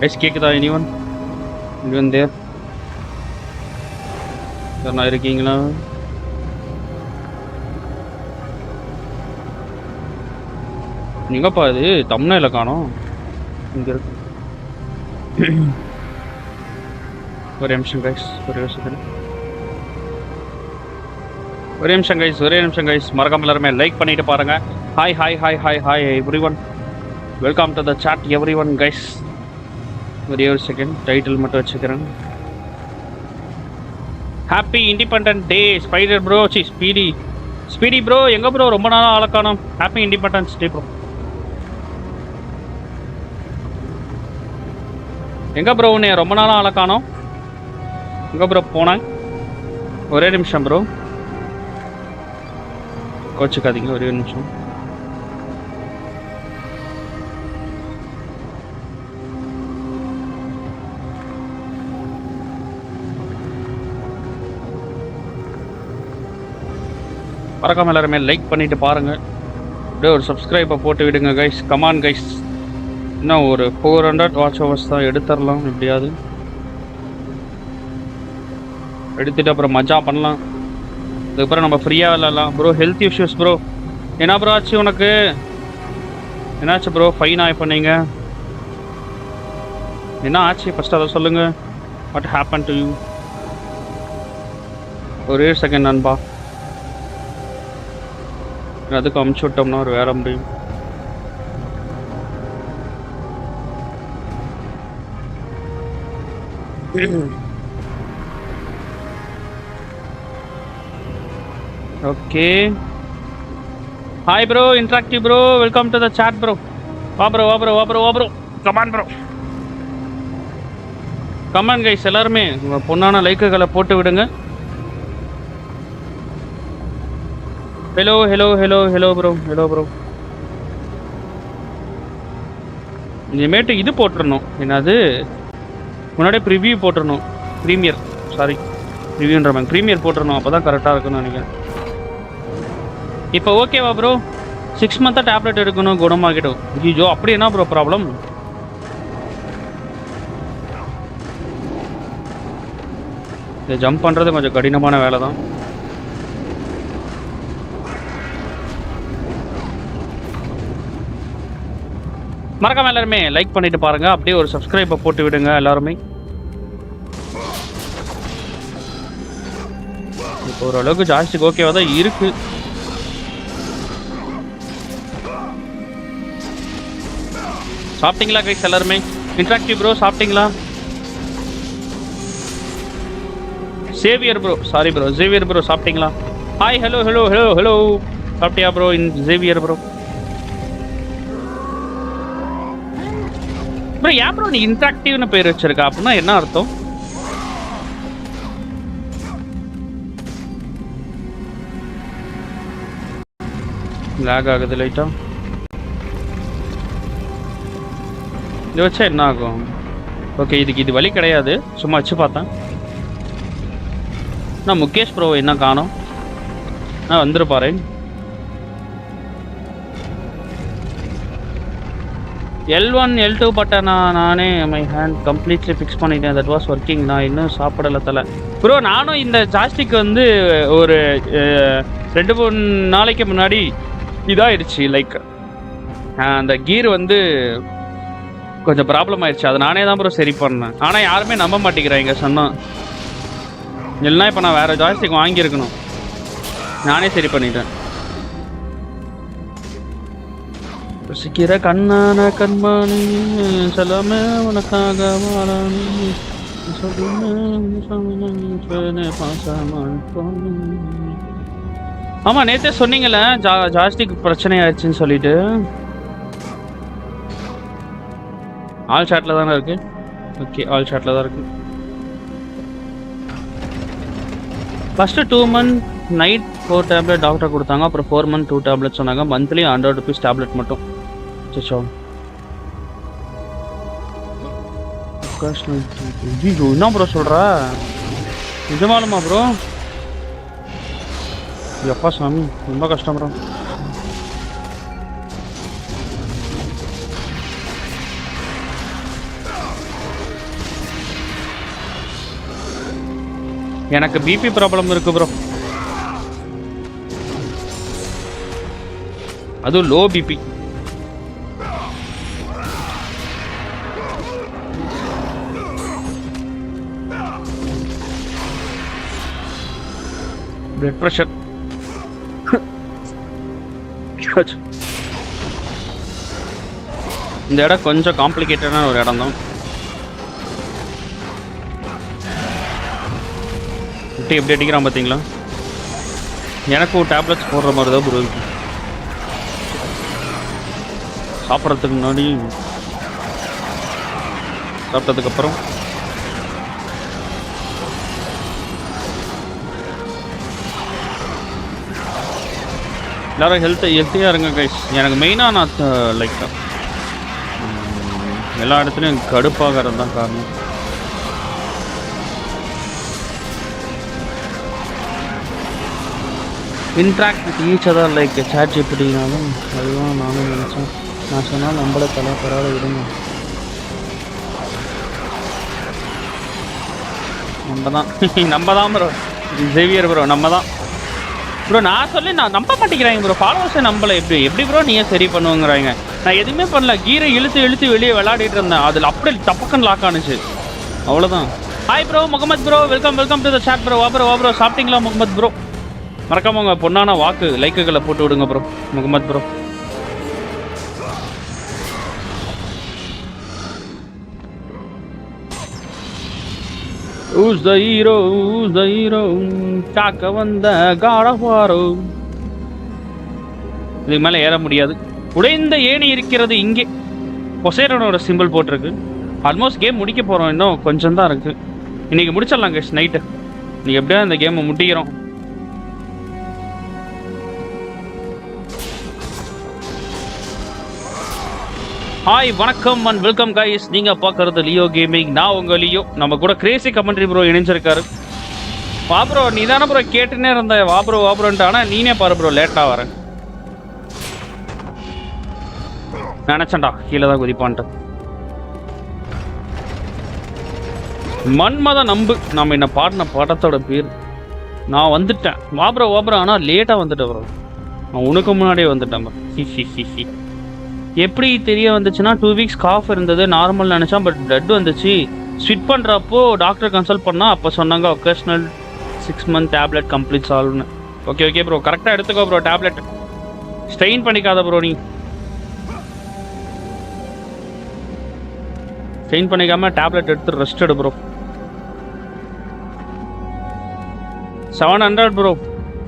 Guys கேக்குதா anyone there யாரா இருக்கீங்களா? எங்கப்பா இது தம்ப்நெயில காணோம். இங்க இருக்கு. ஒரே நிமிஷம் கைஸ், ஒரே நிமிஷம் கைஸ், மறக்காம எல்லாருமே லைக் பண்ணிட்டு பாருங்க. Hi everyone, welcome to the chat everyone guys. ஒரே ஒரு செகண்ட் டைட்டில் மட்டும் வச்சுக்கிறேன். Happy independent day spider bro. Speedy bro எங்க ப்ரோ? ரொம்ப நாளா ஆள காணோம். Happy independence day bro. எங்க ப்ரோ உன்னை ரொம்ப நாளா ஆள காணோம்? எங்க ப்ரோ போன? ஒரே நிமிஷம் ப்ரோ, கோச்சுக்காதீங்க, ஒரே நிமிஷம். மறக்காம எல்லாருமே லைக் பண்ணிட்டு பாருங்க. அப்படியே ஒரு சப்ஸ்கிரைபை போட்டு விடுங்க கைஸ். கமான் கைஸ், இன்னும் ஒரு 400 வாட்ச் ஹவர்ஸ் தான் எடுத்துடலாம். எப்படியாவது எடுத்துட்டு அப்புறம் மஜா பண்ணலாம். அதுக்கப்புறம் நம்ம ஃப்ரீயாக விளாட்லாம். Bro health issues bro. என்ன ப்ரோ ஆச்சு உனக்கு? என்னாச்சு ப்ரோ? ஃபைன் ஆகி பண்ணீங்க, என்ன ஆச்சு ஃபஸ்ட்டு அதை சொல்லுங்கள். What happen to you? ஒரே செகண்ட் நண்பா, அதுக்கு அமுச்சு விட்டோம்னா ஒரு வேற முடியும். Okay, hi bro, interactive bro, welcome to the chat bro. வா bro, come on bro, come on guys. எல்லாருமே உங்கள் பொண்ணான லைக்குகளை போட்டு விடுங்க. Hello bro. இனிமேட்டு இது போட்டுருணும், என்னது முன்னாடியே ப்ரிவியூ போட்டுருணும். ப்ரீமியர் போட்டுருணும், அப்போ தான் கரெக்டாக இருக்குன்னு நினைக்கிறேன். இப்போ ஓகேவா ப்ரோ? 6 மந்த்தாக டேப்லெட் எடுக்கணும், குணமாகிடும். ஐயோ, அப்படி என்ன ப்ரோ ப்ராப்ளம்? இதை ஜம்ப் பண்ணுறது கொஞ்சம் கடினமான வேலை தான். மறக்காம எல்லாருமே லைக் பண்ணிட்டு பாருங்க. அப்படியே ஒரு சப்ஸ்கிரைபை போட்டு விடுங்க எல்லாருமே. இப்போ ஓரளவுக்கு ஜாஸ்திக்கு ஓகேவா தான் இருக்கு. சாப்பிட்டீங்களா கைஸ் எல்லாருமே? இன்ட்ராக்டிவ் ப்ரோ சாப்பிட்டீங்களா? சேவியர் ப்ரோ சாப்பிட்டீங்களா? ஹாய் ஹலோ சாப்பிட்டியா ப்ரோ? சேவியர் ப்ரோ ஏன் ப்ரோ நீ இன்ட்ராக்டிவ்னு பேர் வச்சிருக்கா? அப்படின்னா என்ன அர்த்தம்? லேக் ஆகுது லைட்டா. இது வச்சா என்ன ஆகும்? ஓகே, இதுக்கு இது வழி கிடையாது, சும்மா வச்சு பார்த்தேன். நான் முகேஷ் ப்ரோ என்ன காணோம்? நான் வந்துருப்பாரு. L1 L2 பட்டனா நானே மை ஹேண்ட் கம்ப்ளீட்லி ஃபிக்ஸ் பண்ணிட்டேன். That was working. நான் இன்னும் சாப்பிடல தலை ப்ரோ. நானும் இந்த ஜாஸ்டிக் வந்து ஒரு 2-3 நாளைக்கு முன்னாடி இதாகிடுச்சு. லைக் அந்த கீர் வந்து கொஞ்சம் ப்ராப்ளம் ஆயிடுச்சு. அதை நானே தான் ப்ரோ சரி பண்ணேன். ஆனால் யாருமே நம்ப மாட்டேங்கிறாங்க சொன்னால். இல்லைனா இப்போ நான் வேறு ஜாஸ்டிக் வாங்கியிருக்கணும். நானே சரி பண்ணிட்டேன். சிக்கிற கண்ணான கண்மானி சொல்லாம உனக்காக ஆமா, நேத்தே சொன்னீங்கல்ல ஜாஸ்திக்கு பிரச்சனை ஆயிடுச்சுன்னு சொல்லிட்டு. ஆல் சாட்ல தானே இருக்கு. ஓகே, ஆல் சாட்ல தான் இருக்கு. First 2 month night 4 tablet doctor கொடுத்தாங்க. அப்புறம் 4 month 2 டேப்லெட் சொன்னாங்க. மந்த்லி 100 rupees டேப்லெட் மட்டும். சச்சோ, என்ன ப்ரோ சொல்ற? நிஜமாலுமா ப்ரோ? எப்பா சாமி, ரொம்ப கஷ்டம் ப்ரோ. எனக்கு பிபி ப்ராப்ளம் இருக்கு ப்ரோ. அதுவும் லோ பிபி. Blood pressure. இந்த இடம் கொஞ்சம் காம்ப்ளிகேட்டடான ஒரு இடம் தான். எப்படி அடிக்கிறான் பார்த்தீங்களா? எனக்கும் டேப்லெட்ஸ் போடுற மாதிரி தான் ப்ரோ இருக்கு. சாப்பிட்றதுக்கு முன்னாடி சாப்பிட்டதுக்கப்புறம் எல்லாரும் ஹெல்த்தியாக இருங்க கைஸ். எனக்கு மெயினாக நான் லைக் எல்லா இடத்துலையும் கடுப்பாகிறது தான் காரணம். Interact with each other like chat எப்படினாலும் அதுதான் நானும் நினச்சேன். நான் சொன்னால் நம்மள தலை பரவாயில்ல விடுங்க. நம்ம தான் ப்ரோ ஜேவியர் ப்ரோ, நம்ம தான் ப்ரோ. நான் சொல்லி நான் நம்ப மாட்டேங்கிறாங்க ப்ரோ. ஃபாலோவர்ஸை நம்பலை. எப்படி ப்ரோ நீயே சரி பண்ணுவோங்கிறாங்க. நான் எதுவுமே பண்ணல. கீரை இழுத்து வெளியே விளையாடிட்டு இருந்தேன். அதில் அப்படியே டப்புக்குன்னு லாக் ஆனிச்சு. அவ்வளோதான். Hi bro Mohammed bro, welcome to the chat bro. வா ப்ரோ சாப்பிட்டீங்களா முகமது ப்ரோ? மறக்காம உங்கள் பொண்ணான லைக்குகளை போட்டு விடுங்க bro Mohammed bro. Who's the hero? காக்க வந்த God of Olympus. இதுக்கு மேலே ஏற முடியாது. உடைந்த ஏணி இருக்கிறது இங்கே. பொசைடனோட சிம்பிள் போட்டிருக்கு. ஆல்மோஸ்ட் கேம் முடிக்க போகிறோம். இன்னும் கொஞ்சம் தான் இருக்குது. இன்றைக்கி முடிச்சிடலாம் கேஷ் நைட்டு. இன்றைக்கி எப்படியா இந்த கேமை முடிக்கிறோம். ஹாய் வணக்கம் அண்ட் வெல்கம் கைஸ். நீங்கள் பார்க்குறது லியோ கேமிங். நான் உங்கள் லியோ. நம்ம கூட கிரேசி கமெண்ட்ரி ப்ரோ இணைஞ்சிருக்காரு. வா ப்ரோ, நீ தானே ப்ரோ கேட்டுன்னே இருந்த வா ப்ரோன்ட்டு. ஆனால் நீனே பாரு ப்ரோ லேட்டாக வரேன் நினச்சேன்டா. கீழே தான் குதிப்பான்ட்டு. மன்மத நம்பு நம்ம என்ன பாடின படத்தோட பேர். நான் வந்துட்டேன். வா ப்ரோ ஆனால் லேட்டாக வந்துட்டேன் ப்ரோ. நான் உனக்கு முன்னாடியே வந்துட்டேன் ப்ரோ. எப்படி தெரிய வந்துச்சுன்னா 2 வீக்ஸ் காஃப் இருந்தது, நார்மல் நினச்சேன். பட் பிளட் வந்துச்சு. ஸ்விட் பண்ணுறப்போ டாக்டர் கன்சல்ட் பண்ணால் அப்போ சொன்னாங்க ஒகேஷ்னல் 6 month டேப்லெட் கம்ப்ளீட் சால்வ்னு. ஓகே ப்ரோ கரெக்டாக எடுத்துக்கோ ப்ரோ டேப்லெட். ஸ்ட்ரெயின் பண்ணிக்காத ப்ரோ. நீ ஸ்ட்ரெயின் பண்ணிக்காம டேப்லெட் எடுத்து ரெஸ்ட் எடு ப்ரோ. 700 ப்ரோ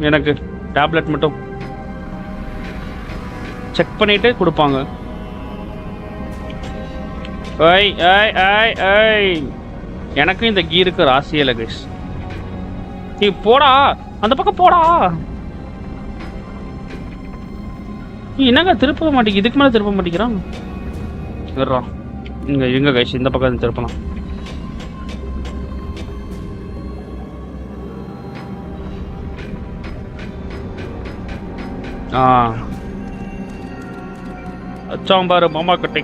எனக்கு டேப்லெட் மட்டும். செக் பண்ணிட்டு கொடுப்பாங்க. எனக்கும் இந்த கீருக்கு ராசியல கைஸ். நீ போடா அந்த பக்கம் போடா. நீ என்னங்க திருப்ப மாட்டேங்க. இதுக்கு மேலே திருப்ப மாட்டேங்கிறான். இங்க கைஸ் இந்த பக்கம் திருப்பலாம். அச்சாம்பாரு மாமா கட்டை.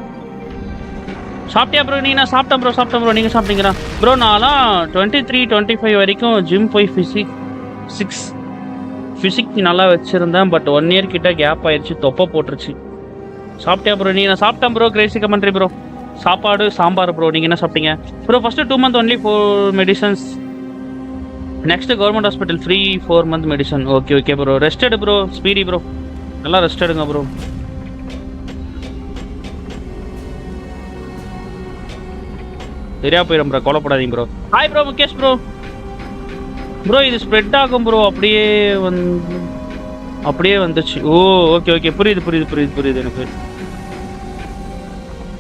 சாப்பிட்டியா ப்ரோ? நீ நான் சாப்பிட்டேன் ப்ரோ. நீங்கள் சாப்பிட்டீங்களா ப்ரோ? நான்லாம் 23-25 வரைக்கும் ஜிம் போய் ஃபிசிக் நல்லா வச்சுருந்தேன். பட் 1 year கிட்ட கேப் ஆயிடுச்சு. தொப்பை போட்டுருச்சு. சாப்பிட்டியா ப்ரோ? நீ நான் சாப்பிட்டேன் ப்ரோ. Crazy commentary bro. சாப்பாடு சாம்பார் ப்ரோ. நீங்கள் என்ன சாப்பிட்டீங்க bro? First 2 month only 4 medicines. Next government hospital free 4 month medicine. Okay bro. Rest எடு ப்ரோ. Speedy bro. நல்லா ரெஸ்ட் எடுங்க ப்ரோ. சரியா போயிடும் ப்ரோ. கொலைப்படாதீங்க bro. Hi bro Mukesh bro. இது ஸ்ப்ரெட் ஆகும் ப்ரோ. அப்படியே வந்துச்சு. ஓகே புரியுது எனக்கு.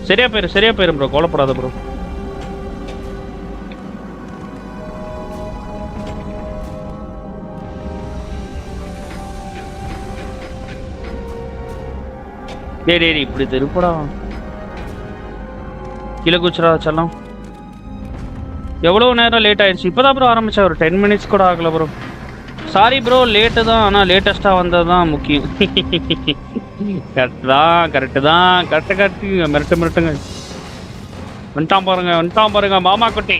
சரியா போயிடும் ப்ரோ. கொலைப்படாத ப்ரோ. டேய் இப்படி திருப்படா. கீழே குச்சிரா செல்லாம். எவ்வளோ நேரம் லேட் ஆயிடுச்சு. இப்போ தான் ப்ரோ ஆரம்பித்தேன். ஒரு 10 minutes கூட ஆகலை ப்ரோ. சாரி ப்ரோ லேட்டு தான். ஆனால் லேட்டஸ்ட்டாக வந்தது தான் முக்கியம். கரெக்டு தான். மிரட்டுங்க. வந்துட்டான் பாருங்க மாமா குட்டி.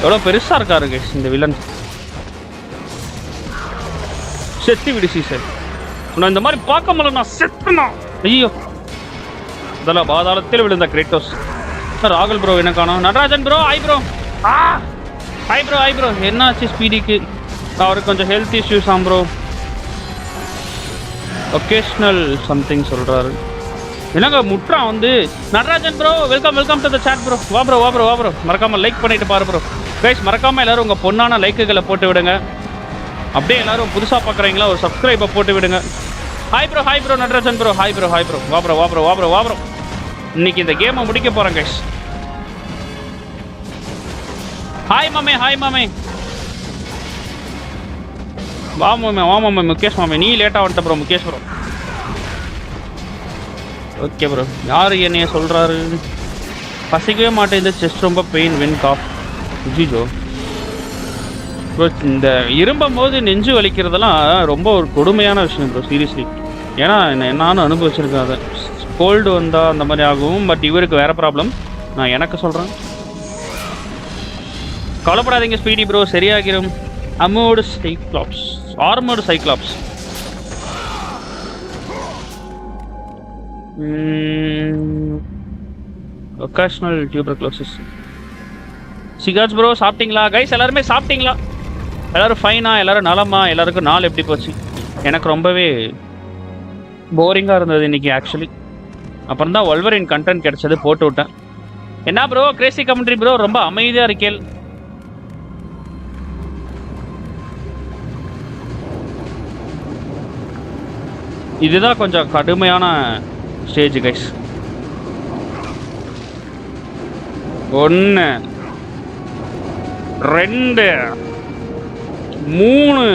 எவ்வளோ பெருசாக இருக்காருங்க இந்த வில்லன். செத்து விடு சீசன். நான் இந்த மாதிரி பார்க்க முடியல, நான் செத்துனா. ஐயோ இதெல்லாம் பாதாளத்தில் விழுந்த கிரேட்டோஸ். ராகுல் ப்ரோ என்ன காணோம். Natarajan bro hi bro. Hi bro hi bro. என்னாச்சு ஸ்பீடிக்கு? அவருக்கு கொஞ்சம் ஹெல்த் இஷ்யூஸ் ஆம் ப்ரோ. ஒகேஷ்னல் சம்திங் சொல்கிறாரு. என்னங்க முட்றான் வந்து. Natarajan bro welcome welcome to the chat bro. வா ப்ரோ வா ப்ரோ வா ப்ரோ. மறக்காமல் லைக் பண்ணிட்டு பாரு ப்ரோ. கைஸ் மறக்காமல் எல்லோரும் உங்கள் பொண்ணான லைக்குகளை போட்டு விடுங்க. அப்படியே எல்லோரும் புதுசாக பார்க்குறீங்களா ஒரு சப்ஸ்கிரைபை போட்டு விடுங்க. Hi bro Natarajan bro. Hi bro வா ப்ரோ வா ப்ரோ வா ப்ரோ வா ப்ரோ. இன்னைக்கு இந்த கேமை முடிக்க போகிறேன் கைஸ். ஹாய் மாமே. வா மாமே முகேஷ் மாமே. நீ லேட்டாக வந்துட்ட bro Mukesh bro. Okay bro. யார் என்னைய சொல்கிறாரு? பசிக்கவே மாட்டேங்குது, செஸ்ட் ரொம்ப pain, when cough. Jijo bro இந்த இரும்பும் போது நெஞ்சு வலிக்கிறதெல்லாம் ரொம்ப ஒரு கொடுமையான விஷயம் ப்ரோ சீரியஸ்லி. ஏன்னா நானும் அனுபவிச்சிருக்கேன் அதை. கோல்டு வந்தால் அந்த மாதிரி ஆகும். பட் இவருக்கு வேறு ப்ராப்ளம். நான் எனக்கு சொல்கிறேன். கவலைப்படாதீங்க ஸ்பீடி ப்ரோ, சரியாகிரும். Armoured cyclops. Occasional tuberculosis. சிகாஜ் ப்ரோ சாப்பிட்டீங்களா? கைஸ் எல்லாருமே சாப்பிட்டீங்களா? எல்லோரும் ஃபைனா? எல்லோரும் நலமா? எல்லாருக்கும் நாள் எப்படி போச்சு? எனக்கு ரொம்பவே போரிங்காக இருந்தது இன்றைக்கி ஆக்சுவலி. அப்புறம் தான் வல்வரின் கண்டென்ட் கிடச்சது, போட்டு விட்டேன். என்ன ப்ரோ கிரேசி கமெண்ட்ரி ப்ரோ, ரொம்ப அமைதியாக இருக்கேள். இதுதான் கொஞ்சம் கடுமையான ஸ்டேஜ் கைஸ். 1 2 3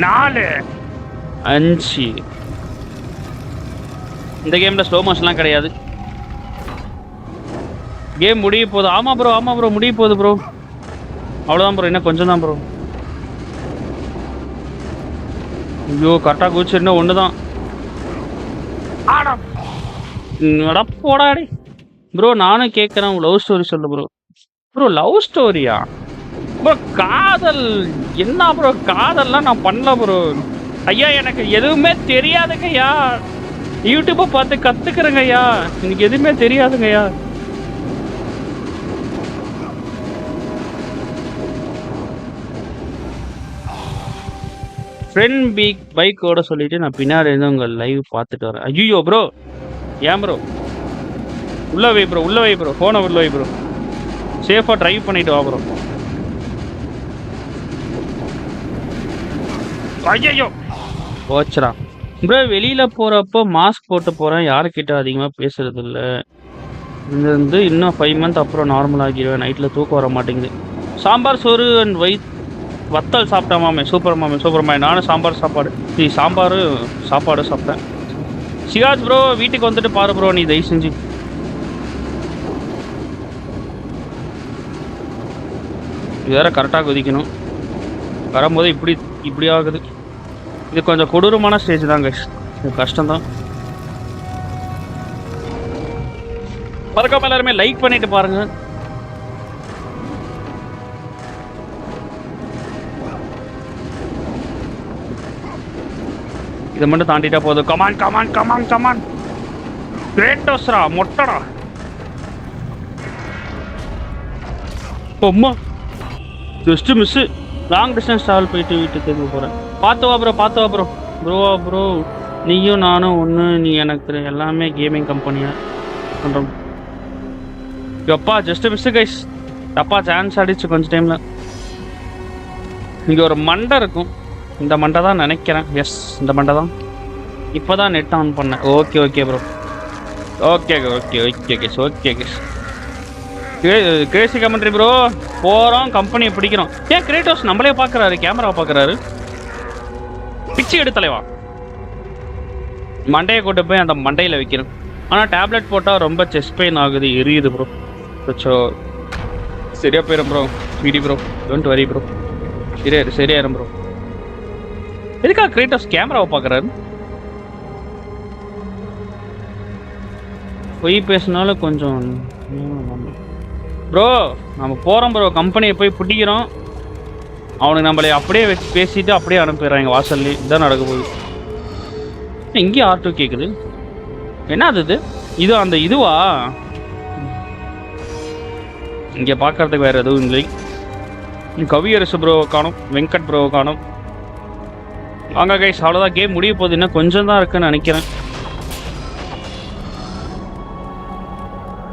4 5. இந்த கேமில் ஸ்லோ மோஷன்லாம் கிடையாது. கேம் முடிய போகுது. ஆமாம் ப்ரோ முடிய போகுது ப்ரோ. அவ்வளோதான் ப்ரோ, இன்னும் கொஞ்சம் தான் ப்ரோ. ஐயோ கரெக்டாக குதிச்சிருந்தா ஒன்று தான். போடாடி ப்ரோ. நானும் கேட்குறேன் லவ் ஸ்டோரி சொல்லு ப்ரோ. லவ் ஸ்டோரியா ப்ரோ? காதல் என்ன ப்ரோ? காதல்லாம் நான் பண்ணல ப்ரோ. ஐயா எனக்கு எதுவுமே தெரியாதுங்கய்யா. யூடியூப்பை பார்த்து கற்றுக்குறேங்கய்யா. எனக்கு எதுவுமே தெரியாதுங்கய்யா. ஃப்ரெண்ட் பைக்கோட சொல்லிட்டு நான் பின்னாடி இருந்து உங்கள் லைவ் பார்த்துட்டு வரேன். ஐயோ ப்ரோ ஏன் ப்ரோ? உள்ள வை ப்ரோ. ஃபோனை உள்ள வை ப்ரோ. சேஃபாக ட்ரைவ் பண்ணிட்டு வா ப்ரோ. ஐயோ போச்சுடா ப்ரோ. வெளியில் போகிறப்போ மாஸ்க் போட்டு போகிறேன். யாருக்கிட்ட அதிகமாக பேசுறது இல்லை. இது இன்னும் 5 மந்த் அப்புறம் நார்மல் ஆகிடுவேன். நைட்டில் தூக்கம் வர மாட்டேங்குது. சாம்பார் சோறு அண்ட் வத்தல் சாப்பிட்டேன் மாமே. சூப்பர் மாமே. நானும் சாம்பார் சாப்பாடு சாப்பிட்டேன். சிகாஜ் ப்ரோ வீட்டுக்கு வந்துட்டு பாரு ப்ரோ. நீ தயவு செஞ்சு இது வேற கரெக்டாக குதிக்கணும். வரும்போது இப்படி ஆகுது. இது கொஞ்சம் கொடூரமான ஸ்டேஜ் தாங்க. இது கஷ்டம்தான். மறக்காம எல்லாருமே லைக் பண்ணிட்டு பாருங்க. இதை மட்டும் தாண்டிட்டா போதும். கமான் கிரேட்டோஸ்ரா மொட்டடா. அம்மா just miss. Long distance travel போயிட்டு வீட்டுக்கு திரும்ப போகிறேன். பார்த்து வா ப்ரோ. நீயும் நானும் ஒன்று. நீ எனக்கு எல்லாமே கேமிங் கம்பெனியாக பண்ணுறோம். எப்பா ஜஸ்ட் மிஸ் கைஸ். அப்பா சான்ஸ் அடிச்சு கொஞ்சம் டைமில். இங்கே ஒரு மண்டை இருக்கும். இந்த மண்டை தான் நினைக்கிறேன். எஸ் இந்த மண்டை தான். இப்போ தான் நெட் ஆன் பண்ணேன். Okay bro. Okay guys. Crazy commentary bro. போகிறோம் கம்பெனியை பிடிக்கிறோம். ஏன் கிரேட்டோஸ் நம்மளே பார்க்குறாரு, கேமராவை பார்க்குறாரு. பிச்சு எடுத்தலைவா. மண்டையை கொண்டு போய் அந்த மண்டையில் வைக்கிறோம். ஆனால் டேப்லெட் போட்டால் ரொம்ப செஸ்ட் பெயின் ஆகுது, எரியுது ப்ரோ. சரியா போயிடும் bro. Speedy bro, don't worry bro. சரியாயிரும் ப்ரோ. எதுக்காக கிரேட்டோஸ் கேமராவை பார்க்குறாரு? பொய் பேசினாலும் கொஞ்சம் ப்ரோ நம்ம போகிறோம் ப்ரோ, கம்பெனியை போய் பிடிக்கிறோம், அவனுக்கு நம்மளை அப்படியே வச்சு பேசிட்டு அப்படியே அனுப்பிடுறாங்க வாசல்லே. இதான் நடக்க போகுது. இங்கேயும் R2 கேட்குது. என்ன அது? இது அந்த இதுவா? இங்கே பார்க்கறதுக்கு வேறு எதுவும் இல்லை. கவியரசு ப்ரோ காணும், வெங்கட் ப்ரோ காணும். வாங்க கைஸ், அவ்வளோதான், கேம் முடிய போகுது. இன்னும் கொஞ்சம் தான் இருக்குன்னு நினைக்கிறேன்.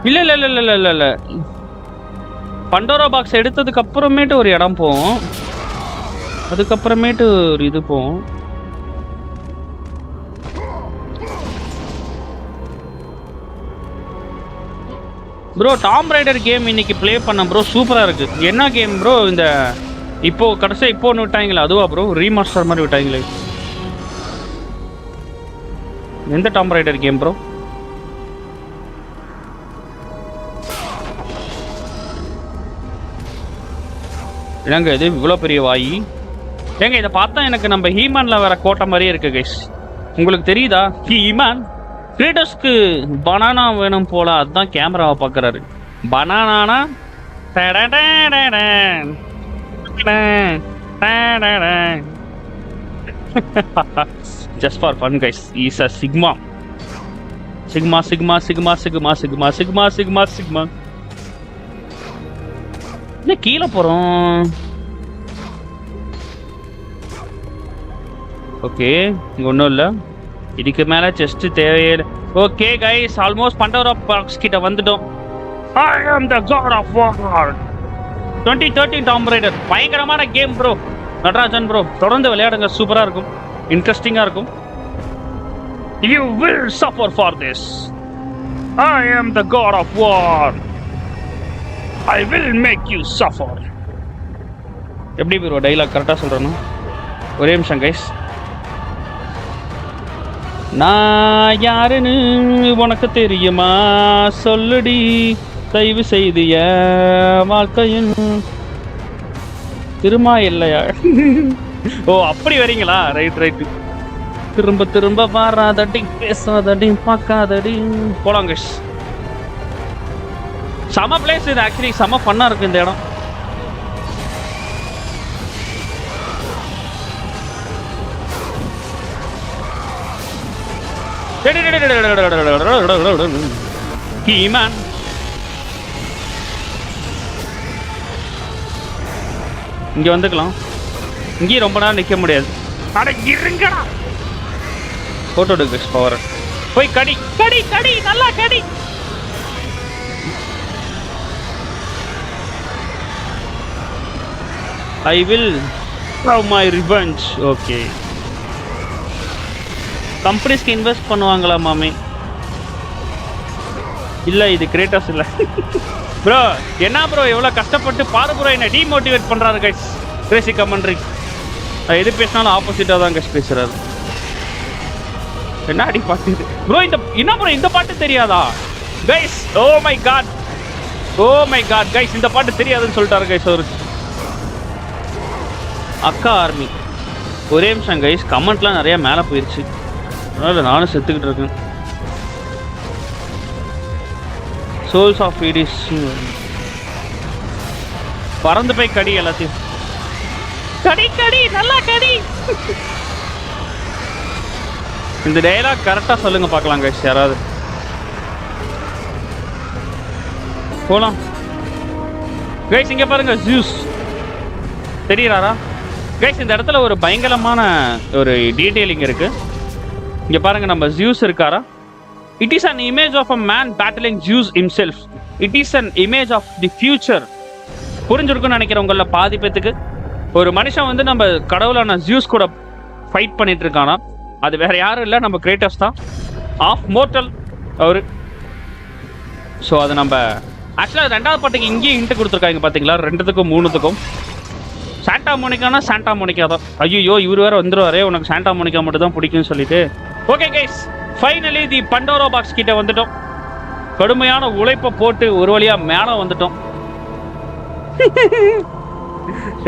இல்லை இல்லை இல்லை இல்லை இல்லை இல்லை பண்டோரா பாக்ஸ் எடுத்ததுக்கு அப்புறமேட்டு ஒரு இடம் போவோம், அதுக்கப்புறமேட்டு ஒரு இது போவோம். ப்ரோ டாம் ரைடர் கேம் இன்னைக்கு ப்ளே பண்ண ப்ரோ, சூப்பராக இருக்குது. என்ன கேம் ப்ரோ? இந்த இப்போ கடைசியாக இப்போ ஒன்று விட்டாங்களே அதுவா ப்ரோ? ரீமாஸ்டர் மாதிரி விட்டாங்களே. எந்த டாம் ரைடர் கேம் ப்ரோ? என்னங்க இது இவ்வளோ பெரிய வாயி? ஏங்க இதை பார்த்தா எனக்கு நம்ம ஹீமானில் வர கோட்டை மாதிரியே இருக்கு கைஸ். உங்களுக்கு தெரியுதா? ஹீமான் கிரேட்டோஸ்க்கு பனானா வேணும் போல, அதுதான் கேமராவை பார்க்குறாரு. பனானானா just for fun guys. Is a sigma sigma sigma sigma sigma sigma sigma sigma sigma. இல்லை கீழே போகிறோம். ஓகே, இங்கே ஒன்றும் இல்லை, இதுக்கு மேலே செஸ்ட் தேவையே. Okay guys, almost Pandora box கிட்ட வந்துட்டோம். I am the God of War 2013 Tomb Raider. பயங்கரமான கேம் ப்ரோ. நடராஜன் ப்ரோ தொடர்ந்து விளையாடுங்க, சூப்பராக இருக்கும், இன்ட்ரெஸ்டிங்காக இருக்கும். You will suffer for this. I am the God of War. I will make you suffer. எப்படி ப்ரோ டைலாக் கரெக்டாக சொல்கிறேன்னா? ஒரே நிமிஷம் கைஸ். நான் யாருன்னு உனக்கு தெரியுமா? சொல்லுடி தயவு செய்து வாழ்க்கையின் திருமா இல்லையா? ஓ அப்படி வரீங்களா? Right right. திரும்ப திரும்ப வராதடி, பேசாதடி, பார்க்காதடி. போலாங்க. செம பிளேஸ் இது, ஆக்சுவலி செம ஃபன்னா இருக்கு இந்த இடம். ஹீமான் இங்க வந்துக்கலாம். இங்கேயும் ரொம்ப நேரம் நிக்க முடியாது. அட இருங்கடா, போட்டோ எடுக்க பவர். போய் கடி கடி கடி, நல்லா கடி. I will have my revenge. Okay. கம்பெனிஸ்க்கு இன்வெஸ்ட் பண்ணுவாங்களா மாமே? இல்லை இது கிரேட்டோஸ் இல்லை ப்ரோ. என்ன ப்ரோ எவ்வளோ கஷ்டப்பட்டு பாரு ப்ரோ, என்ன டிமோட்டிவேட் பண்ணுறாரு கைஸ். கிரேசி கமெண்ட்ரி எது பேசினாலும் ஆப்போசிட்டாக தான் கைஸ் பேசுகிறாரு. என்ன அடி பாட்டு ப்ரோ? இந்த என்ன ப்ரோ இந்த பாட்டு தெரியாதா guys? Oh my god, oh my god guys, இந்த பாட்டு தெரியாதுன்னு சொல்லிட்டாரு கைஸ் அவரு. அக்கா ஆர்மி. ஒரே நிமிஷம் கைஸ், கமெண்ட்லாம் நிறையா மேலே போயிடுச்சு, அதனால் நானும் செத்துக்கிட்டு இருக்கேன். Souls of Hades. பறந்து போய் கடி எல்லாத்தையும். கடி கடி, நல்லா கடி. இந்த டயலாக் கரெக்டாக சொல்லுங்க பார்க்கலாம் கைஸ் யாராவது. போலாம் கைஸ். இங்கே பாருங்க ஜூஸ் தெரியுறாரா கைஸ்? இந்த இடத்துல ஒரு பயங்கரமான ஒரு டீட்டெயிலிங் இருக்கு. இங்கே பாருங்க, நம்ம ஜியூஸ் இருக்காரா? It is an image of a man battling Zeus himself. It is an image of the future. புரிஞ்சிருக்குன்னு நினைக்கிறேன் உங்கள பாதி பேத்துக்கு. ஒரு மனுஷன் வந்து நம்ம கடவுளான ஜியூஸ் கூட ஃபைட் பண்ணிட்டு இருக்கானா, அது வேற யாரும் இல்லை, நம்ம கிரேட்டோஸ் தான். ஆஃப் மோர்டல் அவரு. ஸோ அது நம்ம ஆக்சுவலாக ரெண்டாவது பாட்டுக்கு இங்கேயும் ஹிண்ட் கொடுத்துருக்காங்க பார்த்தீங்களா? 2த்துக்கும் 3த்துக்கும். சாண்டா மோனிகானா சாண்டா மோனிகா தான். ஐயோ இவர் வேற வந்துருவாரே, உனக்கு சாண்டா மோனிகா மட்டும் தான் பிடிக்கும்னு சொல்லிட்டு. Okay guys, finally the Pandora box கிட்ட வந்துட்டோம். கடுமையான உழைப்பை போட்டு ஒரு வழியா மேலே வந்துட்டோம்.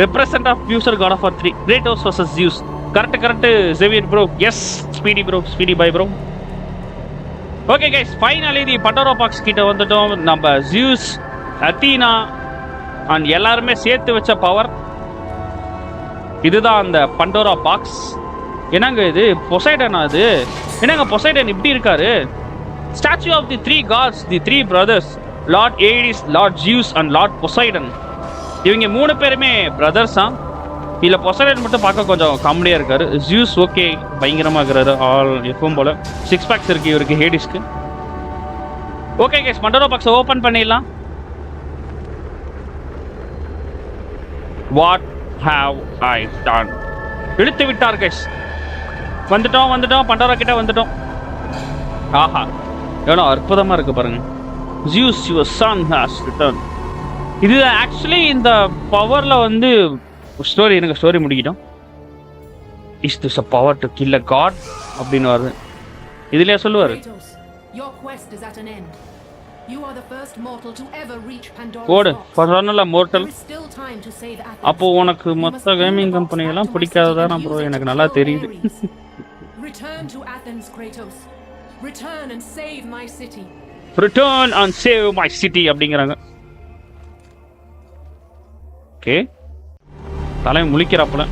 Represent of future God of War 3 Kratos versus Zeus. Correct Javier bro. Yes speedy bro, speedy bye bro. Okay guys, finally the Pandora box கிட்ட வந்துட்டோம். நம்ம ஜியூஸ் அத்தீனா அண்ட் எல்லாருமே சேர்த்து வச்ச பவர். இதுதான் அந்த பண்டோரா பாக்ஸ். என்னங்க இது பொசைடன்? அது என்னங்க பொசைடன் இப்படி இருக்காரு? Statue of the 3 gods, the 3 brothers, Lord Ares, Lord Zeus and Lord Poseidon. இவங்க 3 பேருமே பிரதர்ஸா. இல்ல பொசைடன் மட்டும் பார்க்க கொஞ்சம் காமெடியா இருக்காரு. ஜியூஸ் ஓகே பயங்கரமா இருக்கிறாரு, ஆல் எப்பவும் போல 6 packs இருக்கு இவருக்கு ஹேடிஸ்க்கு. Okay guys, Pandora box open பண்ணிடலாம். What have I done? இழுத்து விட்டார் கைஸ். வந்துட்டோம் பண்டோரா கிட்ட வந்துட்டோம். ஆஹா எவ்வளோ அற்புதமா இருக்கு பாருங்க. Zeus, your son has returned. இது ஆக்சுவலி இந்த பவர்ல வந்து ஸ்டோரி எனக்கு ஸ்டோரி முடிக்கிட்டோம். Is this a power to kill a god அப்படின்னு வருது. இதுலயே சொல்லுவாரு. ஓடு பரவாயில்ல மோர்டல். அப்போ உனக்கு மொத்த கேமிங் கம்பெனி எல்லாம் பிடிக்காததான ப்ரோ? எனக்கு நல்லா தெரியுது. Return to Athens, Kratos. Return and save my city. Return and save my city அப்படிங்கறாங்க. ஓகே, தலை முழிக்கிறாப்ல.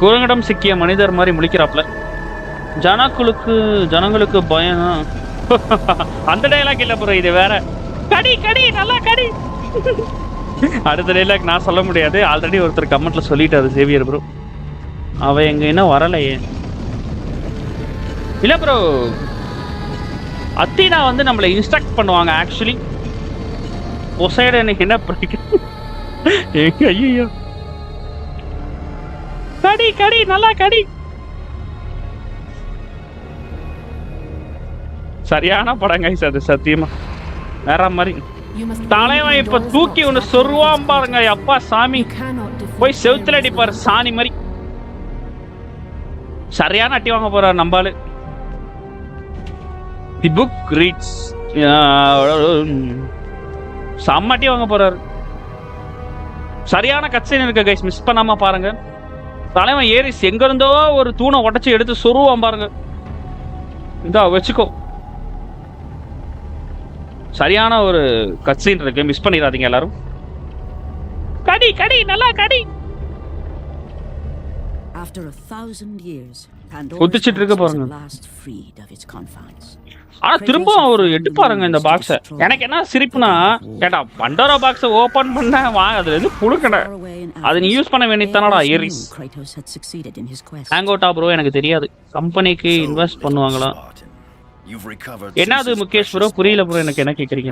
குரங்கிடம் சிக்கிய மனிதர் மாதிரி முழிக்கிறாப்ல. ஜனங்களுக்கு பயம். அந்த டயலாக் இல்ல ப்ரோ, இது வேற. கடி கடி நல்லா கடி. அடுத்த டயலாக் நான் சொல்ல முடியாது, ஆல்ரெடி ஒருத்தர் கமெண்ட்ல சொல்லிட்டாரு சேவியர் ப்ரோ. அவ எங்க இன்னும் வரலையே. இல்ல ப்ரோ, அத்தீனா வந்து நம்மளை இன்ஸ்ட்ரக்ட் பண்ணுவாங்க ஆக்சுவலி. பொசைடன் என்ன பிடிக்கும்? ஐயோ கடி கடி நல்லா கடி. சரியான படம் கைஸ் அது, சத்தியமா வேற மாதிரி. தலைவன் இப்ப தூக்கி ஒண்ணு சொருவான் பாருங்க. அப்பா சாமி போய் செவுத்துல அடிப்பாரு சாணி மாதிரி. சரியான அட்டி வாங்க போறாரு நம்பாலு. தி புக் ரீட்ஸ். செம்மட்டி வாங்க போறாரு. சரியான கட்சீன் இருக்கு கைஸ், மிஸ் பண்ணாம பாருங்க. தலைவன் ஏரிஸ் எங்க இருந்தோ ஒரு தூணை உடச்சி எடுத்து சொருவான் பாருங்க. இதா வச்சுக்கோ. சரியான ஒரு கட்சீன் இருக்கு, மிஸ் பண்ணிடாதீங்க எல்லாரும். கடி கடி நல்லா கடி. After 1000 years, குதிச்சிட்டு இருக்கு பாருங்க. ஆனா திரும்ப ஒரு எட்டு பாருங்க இந்த பாக்ஸ. எனக்கு என்ன சிரிப்புனா, கேட்டா பண்டோரா பாக்ஸ ஓபன் பண்ண அதுல இருந்து புழுக்கட. அது நீ யூஸ் பண்ண வேண்டியதானடா ஏரிஸ். ஹேங் அவுட்டா ப்ரோ? எனக்கு தெரியாது. கம்பெனிக்கு இன்வெஸ்ட் பண்ணுவாங்களா? என்னது முகேஷ் ப்ரோ? புரியல ப்ரோ எனக்கு என்ன கேக்குறீங்க.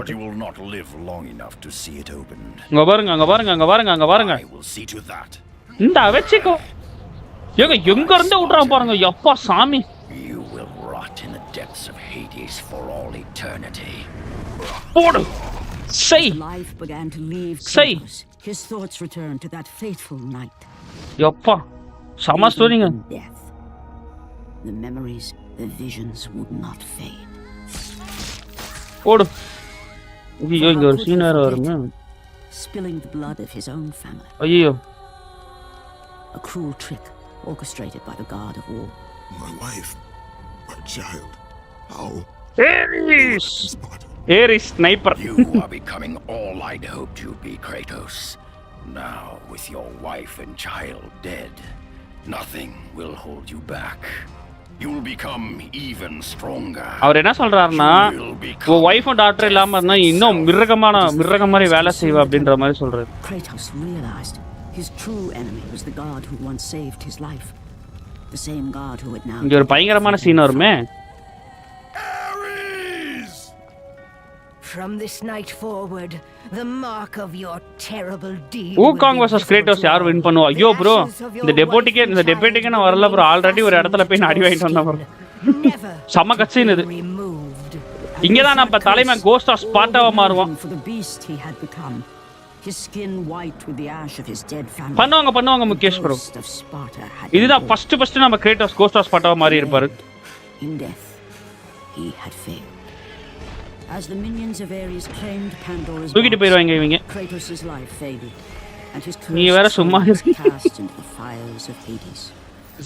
அங்க பாருங்க அங்க பாருங்க அங்க பாருங்க அங்க பாருங்க. இந்த வெச்சிக்கோ. ஏங்க எங்க இருந்து விட்றான் பாருங்க. எப்பா சாமி. போடு செய் செய். எப்பா சம ஸ்டோரிங்க. போடு. ஐயோ இங்க ஒரு சீன் வேற வருங்க. ஐயோ. A cruel trick orchestrated by the god of war. My wife, my child. How? Ares! Ares sniper. You are becoming all I'd hoped you'd be, Kratos. Now, with your wife and child dead, nothing will hold you back. You'll become even stronger. அவர் என்ன சொல்றாருன்னா, உன் வைஃபும் doctor இல்லாம இருந்தா இன்னும் மிருக மாதிரி வேலை செய்வா அப்படின்ற மாதிரி சொல்றாரு. Kratos realized his true enemy was the god who once saved his life. The same god who had now. இங்க ஒரு பயங்கரமான சீன் வருமே. ARES! From this night forward, the mark of your terrible deed. Wukong versus Kratos யார் win பண்ணுவா? ஐயோ bro, இந்த டெபோட்டிக்கே நான் வரல ப்ரோ. ஆல்ரெடி ஒரு இடத்துல போய் அடி வாங்கிட்டு வந்தேன் ப்ரோ. சம கட்சீன் இது. இங்க தான் நம்ம தலைமை கோஸ்ட் ஆஃப் ஸ்பார்ட்டாவா மாறுவான். His skin white with the ash of his dead family. பண்ணுவாங்க முகேஷ் ப்ரோ. இதுதான் ஃபர்ஸ்ட் நம்ம கிரேட்டோஸ் கோஸ்ட் ஆஃப் ஸ்பார்ட்டாவா மாறி இருப்பாரு. In death he had failed. As the minions of Ares claimed Pandora's தூக்கிட்டு போயிடுவாங்க இவங்க. Kratos' life faded and his நீ வேற சும்மா cast into the fires of Hades.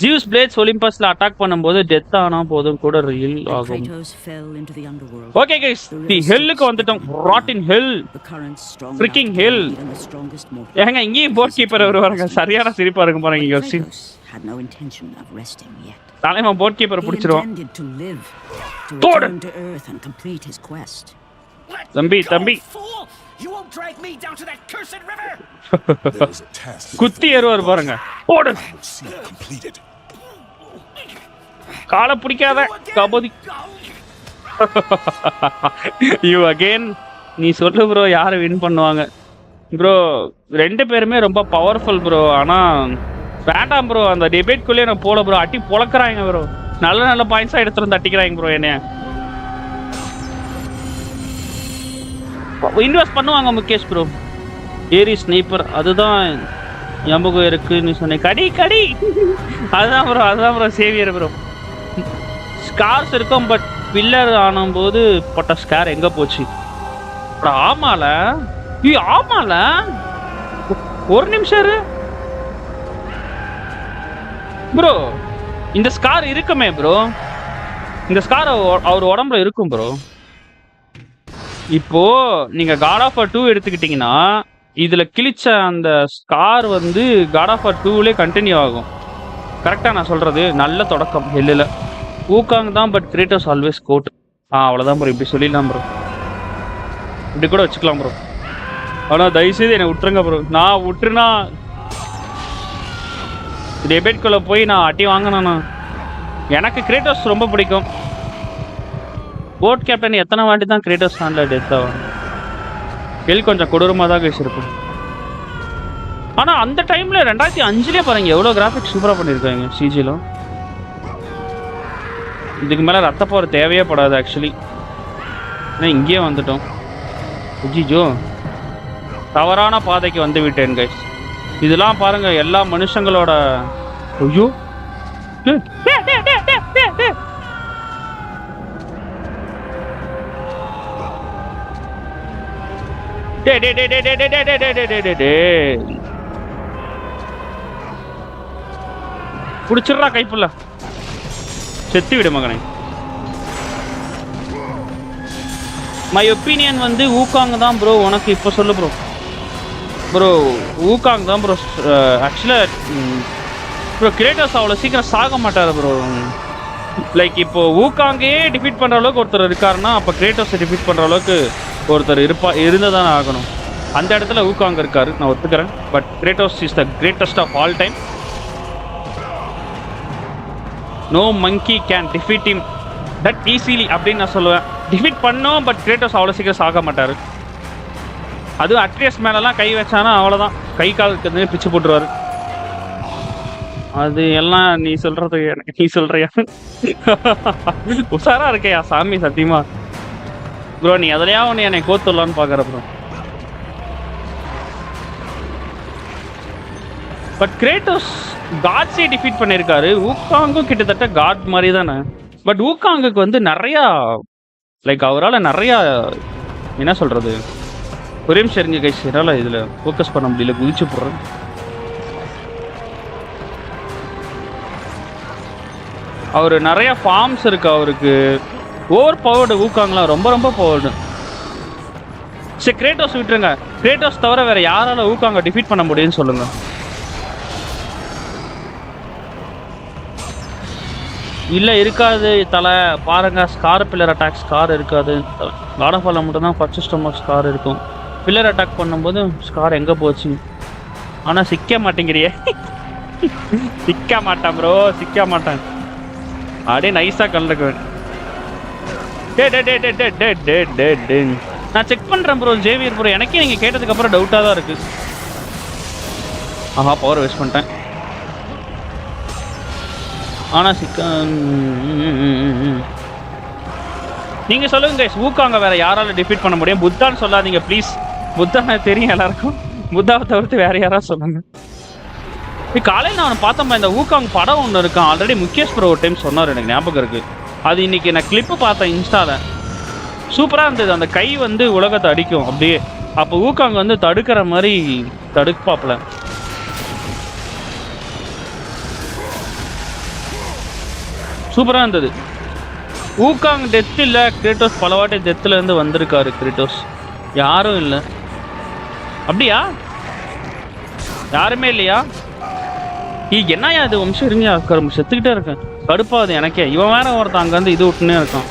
Zeus blades ஒலிம்பஸ்ல அட்டாக் பண்ணும்போது டெத் ஆனா போதும் கூட ஹீல் And ஆகும். Kratos fell into the underworld. Okay guys, the ஹெல்லுக்கு வந்துட்டோம். Rot in hell. The currents strong Freaking enough to hell. kill even the strongest mortal. ஏங்க இங்கேயும் போட் கீப்பர் வருவாங்க. சரியான சிரிப்பா இருக்கும் பாருங்க இங்க ஒரு scene. Kratos had no intention of resting yet. தலைவன் போட் கீப்பர் He பிடிச்சிருவான். intended to live, to Lord. return to Earth and complete his quest. தம்பி தம்பி Fool! You won't drag me down to that cursed river! There is a task குத்தி ஏறுவார் பாருங்க. போடு. I will see completed. காலை பிடிக்காத கபோதி. You again. நீ சொல்லு bro, யாரு வின் பண்ணுவாங்க ப்ரோ? ரெண்டு பேருமே ரொம்ப பவர்ஃபுல் ப்ரோ. ஆனா வேண்டாம் ப்ரோ, அந்த டிபேட்குள்ளேயே நான் போல ப்ரோ. அட்டி பொழக்கிறாங்க ப்ரோ. நல்ல நல்ல பாயிண்ட்ஸா எடுத்துட்டு வந்து அட்டிக்கிறாங்க ப்ரோ. என்னைய இன்வெஸ்ட் பண்ணுவாங்க முகேஷ் ப்ரோ. ஏரி ஸ்னைப்பர் அதுதான் ஞாபகம் இருக்கு நீ சொன்ன. கடி கடி அதுதான் ப்ரோ சேவியர் ப்ரோ. ஸ்கார்ஸ் இருக்கும், பட் பில்லர் ஆனும்போது போட்ட ஸ்கார் எங்க போச்சு? ஆமால ஆமால, ஒரு நிமிஷம் இரு ப்ரோ. இந்த ஸ்கார் இருக்குமே ப்ரோ, இந்த ஸ்கார் அவர் உடம்புல இருக்கும் ப்ரோ. இப்போ நீங்க காட் ஆஃப் வார் 2 எடுத்துக்கிட்டீங்கன்னா இதுல கிழிச்ச அந்த ஸ்கார் வந்து காட் ஆஃப் வார் 2லே கண்டினியூ ஆகும். கரெக்டா நான் சொல்றது? நல்ல தொடக்கம் ஹெல்லில். ஊக்காங் தான், பட் கிரேட்டோஸ் ஆல்வேஸ் கோட். அவ்வளோதான் ப்ரோ. இப்படி சொல்லிடலாம் ப்ரோ, இப்படி கூட வச்சுக்கலாம் ப்ரோ. ஆனால் தயவுசெய்து என்னை விட்டுருங்க ப்ரோ. நான் விட்டுருனா டெபேட்குள்ளே போய் நான் அட்டி வாங்கினேண்ணா. எனக்கு கிரேட்டோஸ் ரொம்ப பிடிக்கும். போட் கேப்டன் எத்தனை வாட்டி தான் கிரேட்டோஸ் ஹேண்டில் டெத் ஆகும். ஹெல் கொஞ்சம் கொடூரமாக தான் பேசியிருக்கும். ஆனால் அந்த டைமில் 2005லே பாருங்க எவ்வளோ கிராஃபிக்ஸ் சூப்பராக பண்ணியிருக்காங்க சிஜியில். இதுக்கு மேலே ரத்த போகிற தேவையே படாது ஆக்சுவலி. ஏன்னா இங்கேயே வந்துட்டோம். ஜிஜோ தவறான பாதைக்கு வந்து விட்டேன் கைஸ். இதெல்லாம் பாருங்க எல்லா மனுஷங்களோட. ஐயோ புடிச்சிடுறா கைப்புள்ள. செத்து விடு மகனே. மை ஒப்பீனியன் வந்து ஊக்காங் தான் ப்ரோ. உனக்கு இப்போ சொல்லு ப்ரோ. ப்ரோ ஊக்காங் தான் ப்ரோ. ஆக்சுவலாக ப்ரோ கிரேட்டோஸ் அவ்வளோ சீக்கிரம் சாக மாட்டார் ப்ரோ. லைக் இப்போ ஊக்காங்கே டிஃபீட் பண்ணுற அளவுக்கு ஒருத்தர் இருக்காருன்னா அப்போ கிரேட்டோஸை டிஃபீட் பண்ணுற அளவுக்கு ஒருத்தர் இருந்து தான் ஆகணும். அந்த இடத்துல ஊக்காங் இருக்காரு, நான் ஒத்துக்கிறேன். But Kratos is the greatest of all time. No monkey can defeat him that easily அப்படின்னு நான் சொல்லுவேன். டிஃபீட் பண்ணோம், பட் கிரேட்டோஸ் அவ்வளோ சீக்கிரம் சாக மாட்டார். அதுவும் அட்ரியஸ் மேலெல்லாம் கை வச்சானா அவ்வளோதான், கை காலுக்கு பிச்சு போட்டுருவாரு. அது எல்லாம் நீ சொல்றது எனக்கு நீ சொல்றியா? உஷாரா இருக்கையா சாமி சத்தியமா ப்ரோ. நீ அதுலயா ஒன்று என்னை கோத்துடலான்னு பார்க்குற ப்ரோ. பட் கிரேட்டோஸ் காட்ஸே டிஃபீட் பண்ணியிருக்காரு. ஊக்காங்கும் கிட்டத்தட்ட காட் மாதிரி தானே. பட் ஊக்காங்குக்கு வந்து நிறையா லைக் அவரால் நிறையா என்ன சொல்கிறது, ஒரே நிமிஷம் இருங்க கைஸ், என்னால் இதில் ஃபோக்கஸ் பண்ண முடியல, குதிச்சு போடுறேன். அவர் நிறையா ஃபார்ம்ஸ் இருக்கு அவருக்கு. ஓவர் பவர்டு ஊக்காங்கலாம், ரொம்ப ரொம்ப பவர்டு. சரி கிரேட்டோஸ் விட்டுருங்க. கிரேட்டோஸ் தவிர வேற யாரால ஊக்காங்க டிஃபீட் பண்ண முடியும்னு சொல்லுங்க. இல்லை இருக்காது தலை, பாருங்க ஸ்கார் பில்லர் அட்டாக் ஸ்கார் இருக்காது. காட் ஆஃப் வார் மட்டும் தான் ஃபர்ஸ்ட் ஸ்டொமக் ஸ்கார் இருக்கும். பில்லர் அட்டாக் பண்ணும்போது ஸ்கார் எங்கே போச்சு? ஆனால் சிக்க மாட்டேங்கிறியே. சிக்க மாட்டேன் ப்ரோ, சிக்க மாட்டேன். அப்படியே நைஸாக கலந்துக்குவேன். நான் செக் பண்ணுறேன் ப்ரோ. ஜேவியர் ப்ரோ எனக்கே நீங்கள் கேட்டதுக்கப்புறம் டவுட்டாக தான் இருக்குது. ஆஹா பவர் வேஸ்ட் பண்ணிட்டேன். ஆனால் நீங்கள் சொல்லுங்க கைஸ், ஊக்காங்க வேற யாரால டிஃபீட் பண்ண முடியும்? புத்தான்னு சொல்லாதீங்க ப்ளீஸ். புத்தா தெரியும் எல்லாருக்கும். புத்தாவை தவிர்த்து வேற யாராவது சொல்லுங்க. காலையில் நான் பார்த்தோம்மா இந்த ஊக்காங் படம் ஒன்று இருக்கான். ஆல்ரெடி முகேஷ் ப்ரோ ஒரு டைம் சொன்னார், எனக்கு ஞாபகம் இருக்குது. அது இன்னைக்கு நான் கிளிப்பு பார்த்தேன் இன்ஸ்டாவில். சூப்பராக இருந்தது. அந்த கை வந்து உலகத்தை அடிக்கும் அப்படியே. அப்போ ஊக்காங் வந்து தடுக்கிற மாதிரி தடுப்பாப்பில். சூப்பராக இருந்தது. ஊகாங் டெத் இல்லை, கிரேட்டோஸ் பல வாட்டி டெத்துலேருந்து வந்திருக்காரு. கிரேட்டோஸ் யாரும் இல்லை. அப்படியா? யாருமே இல்லையா? என்னையா இது வம்சம் இருங்க, செத்துக்கிட்டே இருக்கேன். கடுப்பாது எனக்கே. இவன் வேற ஒருத்தன் அங்கேருந்து இது விட்டுனே இருக்கான்.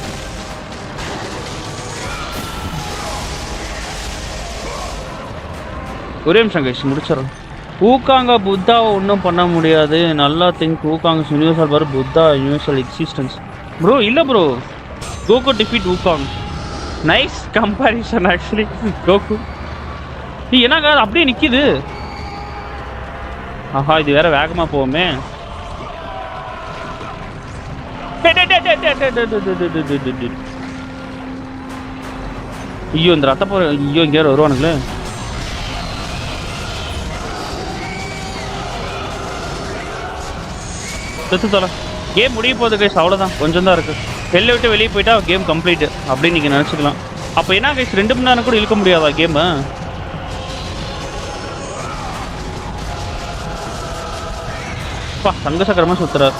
ஒரே நிமிஷம் கழிச்சு முடிச்சிடறேன். ஊகாங்க புத்தாவை ஒன்றும் பண்ண முடியாது. நல்லா think. Wukong universal bar, Buddha universal existence. Bro இல்லை bro, Goku defeat Wukong. Nice comparison actually. Goku என்னங்க அப்படியே நிற்கிது. ஆஹா, இது வேற வேகமா போவோமே. ஐயோ, இந்த ரத்த போற. ஐயோ, இங்க யாரும் வருவானுங்களே. செத்து தலை. கேம் முடிய போகுது கைஸ், அவ்வளோதான். கொஞ்சம் தான் இருக்கு. வெளில விட்டு வெளியே போயிட்டா கேம் கம்ப்ளீட் அப்படின்னு நீங்கள் நினச்சிக்கலாம். அப்போ என்ன கைஸ், 2 மணி நேரம் கூட இழுக்க முடியாதா கேமு? சங்க சக்கரமாக சுத்துறார்.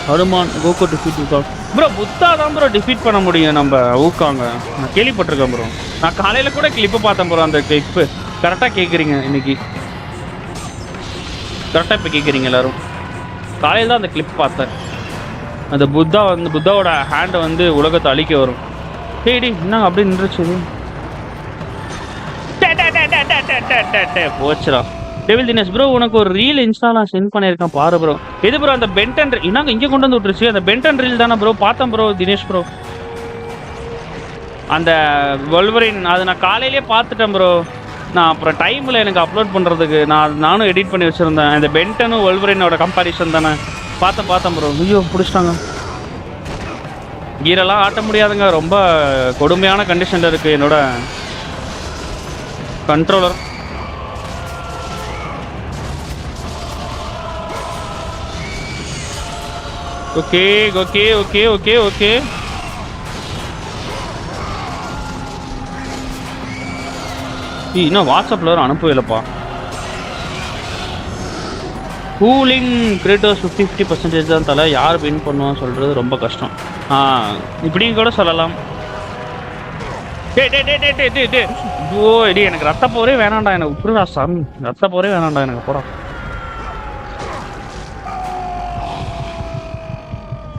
Hanuman Goku defeat Wukong. Bro Buddha தான் ப்ரோ டிஃபீட் பண்ண முடியும் நம்ம ஊகாங்க. நான் கேள்விப்பட்டிருக்கேன் ப்ரோ. நான் காலையில் கூட கிளிப்பு பார்த்தேன் ப்ரோ. அந்த கிளிப்பு கரெக்டாக கேட்குறீங்க. இன்னைக்கு கரெக்டாக இப்போ கேட்குறீங்க எல்லாரும். காலையில் தான் அந்த கிளிப் பார்த்தேன். அந்த புத்தாவோட ஹேண்டை வந்து உலகத்தை அழிக்க வரும். டேடி என்னங்க அப்படி நின்றுச்சு. போச்சுடா. டெவில் தினேஷ் ப்ரோ, உனக்கு ஒரு ரீல் இன்ஸ்டாலாம் சென்ட் பண்ணியிருக்கேன் பாரு ப்ரோ. எது ப்ரோ அந்த பென்டன்? என்னங்க இங்கே கொண்டு வந்து விட்டுருச்சு. அந்த பென்டன் ரீல் தானே ப்ரோ? பார்த்தேன் ப்ரோ தினேஷ் ப்ரோ. அந்த வொல்வரின் அது நான் காலையிலேயே பார்த்துட்டேன் ப்ரோ. நான் அப்புறம் டைமில் எனக்கு அப்லோட் பண்ணுறதுக்கு நானும் எடிட் பண்ணி வச்சுருந்தேன். இந்த பென்டனும் வொல்வரினோட கம்பாரிசன் தானே பார்த்தேன் ப்ரோ. ஐயோ பிடிச்சிட்டாங்க. கீரெல்லாம் ஆட்ட முடியாதுங்க. ரொம்ப கொடுமையான கண்டிஷனில் இருக்குது என்னோட controller. Okay okay okay okay okay. இன்னும் வாட்ஸ்அப்பில் வரும் அனுப்பவே இல்லைப்பா. கூலிங் கிரேட்டோஸ் 50% தான் தலை. யார் வின் பண்ணுவான்னு சொல்கிறது ரொம்ப கஷ்டம். இப்படியும் கூட சொல்லலாம். ஓ இடி, எனக்கு ரத்த போரே வேணாண்டா. எனக்கு புரியுதா சாமி, ரத்த போரே வேணாண்டா எனக்கு. போகிறோம்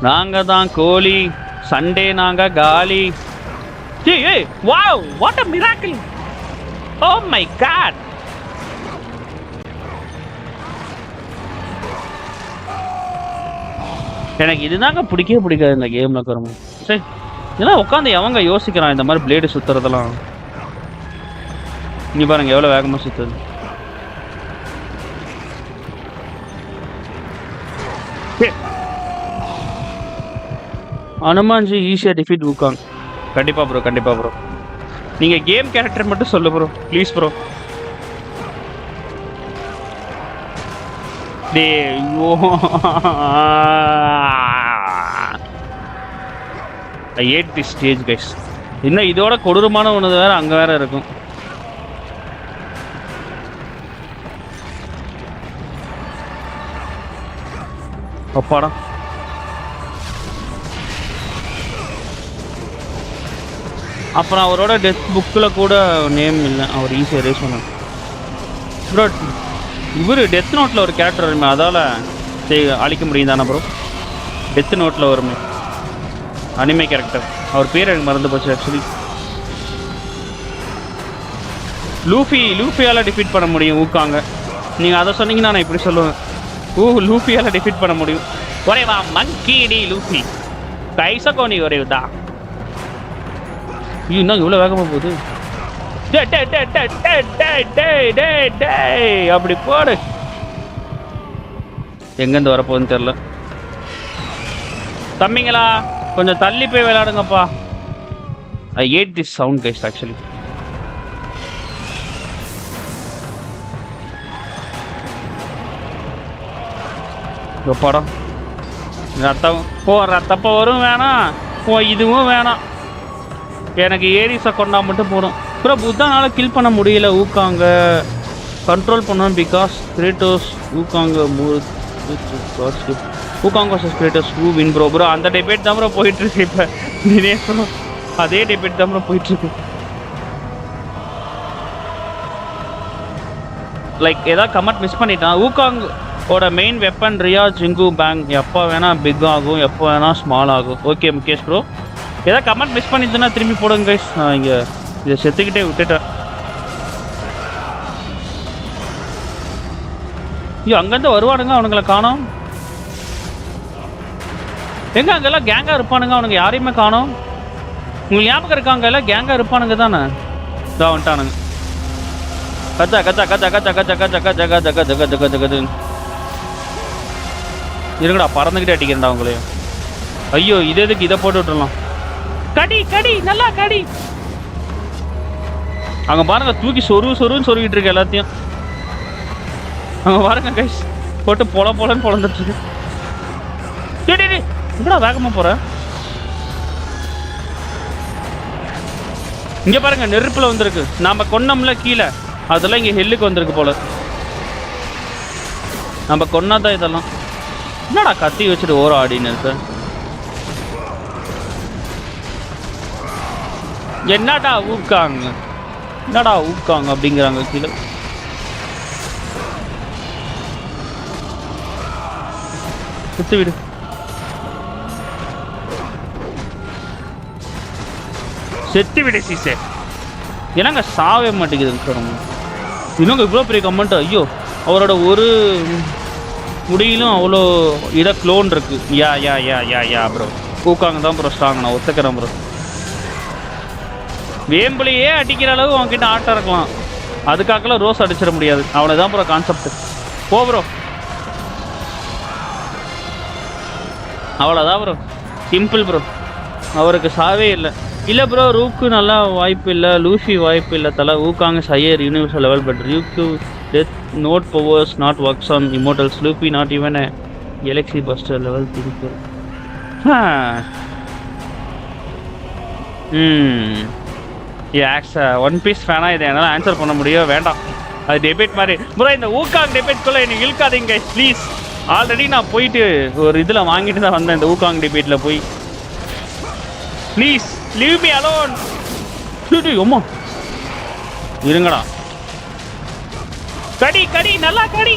நாங்கள் தான் கோழி. சண்டே நாங்கள் காலி. ஏய் wow, what a miracle. Oh my god. எனக்கு இதுதாங்க பிடிக்கவே பிடிக்காது இந்த கேம்ல கரும. சரி இதெல்லாம் உட்காந்து எவங்க யோசிக்கிறான் இந்த மாதிரி பிளேடு சுத்துறதெல்லாம். இங்க பாருங்க எவ்வளவு வேகமா சுத்துது. ஹனுமான்ஜி ஈஸியா டிஃபீட் ஊகாங். கண்டிப்பா ப்ரோ, கண்டிப்பா ப்ரோ. நீங்க கேம் கேரக்டர் மட்டும் சொல்லு bro, please bro. I hate this stage guys. இன்னும் இதோட கொடூரமான ஒன்று வேற அங்க வேற இருக்கும். அப்பாடா. அப்புறம் அவரோட டெத் புக்கில் கூட நேம் இல்லை. அவர் ஈஸியாக ரேஸ் பண்ணார் ப்ரோ. இவர் டெத் நோட்டில் ஒரு கேரக்டர் வருமே, அதால் அழிக்க முடியும் தானே ப்ரோ? டெத் நோட்டில் வருமே அனிமே கேரக்டர். அவர் பேர் எனக்கு மறந்து போச்சு ஆக்சுவலி. லூஃபியால் டிஃபீட் பண்ண முடியும் ஊக்காங்க. நீங்கள் அதை சொன்னீங்கன்னா நான் இப்படி சொல்லுவேன். லூஃபியால் டிஃபீட் பண்ண முடியும். ஒரேவா மங்கி லூஃபி கைசகோனி ஒரேதா. இன்னும் இவ்வளோ வேகமாக போகுது. அப்படி போடு. எங்கேருந்து வரப்போகுதுன்னு தெரில. தம்பிங்களா கொஞ்சம் தள்ளி போய் விளையாடுங்கப்பா. I hate this sound guys actually. படம் ரத்தம் ரத்தப்போ வரும் வேணாம். இதுவும் வேணாம். எனக்கு ஏரிஸை கொண்டா மட்டும் போடும். அப்புறம் புத்தானால கில் பண்ண முடியல. ஊக்காங்க கண்ட்ரோல் பண்ணோம் பிகாஸ் கிரேட்டோஸ் ஊக்காங்க Wukong vs Kratos who win bro அந்த டிபேட் தான் ப்ரோ போயிட்டு இருக்கு இப்போ தினேஷ் ப்ரோ அதே டிபேட் தான் ப்ரோ போயிட்டு இருக்கு லைக் ஏதாவது கமெண்ட் மிஸ் பண்ணிட்டான் Wukong ஓட main weapon Ruyi Jingu Bang எப்போ வேணால் பிக் ஆகும் எப்போ வேணால் ஸ்மால் ஆகும் ஓகே முகேஷ் ப்ரோ ஏதாவது கமெண்ட் மிஸ் பண்ணிச்சுன்னா திரும்பி போடுங்க கைஸ் நான் இங்கே இதை செத்துக்கிட்டே விட்டுட்டேன் ஐயோ அங்கேருந்து வருவானுங்க அவனுங்களை காணோம் எங்க அங்கெல்லாம் கேங்காக இருப்பானுங்க அவனுங்க யாரையுமே காணோம் உங்களுக்கு ஞாபகம் இருக்காங்க எல்லாம் கேங்காக இருப்பானுங்க தானே இதான் வந்துட்டானுங்க கச்சா கச்சா கச்சா கச்சா கச்சா கச்சா கச்சா கச்சா கச்சா கச்சா கச்சா கச்சு இருங்கடா பறந்துக்கிட்டே அடிக்கிறேன்டா அவங்களையும் ஐயோ இது எதுக்கு இதை போட்டு விட்டுறலாம் கடி கடி நல்லா கடி அங்கே பாருங்க தூக்கி சொருன்னு சொருகிட்டு இருக்கு எல்லாத்தையும் அங்கே பாருங்க கைஸ் போட்டு பொலன்னு பொழந்துட்டு இருக்கு டேய் எங்கடா வேகமாக போற இங்கே பாருங்க நெருப்பில் வந்திருக்கு நாம கொன்னோம்ல கீழே அதெல்லாம் இங்கே ஹெல்லுக்கு வந்திருக்கு போல நம்ம கொன்னாதான் இதெல்லாம் என்னடா கத்தி வச்சுட்டு ஓர ஆடின்னு இருக்கு என்னடா ஊக்காங்க அப்படிங்கிறாங்க கீழே குத்து விடு செத்து விடு சீசே என்னங்க சாவே மாட்டேங்குதுங்க சார் இன்னும் இவ்வளோ பெரிய கமெண்ட் ஐயோ அவரோட ஒரு முடியிலும் அவ்வளோ இட க்ளோன் இருக்கு யா ப்ரோ ஊக்காங்க தான் ப்ரோ ஸ்ட்ராங் நான் ஒத்துக்கிறேன் ப்ரோ வேம்புலையே அடிக்கிற அளவு அவன்கிட்ட ஆட்டம் இருக்கலாம் அதுக்காகலாம் ரோஸ் அடிச்சிட முடியாது அவனை தான் ப்ரோ கான்செப்ட் போ ப்ரோ அவ்வளோதான் ப்ரோ சிம்பிள் ப்ரோ அவருக்கு சாவே இல்லை ப்ரோ ரூக்கு நல்லா வாய்ப்பு இல்லை லூஃபி வாய்ப்பு இல்லை தலை ஊக்காங்க higher universal level but Ryuk death note powers not works on immortals Luffy not even எலக்ஸி பஸ்டர் லெவல் திருப்பி ஒன் பீஸ் ஃபேனா இதை என்னால் ஆன்சர் பண்ண முடியும் வேண்டாம் அது டெபேட் மாதிரி ப்ரோ இந்த ஊக்காங் டெபேட்குள்ளே எனக்கு இழுக்காதீங்க ப்ளீஸ் ஆல்ரெடி நான் போயிட்டு ஒரு இதில் வாங்கிட்டு தான் வந்தேன் இந்த ஊக்காங் டிபேட்டில் போய் ப்ளீஸ் லீவ் மீ அலோன் அம்மா இருங்கடா கடி நல்லா கடி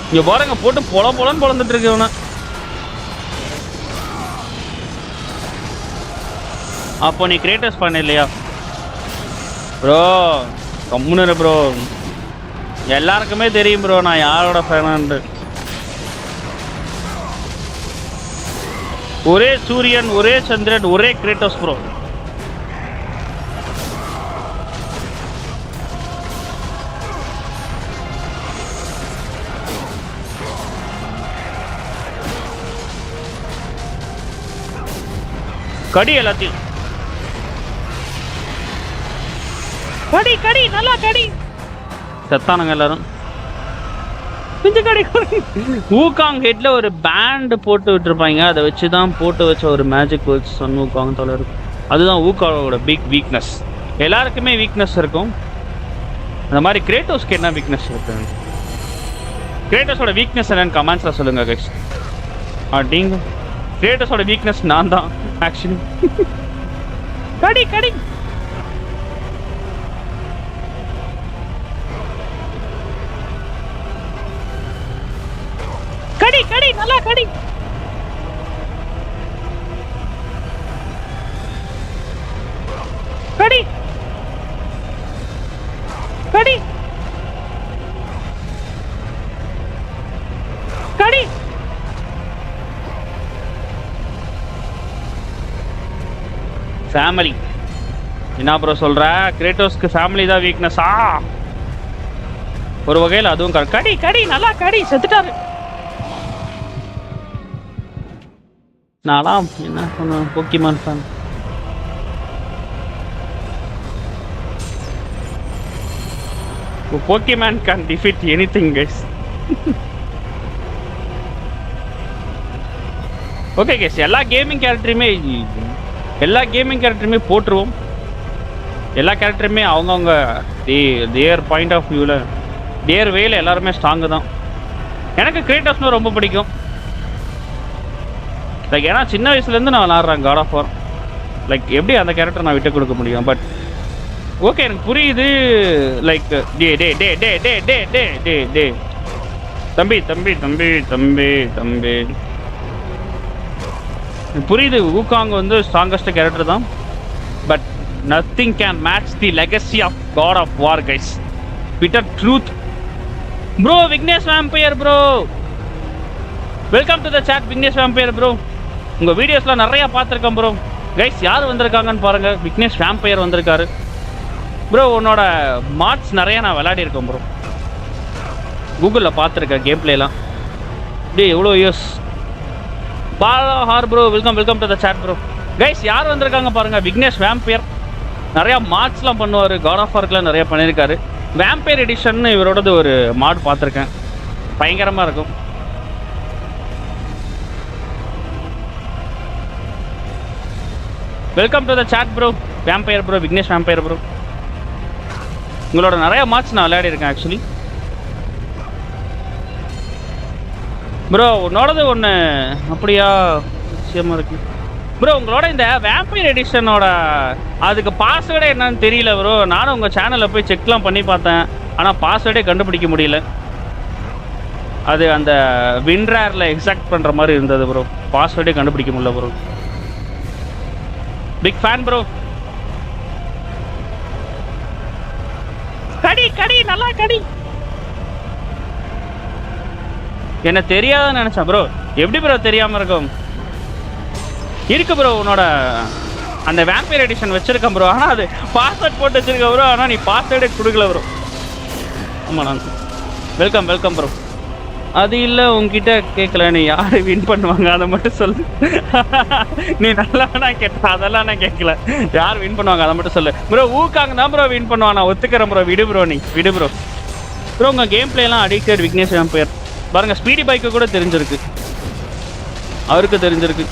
இங்கே பாருங்க போட்டு பொலன்னு பொழந்துட்டு இருக்கு இவனை அப்போ நீ கிரேட்டஸ் பண்ண இல்லையா ப்ரோ கம்முன்னு ப்ரோ எல்லாருக்குமே தெரியும் ப்ரோ நான் யாரோட ஃபேனான்ட்டு ஒரே சூரியன் ஒரே சந்திரன் ஒரே கிரேட்டோஸ் ப்ரோ கடி எல்லாத்தையும் கடி நல்லா கடி செத்தானுங்க எல்லாரும் ஊக்காங் ஹெட்ல ஒரு பேண்ட் போட்டு விட்டுருப்பாங்க அதை வச்சு தான் போட்டு வச்ச ஒரு மேஜிக் ஒர்க்ஸ் சொன்ன ஊக்காங் தோல இருக்கும் அதுதான் ஊக்காங்கோட பிக் வீக்னஸ் எல்லாருக்குமே வீக்னஸ் இருக்கும் அந்த மாதிரி கிரேட்டோஸ்க்கு என்ன வீக்னஸ் இருக்கு கிரேட்டோஸோட வீக்னஸ் என்னன்னு கமெண்ட்ஸில் சொல்லுங்க கைஸ் அப்படிங்க கிரேட்டோஸோட வீக்னஸ் நான் தான் ஆக்சுவலி கடி கடி கடி நல்லா கடி கடி கடி கடி ஃபேமிலி என்ன ப்ரோ சொல்ற கிரேட்டோஸ்க்கு ஃபேமிலி தான் வீக்னஸா ஒரு வகையில் அதுவும் கடி நல்லா கடி செத்துட்டாரு நான்லாம் என்ன பண்ணுவேன் Pokemon fan Pokemon can defeat anything guys okay guys எல்லா கேமிங் கேரக்டருமே போட்டுருவோம் எல்லா கேரக்டருமே அவங்கவுங்க தேர் பாயிண்ட் ஆஃப் வியூவில் தேர் வேல எல்லாருமே ஸ்ட்ராங்கு தான் எனக்கு கிரேட்டோஸ்னா ரொம்ப பிடிக்கும். லைக் ஏன்னா சின்ன வயசுலேருந்து நான் விளாட்றேன் காட் ஆஃப் வார். லைக் எப்படி அந்த கேரக்டர் நான் விட்டு கொடுக்க முடியும்? பட் ஓகே, எனக்கு புரியுது. லைக் டே டே டே டே டே டே டே டே டே தம்பி தம்பி தம்பி தம்பி தம்பி புரியுது. ஊகாங் வந்து ஸ்ட்ராங்கஸ்ட் கேரக்டர் தான். But nothing can match the legacy of God of War guys. Bitter truth bro. Vignesh vampire bro, welcome to the chat. Vignesh vampire bro, உங்கள் வீடியோஸ்லாம் நிறையா பார்த்துருக்கேன் ப்ரோ. கைஸ் யார் வந்திருக்காங்கன்னு பாருங்கள். விக்னேஷ் வேம்பயர் வந்திருக்காரு ப்ரோ. உன்னோட மார்ட்ஸ் நிறையா நான் விளையாடி இருக்கேன் ப்ரோ. கூகுளில் பார்த்துருக்கேன் கேம் பிளேலாம். டே எவ்வளோ இயர்ஸ். பாலா ஹார் bro, welcome to the chat bro. Guys யார் வந்திருக்காங்க பாருங்கள். விக்னேஷ் வேம்பயர் நிறையா மார்ட்ஸ்லாம் பண்ணுவார். காட் ஆஃப் வார்க்கெலாம் நிறையா பண்ணியிருக்காரு. வேம்பயர் எடிஷன் இவரோடது ஒரு மாட் பார்த்துருக்கேன், பயங்கரமாக இருக்கும். Welcome to the chat bro. Vampire bro, Vignesh vampire bro. உங்களோட நிறைய மார்க்ஸ் நான் விளையாடி இருக்கேன் ஆக்சுவலி ப்ரோ. உன்னோடது ஒன்று அப்படியா விஷயமா இருக்கு ப்ரோ. உங்களோட இந்த வேம்பயர் எடிஷனோட அதுக்கு பாஸ்வேர்டே என்னன்னு தெரியல ப்ரோ. நானும் உங்கள் சேனலில் போய் செக்லாம் பண்ணி பார்த்தேன், ஆனால் பாஸ்வேர்டே கண்டுபிடிக்க முடியல. அது அந்த வின்ரேரில் எக்ஸாக்ட் பண்ணுற மாதிரி இருந்தது ப்ரோ. பாஸ்வேர்டே கண்டுபிடிக்க முடியல ப்ரோ. Big fan bro. கடி கடி நல்லா கடி. என்ன தெரியாதுன்னு நினைச்சேன் ப்ரோ. எப்படி ப்ரோ தெரியாம இருக்கும்? இருக்கு ப்ரோ. உன்னோட அந்த வேம்பயர் எடிஷன் வச்சிருக்கேன் ப்ரோ. ஆனால் அது பாஸ்வேர்ட் போட்டு வச்சிருக்கேன் ப்ரோ. ஆனால் நீ பாஸ்வேர்டே கொடுக்கல ப்ரோ. ஆமாம் நான் வெல்கம் ப்ரோ. அது இல்லை உங்ககிட்ட கேட்கல, நீ யார் வின் பண்ணுவாங்க அதை மட்டும் சொல்லு. நீ நல்லா நான் கேட்டேன், அதெல்லாம் நான் கேட்கல. யார் வின் பண்ணுவாங்க அதை மட்டும் சொல்லு ப்ரோ. ஊக்காங்க தான் ப்ரோ வின் பண்ணுவான், நான் ஒத்துக்கிறேன் ப்ரோ. விடு ப்ரோ, நீ விடு ப்ரோ. ப்ரோ உங்கள் கேம் பிளேலாம் அடிக்டட் விக்னேஷ் வேம்பயர் பாருங்கள். ஸ்பீடி பைக்கு கூட தெரிஞ்சிருக்கு, அவருக்கு தெரிஞ்சிருக்கு.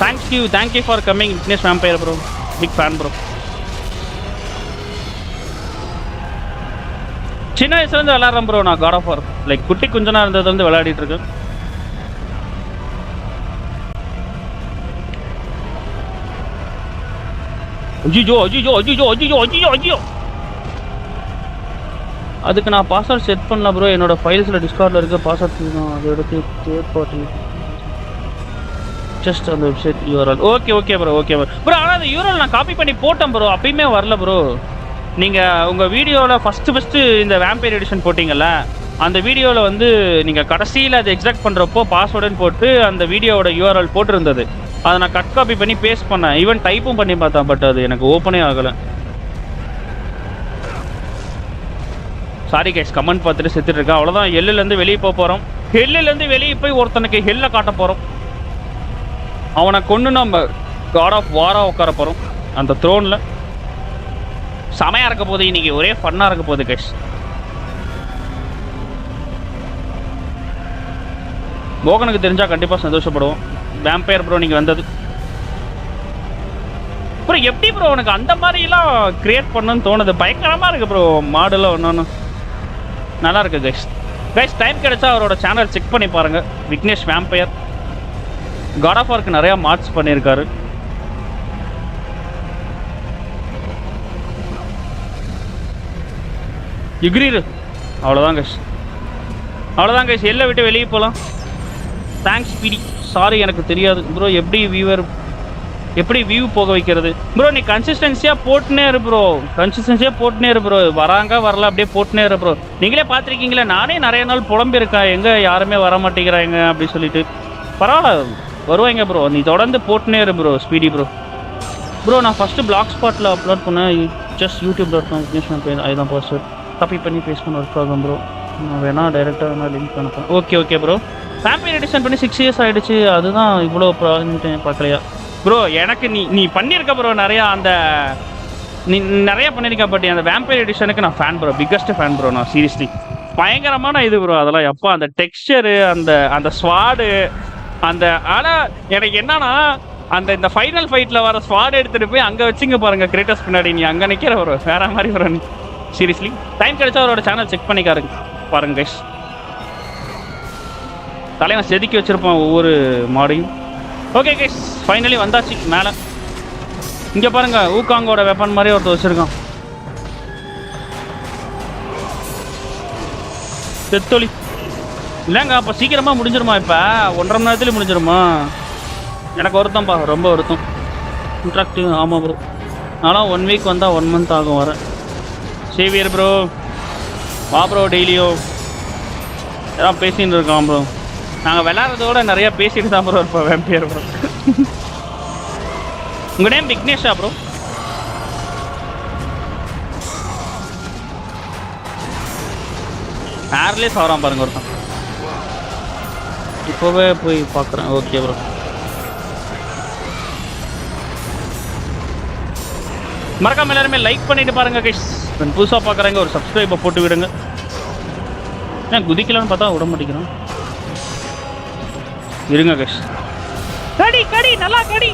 Thank you for coming Vignesh vampire bro. Big fan bro. சின்ன வயசுலேருந்து விளாட்றேன் ப்ரோ நான் காட் ஆஃப் வார். லைக் குட்டி குஞ்சனா இருந்தது வந்து விளையாடிட்டு இருக்கேன். அஜிஜோ அதுக்கு நான் பாஸ்வேர்ட் செட் பண்ணல ப்ரோ. என்னோட ஃபைல்ஸில் டிஸ்கார்டில் இருக்க பாஸ்வேர்ட் அதை எடுத்து தேர்ட் பார்ட்டி ஜஸ்ட் அந்த வெப்சைட் யூஆர்எல். Okay bro. ஆனால் அந்த யூஆர்எல் நான் காப்பி பண்ணி போட்டேன் ப்ரோ, அப்பயுமே வரல ப்ரோ. நீங்கள் உங்கள் வீடியோவில் ஃபஸ்ட்டு இந்த வேம்பயர் எடிஷன் போட்டிங்கல்ல, அந்த வீடியோவில் வந்து நீங்கள் கடைசியில் அது எக்ஸாக்ட் பண்ணுறப்போ பாஸ்வேர்டுன்னு போட்டு அந்த வீடியோவோட யூஆர்எல் போட்டிருந்தது. அதை நான் கட் காப்பி பண்ணி பேஸ்ட் பண்ணேன், ஈவன் டைப்பும் பண்ணி பார்த்தேன். பட் அது எனக்கு ஓப்பனே ஆகலை. சாரி கைஸ், கமெண்ட் பார்த்துட்டு செத்துட்டு இருக்கேன். அவ்வளோதான். ஹெல்லுலேருந்து வெளியே போகிறோம். ஹெல்லுலேருந்து வெளியே போய் ஒருத்தனுக்கு ஹெல்லை காட்ட போகிறோம். அவனை கொண்டு நம்ம காட் ஆஃப் வாராக உட்கார போகிறோம் அந்த த்ரோனில். செமையாக இருக்க போகுது இன்னைக்கு, ஒரே ஃபன்னாக இருக்க போகுது கைஸ். மோகனுக்கு தெரிஞ்சால் கண்டிப்பாக சந்தோஷப்படுவோம். வேம்பயர் ப்ரோ நீங்கள் வந்தது ப்ரோ. எப்படி ப்ரோ உனக்கு அந்த மாதிரிலாம் கிரியேட் பண்ணணும்னு தோணுது? பயங்கரமாக இருக்குது ப்ரோ. மாடெல்லாம் ஒன்று நல்லா இருக்குது கைஸ். டைம் கிடைச்சா அவரோட சேனல் செக் பண்ணி பாருங்கள். விக்னேஷ் வேம்பயர் காட் ஆஃப் வார்க்கு நிறையா மார்க்ஸ் பண்ணியிருக்காரு. இக்ரீரு அவ்வளோதான் கைஸ். எல்லை விட்டு வெளியே போகலாம். தேங்க்ஸ் பிடி. சாரி எனக்கு தெரியாது ப்ரோ எப்படி வியூ போக வைக்கிறது ப்ரோ. நீ கன்சிஸ்டன்சியாக போட்டுனே இரு ப்ரோ. வராங்க வரல அப்படியே போட்டுனே இரு ப்ரோ. நீங்களே பார்த்துருக்கீங்களே, நானே நிறைய நாள் புலம்பிருக்கேன் எங்கே யாருமே வர மாட்டேங்கிறாங்க அப்படி சொல்லிட்டு. பரவாயில்ல வருவாங்க ப்ரோ, நீ தொடர்ந்து போட்டுனே இரு ப்ரோ. ஸ்பீடி ப்ரோ நான் ஃபஸ்ட்டு பிளாக் ஸ்பாட்டில் அப்லோட் பண்ணேன். ஜஸ்ட் யூடியூப்.com அதுதான் பாஸ்வேர்ட் காப்பி பண்ணி பேஸ்ட் பண்ண ஒர்க் ஆகும் ப்ரோ. நான் வேணால் டைரெக்டாக லிங்க் அனுப்பேன். Okay bro. வேம்பயர் எடிஷன் பண்ணி 6 years ஆகிடுச்சு. அதுதான் இவ்வளோ பார்க்கலையா ப்ரோ? எனக்கு நீ பண்ணியிருக்க ப்ரோ நிறையா. நீ நிறையா பண்ணியிருக்க. பட் அந்த வேம்பயர் எடிஷனுக்கு நான் fan bro, biggest fan bro. நான் சீரியஸ்லி பயங்கரமான இது ப்ரோ. அதெல்லாம் எப்போ அந்த டெக்ஸ்சரு, அந்த ஸ்வாடு, ஆனால் எனக்கு என்னன்னா இந்த ஃபைனல் ஃபைட்டில் வர ஸ்வாட் எடுத்துகிட்டு போய் அங்கே வச்சுங்க பாருங்கள் கிரேட்டஸ் பின்னாடி. நீ அங்கே நிற்கிற ப்ரோ, வேறு மாதிரி ப்ரோ. நீ சீரியஸ்லி டைம் கிடைச்சா அவரோட சேனல் செக் பண்ணிக்காருங்க பாருங்க கைஸ். தலைவன் செதுக்கி வச்சிருப்பான் ஒவ்வொரு மாடையும். ஓகே கைஸ், ஃபைனலி வந்தாச்சு மேலே. இங்கே பாருங்க, ஊக்காங்கோட வெப்பன் மாதிரி ஒருத்தர் வச்சிருக்கான். செத்தொலி இல்லைங்க, அப்போ சீக்கிரமாக முடிஞ்சிருமா? இப்போ 1.5 மணி நேரத்துலேயே முடிஞ்சிருமா? எனக்கு வருத்தம்ப்பா, ரொம்ப வருத்தம். இன்ட்ராக்டிவ். ஆமாம் ப்ரோ, ஆனால் 1 வீக் வந்தால் 1 மந்த் ஆகும் வரேன். சேவியர் ப்ரோ வா ப்ரோ, டெய்லியும் எல்லாம் பேசின்னு இருக்கோம் ப்ரோ. நாங்கள் விளையாடுறதோட நிறையா பேசிட்டு தான் ப்ரோ இருப்போம். Vampire bro. உங்கள் நேம் விக்னேஷா ப்ரோ? ஏர்லேயே சாராம் பாருங்க ஒருத்தன். இப்போவே போய் பார்க்குறேன். ஓகே ப்ரோ, மறக்காம எல்லாருமே லைக் பண்ணிட்டு பாருங்க கைஸ். புதுசாக பார்க்குறாங்க ஒரு சப்ஸ்கிரைபை போட்டு விடுங்க. ஏன் குதிக்கலான்னு பார்த்தா விட மாட்டேங்கிறோம். இருங்க கைஸ். கடி கடி நல்லா கடி.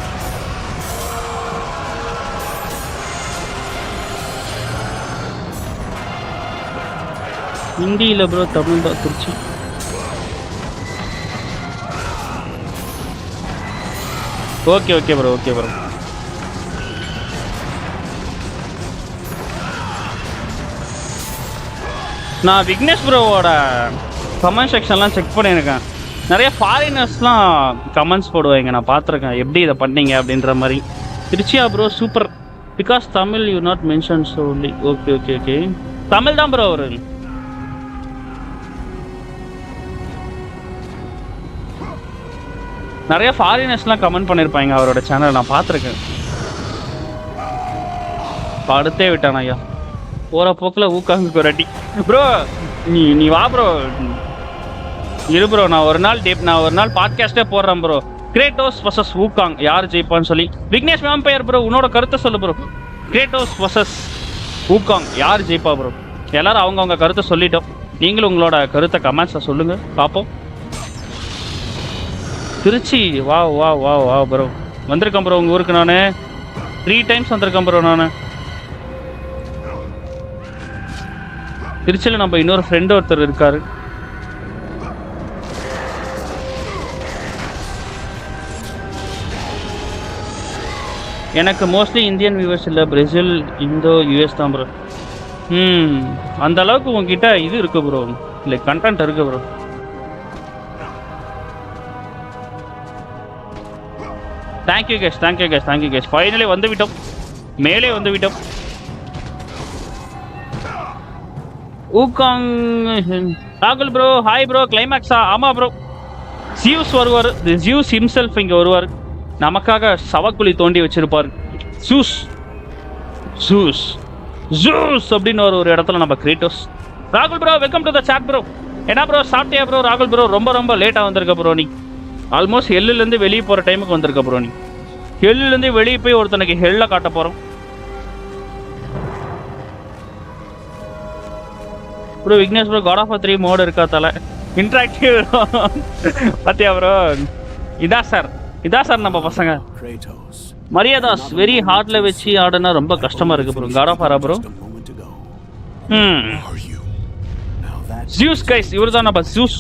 ஹிந்தியில் ப்ரோ, தமிழ் தான் Trichy. Okay okay bro, okay bro. நான் விக்னேஷ் ப்ரோவோட கமெண்ட் செக்ஷன்லாம் செக் பண்ணியிருக்கேன். நிறைய ஃபாரினர்ஸ்லாம் கமெண்ட்ஸ் போடுவாங்க, நான் பார்த்துருக்கேன். எப்படி இதை பண்ணீங்க அப்படின்ற மாதிரி. திருச்சியா bro super, because Tamil you not mention so only. Okay okay okay, Tamil தான் ப்ரோ அவரு. நிறைய ஃபாரினர்ஸ்லாம் கமெண்ட் பண்ணியிருப்பாங்க அவரோட சேனல், நான் பார்த்துருக்கேன். படுத்தே விட்டான் ஐயா, போகிற போக்கில் ஊக்காங்க ஒரு அடி. ப்ரோ நீ வா ப்ரோ, இரு ப்ரோ. நான் ஒரு நாள் பாட்காஸ்டே போடுறேன் ப்ரோ. கிரேட்டோஸ் வர்சஸ் ஊக்காங் யார் ஜெயிப்பான்னு சொல்லி. விக்னேஷ் வேம்பயர் ப்ரோ, உன்னோட கருத்தை சொல்லு ப்ரோ. கிரேட்டோஸ் வர்சஸ் ஊக்காங் யார் ஜெயிப்பா ப்ரோ? எல்லாரும் அவங்கவுங்க கருத்தை சொல்லிட்டோம். நீங்களும் உங்களோட கருத்தை கமெண்ட்ஸை சொல்லுங்கள், பார்ப்போம். திருச்சி வா வா வா வா ப்ரோ, வந்திருக்கேன் ப்ரோ உங்கள் ஊருக்கு. நான் 3 டைம்ஸ் வந்திருக்கேன் ப்ரோ. நான் திருச்சியில் நம்ம இன்னொரு ஃப்ரெண்டு ஒருத்தர் இருக்காரு. எனக்கு மோஸ்ட்லி இந்தியன் வியூவர்ஸ் இல்லை, பிரேசில், இந்தோ, யூஎஸ் தான் ப்ரோ. அந்த அளவுக்கு உங்ககிட்ட இது இருக்கு ப்ரோ, இல்லை கண்டென்ட் இருக்கு bro. Thank you case, thank you case, thank you case. Finally வந்து விட்டோம், மேலே வந்து விட்டோம். ஊக்காங் ராகுல் ப்ரோ, ஹாய் ப்ரோ. கிளைமேக்ஸா? ஆமாம் ப்ரோ, ஜியூஸ் வருவார். ஜியூஸ் ஹிம்செல்ஃப் இங்கே வருவார், நமக்காக சவக்குழி தோண்டி வச்சிருப்பார். ஜூஸ் ஜூஸ் ஜூஸ் அப்படின்னு ஒரு இடத்துல நம்ம கிரேட்டோஸ். ராகுல் bro welcome to the chat bro. என்ன ப்ரோ சாப்பிட்டியா ப்ரோ? ராகுல் ப்ரோ ரொம்ப லேட்டாக வந்திருக்க ப்ரோ. நீ ஆல்மோஸ்ட் ஹெல்லுலேருந்து வெளியே போகிற டைமுக்கு வந்திருக்க ப்ரோ. நீ ஹெல்லுலேருந்து வெளியே போய் ஒருத்தனுக்கு ஹெல்ல காட்ட போகிறோம் bro. Vignesh bro God of 3 mode இருக்கா தலை? இன்ட்ராக்டிவ் பார்த்தியா ப்ரோ? இதான் சார் நம்ம பசங்க. மரியாதாஸ் வெரி ஹார்ட்ல வச்சு ஆடுனா ரொம்ப கஷ்டமா இருக்கு ப்ரோ. காட் ஆஃப் ஆரா ப்ரோ? ஜூஸ் கைஸ், இவர் தான் நம்ம juice.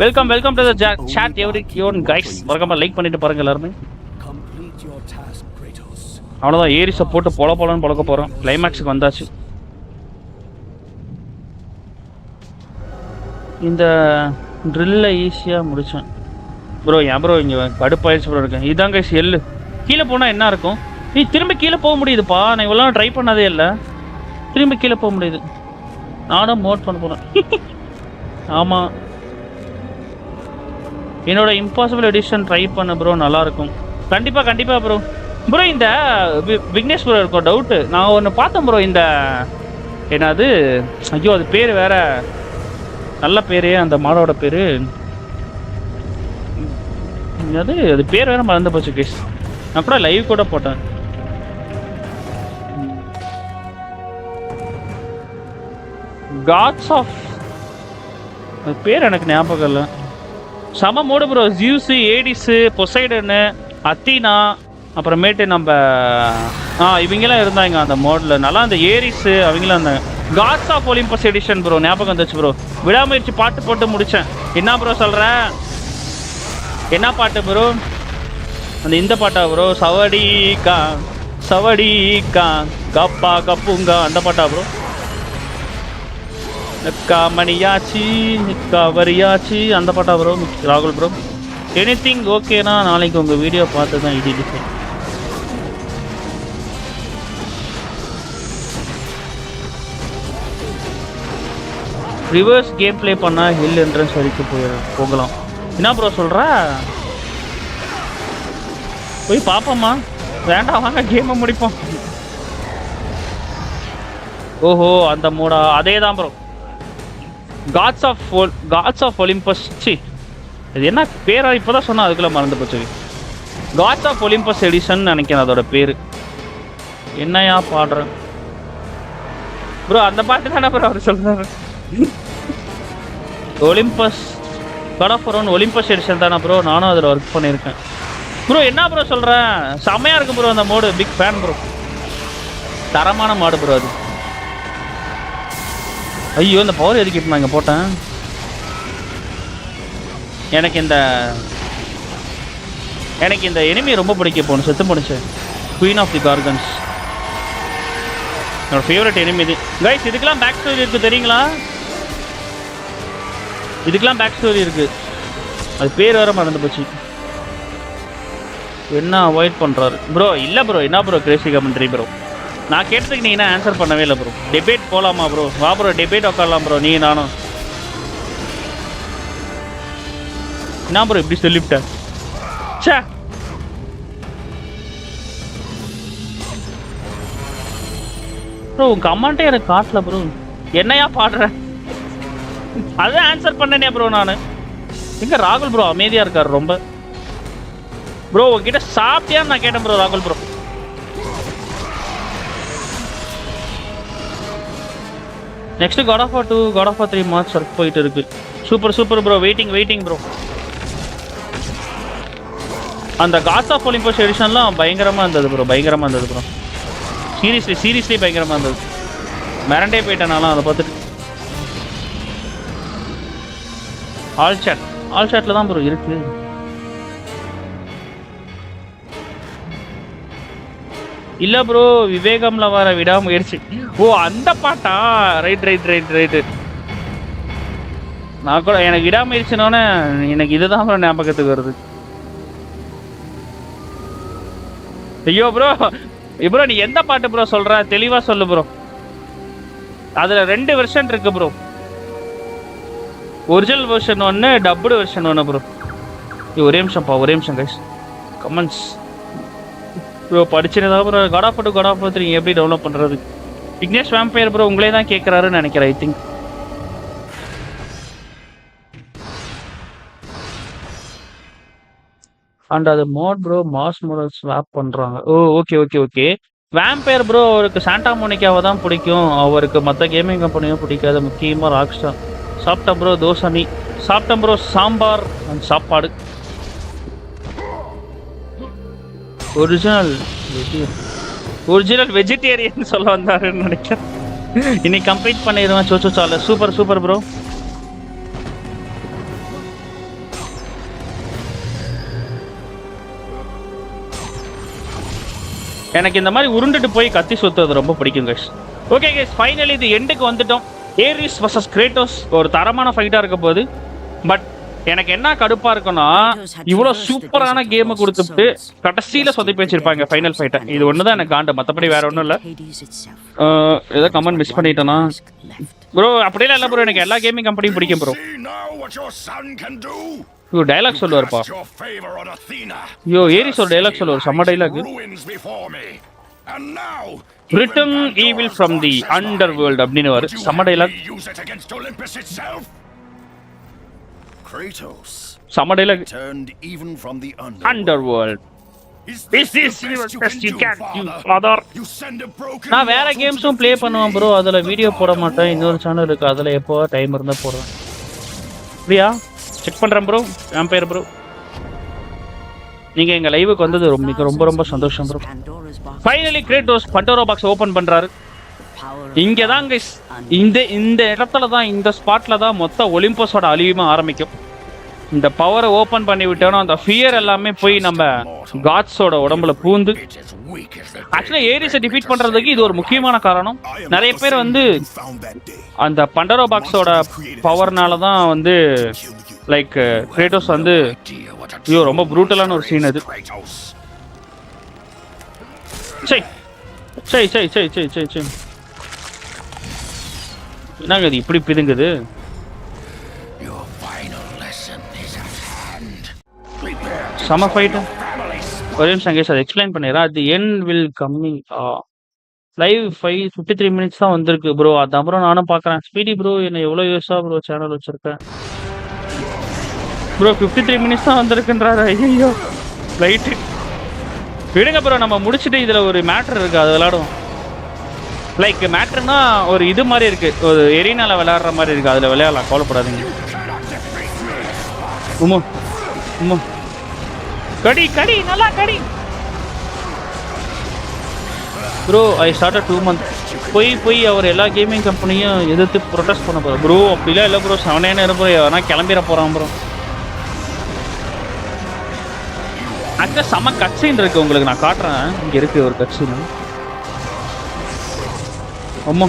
Welcome to the chat everyone guys. மறக்காம லைக் பண்ணிட்டு பாருங்க எல்லாரும். அவ்வளோதான், ஏரிஸை போட்டு பொலன்னு பொழக்க போகிறோம். கிளைமேக்ஸுக்கு வந்தாச்சு. இந்த ட்ரில்லை ஈஸியாக முடித்தேன் ப்ரோ. ஏன் ப்ரோ இங்கே கடுப்பாயிடுச்சு ப்ரோ இருக்கேன். இதாங்க எள்ளு கீழே போனால் என்ன இருக்கும்? நீ திரும்பி கீழே போக முடியுதுப்பா. நான் இவ்வளோ ட்ரை பண்ணதே இல்லை, திரும்பி கீழே போக முடியுது. நானும் மோட் பண்ண போகிறேன். ஆமாம், என்னோட இம்பாசிபிள் எடிஷன் ட்ரை பண்ண ப்ரோ, நல்லாயிருக்கும். கண்டிப்பாக ப்ரோ. ப்ரோ இந்த விக்னேஷ் ப்ரோ இருக்கும் டவுட்டு. நான் ஒன்று பார்த்தேன் ப்ரோ, இந்த என்னது, ஐயோ அது பேர் வேற, நல்ல பேர், அந்த மாடோட பேர் அது பேர் வேற மறந்து போச்சு கேஸ். நான் கூட லைவ் கூட போட்டேன். காட்ஸ் ஆஃப், அது பேர் எனக்கு ஞாபகம் இல்லை. சம மோடு ப்ரோ. ஜியூஸு, ஏடிஸு, பொசைடனு, அத்தீனா, அப்புறமேட்டு நம்ம இவங்கெல்லாம் இருந்தாங்க அந்த மோடில் நல்லா. அந்த ஏரிஸு அவங்களாம் அந்த Gods of Olympus edition bro ஞாபகம் வந்துச்சு ப்ரோ. விடாமுயற்சி பாட்டு போட்டு முடித்தேன். என்ன ப்ரோ சொல்கிறேன்? என்ன பாட்டு ப்ரோ? அந்த இந்த பாட்டா ப்ரோ? சவடிக்கா சவடிக்கா கப்பா கப்புங்க அந்த பாட்டா ப்ரோ? நெக்கா மணியாச்சி நெக்கா வரியாச்சி அந்த பாட்டா ப்ரோ? ராகுல் ப்ரோ எனிதிங் ஓகேனா நாளைக்கு உங்கள் வீடியோ பார்த்து தான் இது ரிவர்ஸ் கேம் ப்ளே பண்ணால் ஹில் என்ட்ரன்ஸ் வரைக்கும் போகலாம். என்ன ப்ரோ சொல்கிற? போய் பார்ப்போம்மா. வேண்டாம் வாங்க கேமை முடிப்போம். ஓஹோ அந்த மூடா அதே தான் ப்ரோ. Gods of Olympus. சி இது என்ன பேரா? இப்போ தான் சொன்னால் அதுக்குள்ளே மறந்து போச்சு. காட்ஸ் ஆஃப் ஒலிம்பஸ் எடிஷன் நினைக்கிறேன் அதோட பேர். என்னையா பாடுறேன் ப்ரோ? அந்த பாட்டு தானே ப்ரோ அவர் சொல்கிறாரு. Olympus God of Olympus Olympus edition தானே ப்ரோ? நானும் அதில் ஒர்க் பண்ணியிருக்கேன் ப்ரோ. என்ன ப்ரோ சொல்கிறேன்? செம்மையாக இருக்குது ப்ரோ அந்த மோடு. Big fan bro. தரமான மாடு ப்ரோ அது. ஐயோ இந்த பவர் எதுக்கிட்டு நான் இங்கே போட்டேன். எனக்கு இந்த எனிமி ரொம்ப பிடிக்கும். போகணும் செத்து போணுச்சு. குயின் ஆஃப் தி கார்கன்ஸ் என்னோட ஃபேவரட் எனிமி இது கைஸ். இதுக்கெல்லாம் பேக் ஸ்டோரி இருக்குது தெரியுங்களா? இதுக்கெல்லாம் பேக் ஸ்டோரி இருக்குது. அது பேர் வேறு மறந்து போச்சு. என்ன அவாய்ட் பண்ணுறாரு ப்ரோ? இல்லை ப்ரோ என்ன ப்ரோ கிரேசி கமெண்ட்ரி ப்ரோ? நான் கேட்டதுக்கு நீங்கள் என்ன ஆன்சர் பண்ணவே இல்லை ப்ரோ. டிபேட் போகலாமா ப்ரோ? வா ப்ரோ டிபேட் உட்காரலாம் ப்ரோ. நீ நானும் என்ன ப்ரோ இப்படி சொல்லிவிட்டேன்? சே ப்ரோ உன் கமெண்ட்டே எனக்கு காட்டல ப்ரோ. என்னையா பாடுறேன்? அதான் ஆன்சர் பண்ணனே ப்ரோ. நான் எங்க ராகுல் ப்ரோ அமைதியாக இருக்கார் ரொம்ப. ப்ரோ உங்ககிட்ட சாப்பிட்டியான்னு நான் கேட்டேன் ப்ரோ. ராகுல் bro next God of War 2 God of War 3 mods work போயிட்டு இருக்கு. Super bro. Waiting bro. அந்த Gods of Olympus எடிஷன்லாம் பயங்கரமாக இருந்தது ப்ரோ. சீரியஸ்லி பயங்கரமாக இருந்தது. மிரண்டே போயிட்டேனாலும் அதை பார்த்துட்டு. ஆல் சாட்டில் தான் ப்ரோ இருக்கு. இல்லை ப்ரோ விவேகம்ல வர விடாமுயற்சி. ஓ அந்த பாட்டா? ரைட்டு. நான் கூட எனக்கு விடாமுயற்சினோன்னே எனக்கு இதுதான் ப்ரோ ஞாபகத்துக்கு வருது. ஐயோ ப்ரோ நீ எந்த பாட்டு ப்ரோ சொல்ற? தெளிவாக சொல்லு ப்ரோ. அதில் 2 வெர்ஷன் இருக்கு bro. Original version 1 dubbed version 1 bro. ஒரே நிமிஷம் கைஸ். கமெண்ட்ஸ் ப்ரோ படிச்சுனதா ப்ரோ. God of War 3 எப்படி டவுன்லோட் பண்ணுறது? விக்னேஷ் வேம்பயர் ப்ரோ உங்களே தான் கேட்குறாருன்னு நினைக்கிறேன். ஐ திங்க் அண்ட் அது mod bro mass model swap பண்ணுறாங்க. Oh okay. வேம்பயர் ப்ரோ அவருக்கு சாண்டா மோனிகாவை தான் பிடிக்கும். அவருக்கு மற்ற கேமிங் கம்பெனியும் பிடிக்காது. முக்கியமாக ராக்ஸ்டார். சாப்பிட்டேன் ப்ரோ தோசை. நீ சாப்பிட்டேன் ப்ரோ சாம்பார் அண்ட் சாப்பாடு. ஒரிஜினல் வெஜிடேரியன் சொல்ல வந்தாருன்னு நினைக்கிறேன். இன்னைக்கு கம்ப்ளீட் பண்ணிடுவேன். சோச்சோ சால சூப்பர் ப்ரோ. எனக்கு இந்த மாதிரி உருண்டுட்டு போய் கத்தி சுத்துறது ரொம்ப பிடிக்கும் கைஸ். ஓகே கைஸ் ஃபைனலி இது எண்டுக்கு வந்துட்டோம். ARES vs Kratos ஒரு தரமான ஃபைட்டாக இருக்க போகுது. பட் எனக்கு என்ன கடுப்பாக இருக்குன்னா இவ்வளோ சூப்பரான கேமை கொடுத்துட்டு கடைசியில் சொதப்பி வச்சிருப்பாங்க ஃபைனல் ஃபைட்டை. இது ஒன்று தான் எனக்கு காண்டு. மற்றபடி வேற ஒன்றும் இல்லை. ஏதோ கமெண்ட் மிஸ் பண்ணிட்டேன்னா ப்ரோ அப்படிலாம் இல்லை ப்ரோ. எனக்கு எல்லா கேமிங் கம்பெனியும் பிடிக்கும் ப்ரோ. டைலாக் சொல்லுவார்ப்பா. ஐயோ ARES ஒரு டைலாக் சொல்லுவார். செம்ம dialogue. Return evil from the underworld அப்படின்னு வரு. செம்ம டைலாக். Kratos செம்ம dialogue. turned even from the underworld. This is your best you can do father. நான் வேற கேம்ஸும் ப்ளே பண்ணுவேன் ப்ரோ. அதில் வீடியோ போட மாட்டேன். இன்னொரு சேனல் இருக்குது அதில் எப்போ டைம் இருந்தால் போடுவேன். அப்படியா? செக் பண்ணுறேன் ப்ரோ. வேம்பயர் ப்ரோ நீங்கள் எங்கள் லைவுக்கு வந்தது ரொம்ப ரொம்ப சந்தோஷம் bro. Finally Kratos Pandora box open பண்ணுறாரு. இங்கே தான் கைஸ், இந்த இடத்துல தான், இந்த ஸ்பாட்டில் தான் மொத்த ஒலிம்பஸோட அழிவுமே ஆரம்பிக்கும். இந்த பவரை ஓப்பன் பண்ணி விட்டோன்னா அந்த ஃபியர் எல்லாமே போய் நம்ம காட்ஸோட உடம்புல பூந்து. ஆக்சுவலா ஏரிஸை டிஃபீட் பண்றதுக்கு இது ஒரு முக்கியமான காரணம். நிறைய பேர் வந்து அந்த பண்டோரா பாக்ஸோட பவர்னால தான் வந்து லைக் கிரேட்டோஸ் வந்து ஐயோ ரொம்ப ப்ரூட்டலான ஒரு சீன் அது. சை சை சை சை சை சை சை என்னங்க இது இப்படி பிதுங்குது? சம ஃபைட்டு. ஒரே நிமிஷம் கேஸ் அதை எக்ஸ்பிளைன் பண்ணிடுறேன். அது என் வில் கம்மிங் லைவ் 53 மினிட்ஸ் தான் வந்திருக்கு ப்ரோ. அதான் ப்ரோ நானும் பார்க்குறேன். ஸ்பீடி ப்ரோ என்ன எவ்வளோ யூஸாக ப்ரோ சேனல் வச்சுருக்கேன் ப்ரோ. 53 மினிட்ஸ் தான் வந்திருக்குன்றாரு. ஐயோ லைட்டு விடுங்க ப்ரோ, நம்ம முடிச்சுட்டு இதில் ஒரு மேட்ரு இருக்குது, அது விளாடுவோம். லைக் மேட்ருனா ஒரு இது மாதிரி இருக்குது, ஒரு எரினால விளையாடுற மாதிரி இருக்குது, அதில் விளையாடலாம், கவலைப்படாதீங்க. உமோ உமோ கடி கடி நல்லா கடி ப்ரோ. ஐ ஸ்டார்ட் 2 months போய் அவர் எல்லா கேமிங் கம்பெனியும் எதிர்த்து ப்ரொடெஸ்ட் பண்ண போகிறோம் ப்ரோ. அப்படிலாம் இல்லை ப்ரோ, 7 நேரம் ப்ரோ, எவனா கிளம்பிட போகிறான் ப்ரோ. அங்கே செம கட்சின்னு இருக்குது, உங்களுக்கு நான் காட்டுறேன். இங்கே இருக்குது ஒரு கட்சின்னு. அம்மா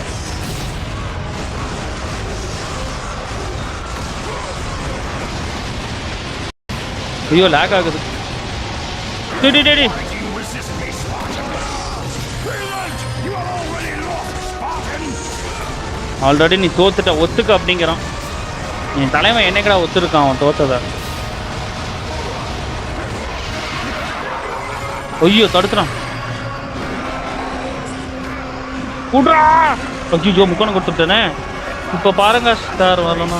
ஐயோ லேக் ஆகுது. டேடி ஆல்ரெடி நீ தோத்துட்ட ஒத்துக்க அப்படிங்கிறான். என் தலைவன் என்னைக்கடா ஒத்துருக்கான் அவன் தோத்தத. ஐயோ தடுத்துறான். கூடுறா. ஐயோ முக்கணம் கொடுத்துட்டேனே. இப்போ பாருங்க ஸ்டார் வரலன்னா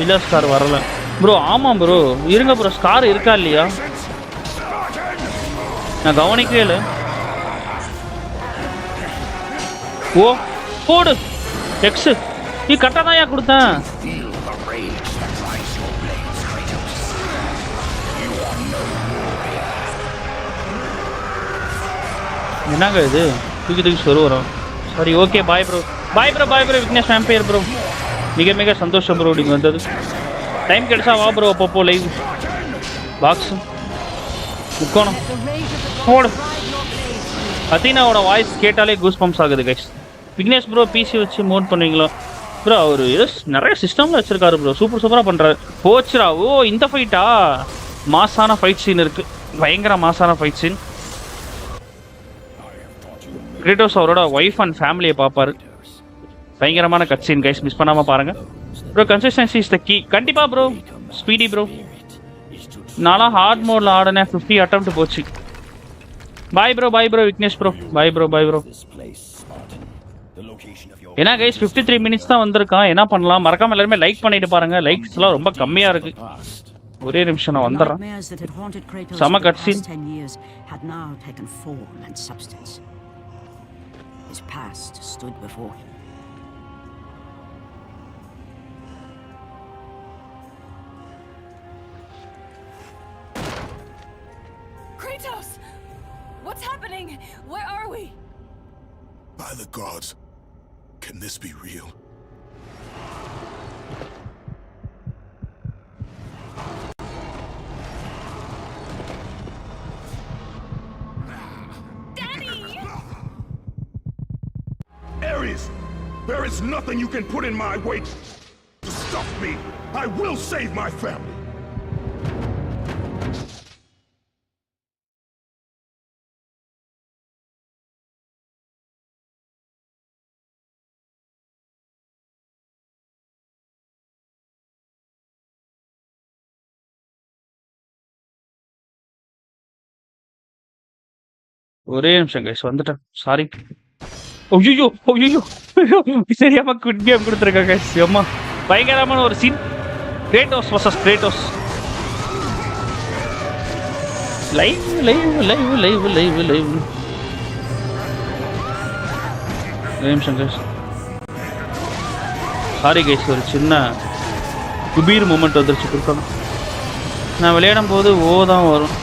இல்லை, ஸ்டார் வரல ப்ரோ. ஆமாம் ப்ரோ, இருங்க ப்ரோ, ஸ்கார் இருக்கா இல்லையா நான் கவனிக்கவே இல்லை. ஓ போடு எக்ஸு, நீ கரெக்டாக தான் ஏன் கொடுத்தேன். என்னங்க இது தூக்கி சொரு வரும். சரி okay bye bro, bye bro, bye bro. Vignesh vampire bro, மிக மிக சந்தோஷம் ப்ரோ நீங்கள் வந்தது. டைம் கிடைச்சா வா ப்ரோ, அப்பப்போ லைவ் பாக்ஸு முக்கோணம் போடு. அத்தீனாவோட வாய்ஸ் கேட்டாலே கூஸ் பம்ப்ஸ் ஆகுது கைஸ். விக்னேஷ் ப்ரோ பிசி வச்சு மோட் பண்ணுவீங்களா ப்ரோ? அவர் ஏதோ நிறைய சிஸ்டமில் வச்சுருக்காரு ப்ரோ, சூப்பராக பண்ணுறாரு. போச்சுரா. ஓ இந்த ஃபைட்டா, மாசான ஃபைட் சீன் இருக்குது, பயங்கர மாசான ஃபைட் சீன். கிரேட்டோஸ் அவரோட ஒய்ஃப் அண்ட் ஃபேமிலியை பார்ப்பாரு. பயங்கரமான கட் சீன் கைஸ், மிஸ் பண்ணாமல் பாருங்கள் bro. Consistency is the key. கண்டிப்பாக ப்ரோ. ஸ்பீடி ப்ரோ, நான்லாம் ஹார்ட் மோடில் ஆடினேன், 50 அட்டெம்ப்ட் போச்சு. Bye bro, bye bro. Vignesh bro bye bro, bye bro. ஏன்னா கைஸ் 53 மினிட்ஸ் தான் வந்திருக்கான், என்ன பண்ணலாம்? மறக்காம எல்லாருமே லைக் பண்ணிட்டு பாருங்க, லைக்ஸ்லாம் ரொம்ப கம்மியாக இருக்கு. ஒரே நிமிஷம் நான் வந்துடுறேன். செம cut scene. His past stood before him. Kratos! What's happening? Where are we? By the gods, can this be real? ARES! There is nothing you can put in my way to stop me! I will save my family! ஒரே நிமிஷம் guys வந்துட்டேன், sorry. ஐயோ ஐயோ சரியாம good game கொடுத்துருக்காங்க guys. அம்மா பயங்கரமான ஒரு சீன். Kratos versus Kratos. Live live live live live live. ஒரே நிமிஷம் கைஸ், சாரி கைஸ், ஒரு சின்ன குபீர் மூமெண்ட் வந்துருச்சு கொடுக்கணும். நான் விளையாடும் போது ஓ தான் வரும்.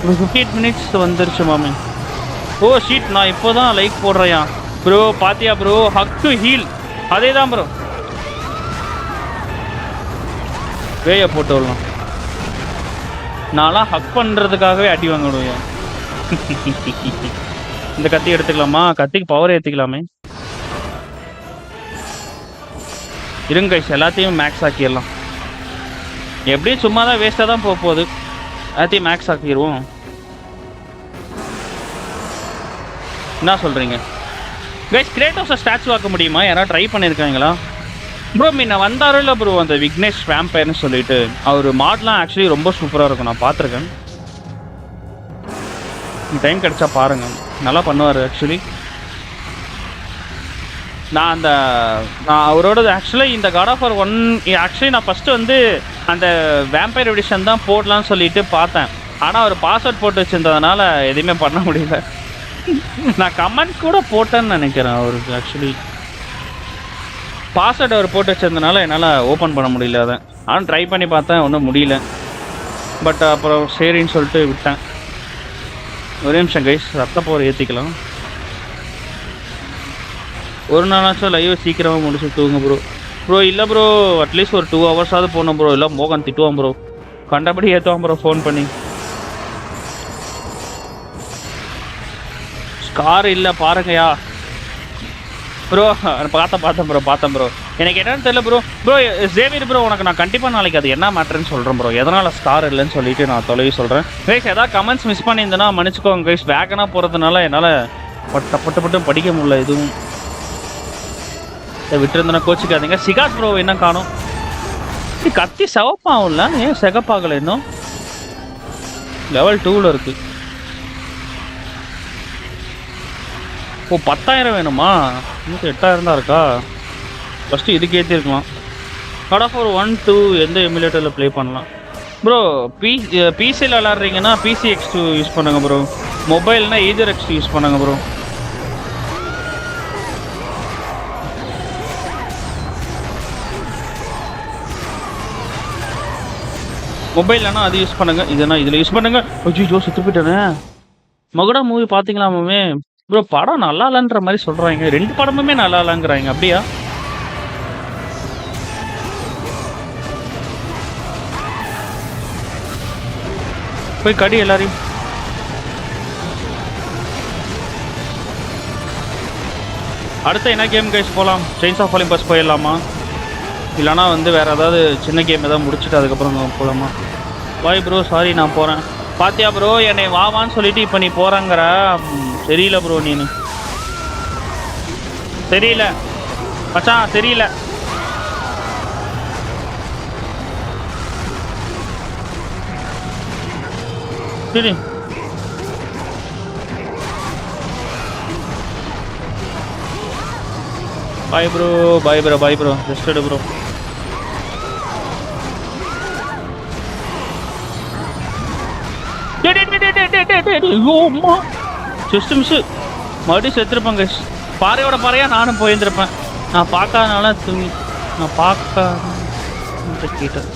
ஒரு 58 மினிட்ஸ் வந்துருச்சு மாமே. ஓ ஷீட், நான் இப்போ தான் லைக் போடுறேன் ப்ரோ. பாத்தியா ப்ரோ, ஹக் டு ஹீல். அதே தான் ப்ரோ. வேய போட்டு விடலாம். நான்லாம் ஹக் பண்ணுறதுக்காகவே அடி வாங்கிடுவேன். இந்த கத்தி எடுத்துக்கலாமா? கத்திக்கு பவர் ஏற்றிக்கலாமே. இருங்க கைஸ், எல்லாத்தையும் மேக்ஸ் ஆக்கிடலாம். எப்படியும் சும்மா தான் வேஸ்ட்டாக தான் போக போகுது. எல்லாத்தையும் மேக்ஸ் ஆக்கிடுவோம். என்ன சொல்கிறீங்க கைஸ்? கிரேட்டோஸை ஸ்டாச்சு ஆக்க முடியுமா? யாராவது ட்ரை பண்ணியிருக்காங்களா ப்ரோ? முன்ன வந்தாரோ இல்லை ப்ரோ அந்த விக்னேஷ் வேம்பயர்னு சொல்லிட்டு, அவர் மாடெலாம் ஆக்சுவலி ரொம்ப சூப்பராக இருக்கும். நான் பார்த்துருக்கேன். டைம் கிடைச்சா பாருங்கள், நல்லா பண்ணுவார் ஆக்சுவலி. நான் அவரோட ஆக்சுவலி இந்த காட் ஆஃப் வார் 1 ஆக்சுவலி நான் ஃபஸ்ட்டு வந்து அந்த வேம்பயர் எடிஷன் தான் போடலான்னு சொல்லிட்டு பார்த்தேன். ஆனால் அவர் பாஸ்வேர்ட் போட்டு வச்சுருந்ததுனால எதுவுமே பண்ண முடியல. நான் கமெண்ட் கூட போட்டேன்னு நினைக்கிறேன் அவருக்கு. ஆக்சுவலி பாஸ்வேர்டு அவர் போட்டு வச்சிருந்தனால என்னால் ஓப்பன் பண்ண முடியல. அதை ஆனால் ட்ரை பண்ணி பார்த்தேன், ஒன்றும் முடியல. பட் அப்புறம் சரின்னு சொல்லிட்டு விட்டேன். ஒரே நிமிஷம் கைஸ், ரத்த போர் ஏற்றிக்கலாம். ஒரு நாளாச்சும் லைவ் சீக்கிரமாக முடிச்சு தூங்க ப்ரோ. ப்ரோ இல்லை ப்ரோ, அட்லீஸ்ட் ஒரு 2 ஹவர்ஸாவது போகணும் ப்ரோ. இல்லை மோகன் திட்டுவான் ப்ரோ, கண்டபடி ஏற்றுவான் ப்ரோ ஃபோன் பண்ணி. ஸ்கார் இல்லை பாருங்கயா ப்ரோ. பார்த்தேன் ப்ரோ. எனக்கு என்னன்னு தெரியல ப்ரோ. ஜேவியர் ப்ரோ, உனக்கு நான் கண்டிப்பாக நாளைக்கு அது என்ன மேட்டர்ன்னு சொல்கிறேன் ப்ரோ. எதனால் ஸ்கார் இல்லைன்னு சொல்லிட்டு நான் தொலைவி சொல்கிறேன் கைஸ். ஏதாவது கமெண்ட்ஸ் மிஸ் பண்ணியிருந்தேன்னா மன்னிச்சுக்கோங்க கைஸ். வேகனாக போகிறதுனால என்னால் பட்டு படிக்க முடியல. எதுவும் விட்டுருந்தேன்னா கோச்சிக்காதீங்க. சிகாத் ப்ரோ என்ன காணும்? இது கத்தி செவப்பாகும்ல, ஏன் செகப்பாகலை இன்னும்? லெவல் 2ல் இருக்குது. ஓ 10,000 வேணுமா? இன்னும் 8,000 தான் இருக்கா? ஃபஸ்ட்டு இதுக்கு ஏற்றிருக்கலாம். காட் ஆஃப் வார் 1, 2 எந்த எமுலேட்டரில் ப்ளே பண்ணலாம் ப்ரோ? பிசியில் விளாட்றீங்கன்னா பிசி X2 யூஸ் பண்ணுங்க ப்ரோ. மொபைல்னா ஈதர் X2 யூஸ் பண்ணுங்க ப்ரோ. மொபைல்னா அது யூஸ் பண்ணுங்க, இதுனா இதில் யூஸ் பண்ணுங்க. ஐயோ சுற்று போயிட்டேனே. மகுடா மூவி பார்த்தீங்களாமே ப்ரோ? படம் நல்லா இல்லைன்ற மாதிரி சொல்கிறாங்க. 2 படமுமே நல்லா இல்லைங்கிறாங்க. அப்படியா? போய் கடி எல்லாரையும். அடுத்த என்ன கேம் கைஸ் போகலாம்? Gods of Olympus போயிடலாமா? இல்லைனா வந்து வேறு ஏதாவது சின்ன கேம் எதாவது முடிச்சுட்டு அதுக்கப்புறம் போகலாமா? பாய் ப்ரோ, சாரி நான் போகிறேன். பாத்தியா ப்ரோ, என்னை வாவான்னு சொல்லிட்டு இப்போ நீ போகிறாங்கிற. சரியில்லை ப்ரோ, நீ சரியில்லை மச்சான், சரியில்லை. சரி பாய் ப்ரோ. ரெஸ்ட் எடு ப்ரோ. Just miss. மறுபடியும் செத்துருப்பேன் கைஸ். பாறையா நானும் போயிருந்திருப்பேன். நான் பார்க்காதனால நான் பார்க்க கேட்டேன்.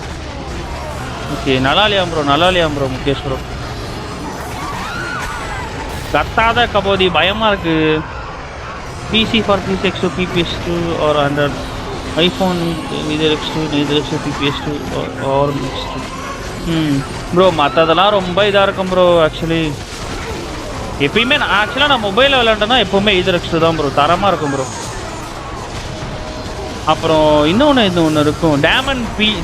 ஓகே, நல்லா இல்லையா ப்ரோ முகேஷ் ப்ரோ? கத்தாத கபோதி, பயமாக இருக்குது. PC for PS2, PPS2 or under iPhone either X2, neither X2, PPS2 or X2. Bro மற்றதெல்லாம் ரொம்ப இதாக இருக்கும் ப்ரோ. ஆக்சுவலி எப்பயுமே நான் மொபைலில் விளையாண்டேன்னா எப்போவுமே இதர் X2 தான் ப்ரோ, தரமாக இருக்கும் ப்ரோ. அப்புறம் இன்னொன்று இருக்கும்,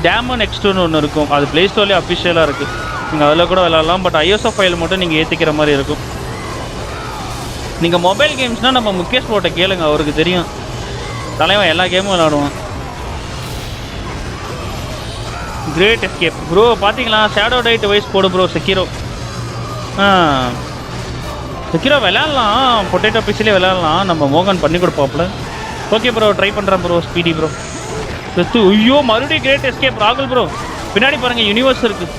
டேமன் X2ன்னு ஒன்று இருக்கும். அது ப்ளே ஸ்டோர்லேயே அஃபிஷியலாக இருக்குது. நீங்கள் அதில் கூட விளையாடலாம். பட் ISO ஃபைல் மட்டும் நீங்கள் ஏற்றிக்கிற மாதிரி இருக்கும். நீங்கள் மொபைல் கேம்ஸ்னால் நம்ம முகேஷ் போட்ட கேளுங்க, அவருக்கு தெரியும். தலைவன் எல்லா கேமும் விளையாடுவான். கிரேட் எஸ்கேப் ப்ரோ பார்த்தீங்களா? ஷேடோ டைட் வைஸ் போடு ப்ரோ. செக்கிரோ விளையாடலாம். பொட்டேட்டோ பிசிலே விளையாடலாம். நம்ம மோகன் பண்ணி கொடுப்பாப்புல. ஓகே ப்ரோ, ட்ரை பண்ணுறேன் ப்ரோ. ஸ்பீடி ப்ரோ செத்து. ஐயோ மறுபடியும் கிரேட் எஸ்கேப். ராகுல் ப்ரோ பின்னாடி பாருங்கள், யூனிவர்ஸ் இருக்குது.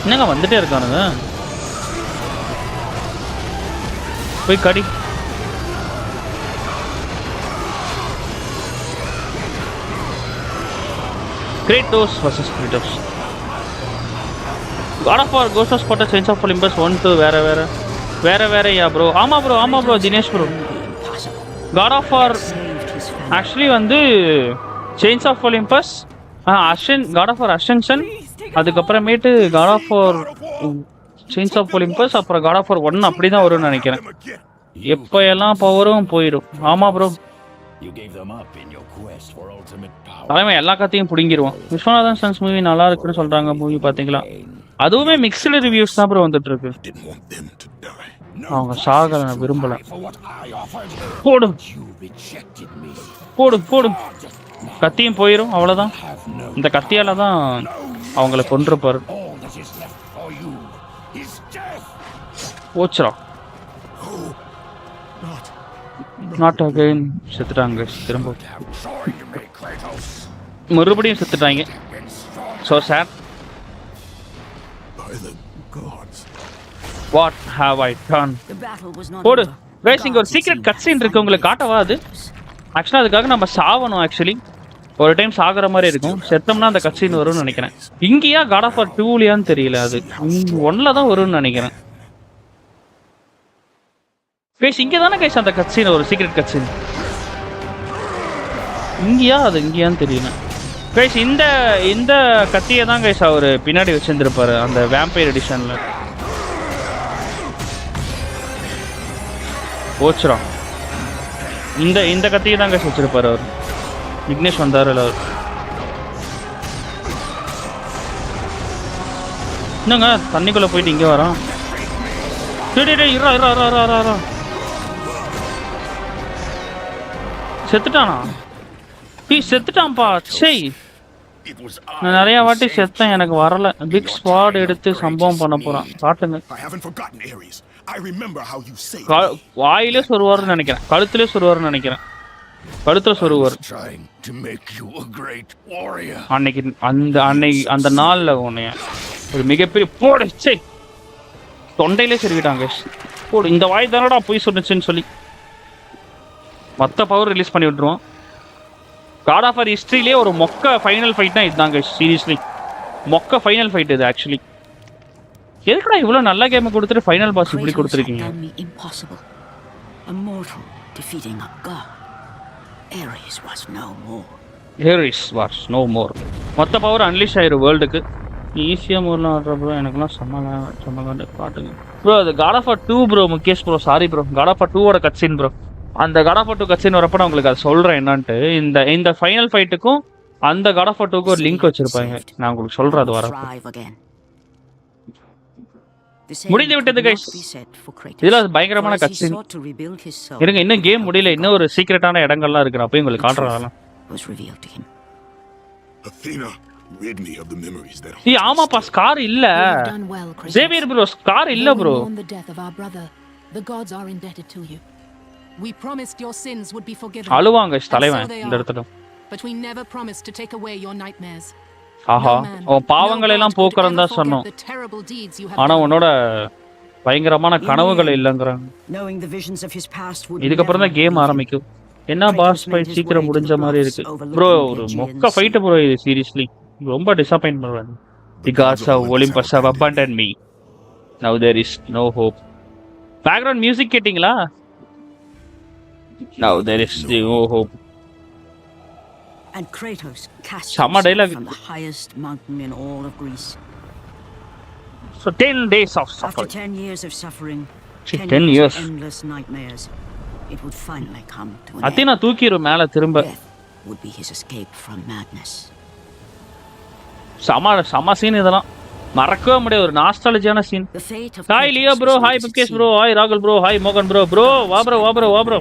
என்னங்க வந்துட்டே இருக்கானுங்க. போய் கடி. Kratos vs Kratos. God of War Ghost of Sparta Chains of Olympus 1 2 வேற ப்ரோ. ஆமா bro Dinesh bro. God of War actually வந்து Chains of Olympus God of War Ascension, அதுக்கப்புறமேட்டு God of War Chains of Olympus, அப்புறம் God of War 1 அப்படிதான் வரும்னு நினைக்கிறேன். எப்போ எல்லாம் பவரும் போயிடும். ஆமா ப்ரோ, தலைமை எல்லா கத்தையும் பிடுங்கிடுவோம். விஸ்வநாதன் சன்ஸ் மூவி நல்லா இருக்குன்னு சொல்றாங்க. மூவி பாத்தீங்களா? அதுவுமே மிக்ஸ்டு ரிவ்யூஸ் தான் ப்ரோ வந்துட்டு இருக்கு. அவங்க சாக நான் விரும்பல. போடு போடு போடு, கத்தியும் போயிடும், அவ்வளவுதான். இந்த கத்தியால தான் அவங்களை கொன்றுப்பாரு. போச்சுரா. Not again. செத்துட்டாங்க திரும்ப, மறுபடியும் செத்துட்டாங்க. So sad. What have I done? போடு guys, இங்க ஒரு சீக்ரெட் கட் சீன் இருக்கு, உங்களுக்கு காட்டவா? அது ஆக்சுவலா அதுக்காக நம்ம சாவணும். ஆக்சுவலி ஒரு டைம் சாகுற மாதிரி இருக்கும், செத்தோம்னா அந்த கட் சீன் வரும்னு நினைக்கிறேன். இங்கேயா காட் ஆஃப் வார் 2லயான்னு தெரியல, அது 1ல தான் வரும்னு நினைக்கிறேன். கைஸ் இங்கே தானே கைஸ் அந்த கட் சீன், ஒரு சீக்ரெட் கட் சீன் இங்கேயா? அது இங்கேயான்னு தெரியல கைஸ். இந்த கத்தியை தான் கைஸ் அவர் பின்னாடி வச்சிருந்துருப்பாரு அந்த வேம்பயர் எடிஷன்ல. போச்சுரா. இந்த கத்தியை தான் கைஸ் வச்சிருப்பாரு அவர். விக்னேஷ் வந்தாரு அவர். என்னங்க தண்ணிக்குள்ள போயிட்டு இங்கே வரோம். இரா செத்துட்டானா? செத்துட்டான்ப்பா. சை, நான் நிறைய வாட்டி செத்தேன், எனக்கு வரல. பிக் ஸ்குவாட் எடுத்து சம்பவம் பண்ண போறான். காட்டுங்க. வாயிலே சொருவாருன்னு நினைக்கிறேன், கழுத்திலே சொருவாருன்னு நினைக்கிறேன். கழுத்துல சொருவார். அன்னைக்கு அந்த நாள்ல உன்னைய ஒரு மிகப்பெரிய போடு. சை, தொண்டையிலே செருவிட்டாங்க. போடு, இந்த வாய் தானடா போய் சொன்னுச்சுன்னு சொல்லி மொத்த பவர் ரிலீஸ் பண்ணி விட்டுருவோம். காட் ஆஃப் வார் ஹிஸ்டரியிலே ஒரு மொக்க ஃபைனல் ஃபைட் தான் இதுதாங்க. சீரியஸ்லி மொக்க ஃபைனல் ஃபைட் இது. ஆக்சுவலி எதுக்குடா இவ்வளோ நல்ல கேமை கொடுத்துட்டு ஃபைனல் பாஸ் இப்படி கொடுத்துருக்கீங்க? ARES was no more. மொத்த பவர் அன்லீஷ் ஆயிரும் வேர்ல்டுக்கு. ஈஸியாக மூர்லாம் ஆடுற ப்ரோ, எனக்குலாம் செம்ம காட்டுங்க ப்ரோ. அது God of War 2 bro. Mukesh bro sorry bro, God of War 2ஓட கட்சின் ப்ரோ. அந்த காட் ஆஃப் வார் 2 கட்சின் வரப்போ நான் உங்களுக்கு அதை சொல்கிறேன் என்னன்ட்டு. இந்த ஃபைனல் ஃபைட்டுக்கும் அந்த காட் ஆஃப் வார் 2க்கும் ஒரு லிங்க் வச்சிருப்பாங்க, நான் உங்களுக்கு சொல்கிறேன் அது வர. முடிந்து விட்டது கைஸ். இதெல்லாம் பயங்கரமான கட்சின். இருங்க, இன்னும் கேம் முடியல, இன்னும் ஒரு சீக்ரெட்டான இடங்கள்லாம் இருக்கு, அப்போ உங்களுக்கு காட்டுறேன் அதெல்லாம். ஆமாப்பா, ஸ்கார் இல்ல. சேவியர் ப்ரோ, ஸ்கார் இல்ல ப்ரோ. அழுவாங்க தலைவன் இந்த இடத்துல. ஆஹா, உன் பாவங்களை எல்லாம் போக்குறன்னு தான் சொன்னோம், ஆனா உன்னோட பயங்கரமான கனவுகள் இல்லைங்கிறாங்க. இதுக்கப்புறம் தான் கேம் ஆரம்பிக்கும். என்ன பாஸ் ஃபைட் சீக்கிரம் முடிஞ்ச மாதிரி இருக்கு ப்ரோ. ஒரு மொக்க ஃபைட் ப்ரோ இது. சீரியஸ்லி ரொம்ப டிசப்பாயிண்ட் பண்ணுவேன். The gods of Olympus have abandoned me. Now there is no hope. Background music கேட்டிங்களா? Now there is no hope. And Kratos cast dialogue from the highest mountain in all of Greece. So 10 days of suffering. After 10 years of suffering, 10 years of endless nightmares, it would finally come to an Athena தூக்கிரு மேல திரும்ப. Death would be his escape from madness. சம scene இதெல்லாம் மறக்கவே முடியாது. ஒரு நாஸ்டாலஜியான scene. Hi Leo bro, hi Mukesh bro, hi ராகுல் bro, hi மோகன் bro. Bro வா ப்ரோ, வா ப்ரோ, வா ப்ரோ.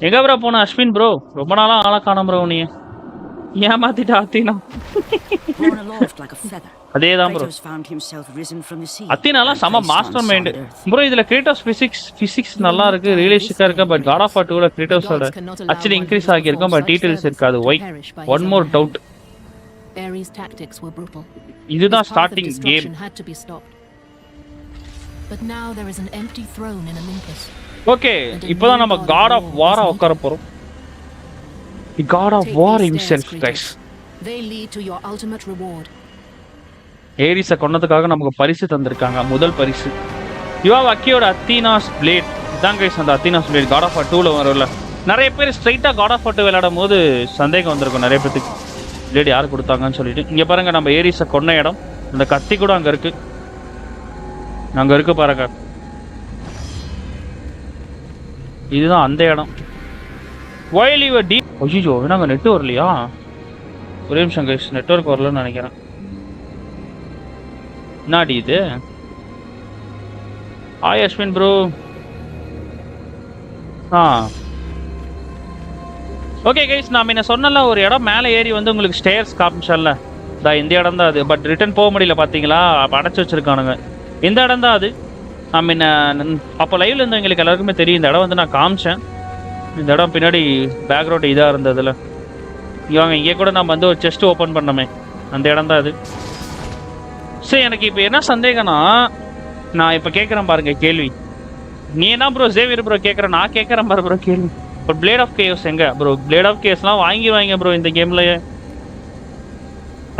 எங்க ப்ரோ போன அஸ்வின் ப்ரோ? ரொம்ப நாளா ஆள காணோம் ப்ரோ. நீ ஏமாத்திட்டா அத்தினா. அதேதான் ப்ரோ. அத்தினாலாம் சம மாஸ்டர் மைண்ட் ப்ரோ. இதுல கிரேட்டோஸ் பிசிக்ஸ் நல்லா இருக்கு, ரியலிஸ்டிக்கா இருக்கு. பட் காட் ஆஃப் வார் 2ல கிரேட்டோஸோட ஆக்சுவலி இன்க்ரீஸ் ஆகியிருக்கும், பட் டீடைல்ஸ் இருக்காது. Why one more doubt. ARES tactics were brutal. இதுதான் starting game. Had to be stopped. But now there is an empty throne in Olympus. Okay, இப்போதான் நம்ம God of War உட்கார போறோம். The God of War himself, guys. They lead to your ultimate reward. ஏரிஸை கொன்னதுக்காக நமக்கு பரிசு தந்திருக்காங்க. முதல் பரிசு யுவா அக்கியோட அத்தீனாஸ் plate. இதான் கைஸ் அந்த அத்தீனாஸ் பிளேட். காட் ஆஃப் வார் 2ல வரும்ல. நிறைய பேர் ஸ்ட்ரைட்டாக காட் ஆஃப் வார் 2 விளையாடும் போது சந்தேகம் வந்திருக்கும் நிறைய பேருக்கு, பிளேட் யார் கொடுத்தாங்கன்னு சொல்லிட்டு. இங்கே பாருங்க நம்ம ஏரிஸை கொன்ன இடம். அந்த கத்தி கூட அங்கே இருக்கு, அங்கே இருக்கு பாருங்க. இதுதான் அந்த இடம். While your deep. ஐயோ நாங்கள் நெட் வரலையா? ஒரே நிமிஷம் கைஸ், நெட்வொர்க் வரலன்னு நினைக்கிறேன். என்னாடி இது? Hi Ashwin bro. Okay guys, நான் என்ன சொன்னல ஒரு இடம் மேலே ஏறி வந்து உங்களுக்கு ஸ்டேர்ஸ் காமிச்சல்ல, இந்த இடம் தான் அது. பட் ரிட்டர்ன் போக முடியல பார்த்தீங்களா, அப்போ அடைச்சி வச்சிருக்கானுங்க. இந்த இடம் தான் அது. நான் முன்ன அப்போ லைவ்ல இருந்து எங்களுக்கு எல்லாருக்குமே தெரியும். இந்த இடம் வந்து நான் காமிச்சேன். இந்த இடம் பின்னாடி பேக்ரவுண்ட் இதாக இருந்ததுல. இவங்க இங்கே கூட நம்ம வந்து ஒரு செஸ்ட் ஓப்பன் பண்ணோமே, அந்த இடம் தான் அது. சரி, எனக்கு இப்போ என்ன சந்தேகம்னா, நான் இப்போ கேட்குறேன் பாருங்க கேள்வி. நீ என்ன ப்ரோ ஜேவியர் ப்ரோ கேட்குற, நான் கேட்குறேன் பாரு ப்ரோ கேள்வி. இப்போ பிளேட் ஆஃப் கேஸ் எங்க ப்ரோ? பிளேட் ஆஃப் கேஸ்லாம் வாங்கிடுவாங்க ப்ரோ இந்த கேம்லயே.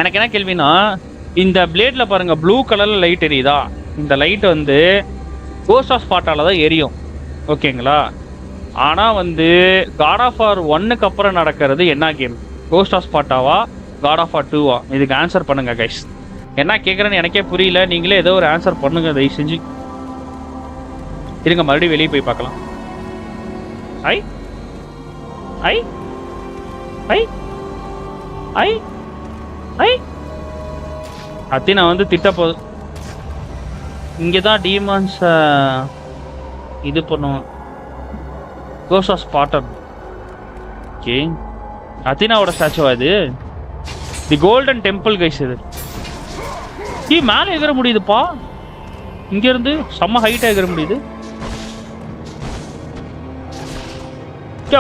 எனக்கு என்ன கேள்வினா, இந்த பிளேட்ல பாருங்க ப்ளூ கலர்ல லைட் எரியுதா? இந்த லைட் வந்து கோஸ்ட் ஆஃப் ஸ்பாட்டால தான் எரியும், ஓகேங்களா? ஆனால் வந்து காட் ஆஃப் வார் 1க்கு அப்புறம் நடக்கிறது என்ன கேம்? கோஸ்ட் ஆஃப் ஸ்பாட்டாவா காட் ஆஃப் வார் 2வா? இதுக்கு ஆன்சர் பண்ணுங்க கைஸ். என்ன கேட்குறேன்னு எனக்கே புரியல, நீங்களே ஏதோ ஒரு ஆன்சர் பண்ணுங்க தயவு செஞ்சு. இருங்க மறுபடியும் வெளியே போய் பார்க்கலாம். ஐ ஐ ஐ ஐ ஐ அத்தி நான் வந்து திட்ட போதும். இங்கே தான் டீமான்ஸ் இது பண்ணுவோம். Ghost of Sparta. ஓகே, அத்தினாவோட ஸ்டாச்சுவா இது? The golden temple guys. இது மேலே எகிற முடியுதுப்பா, இங்கேருந்து செம்ம ஹைட்டாக எகிற முடியுது.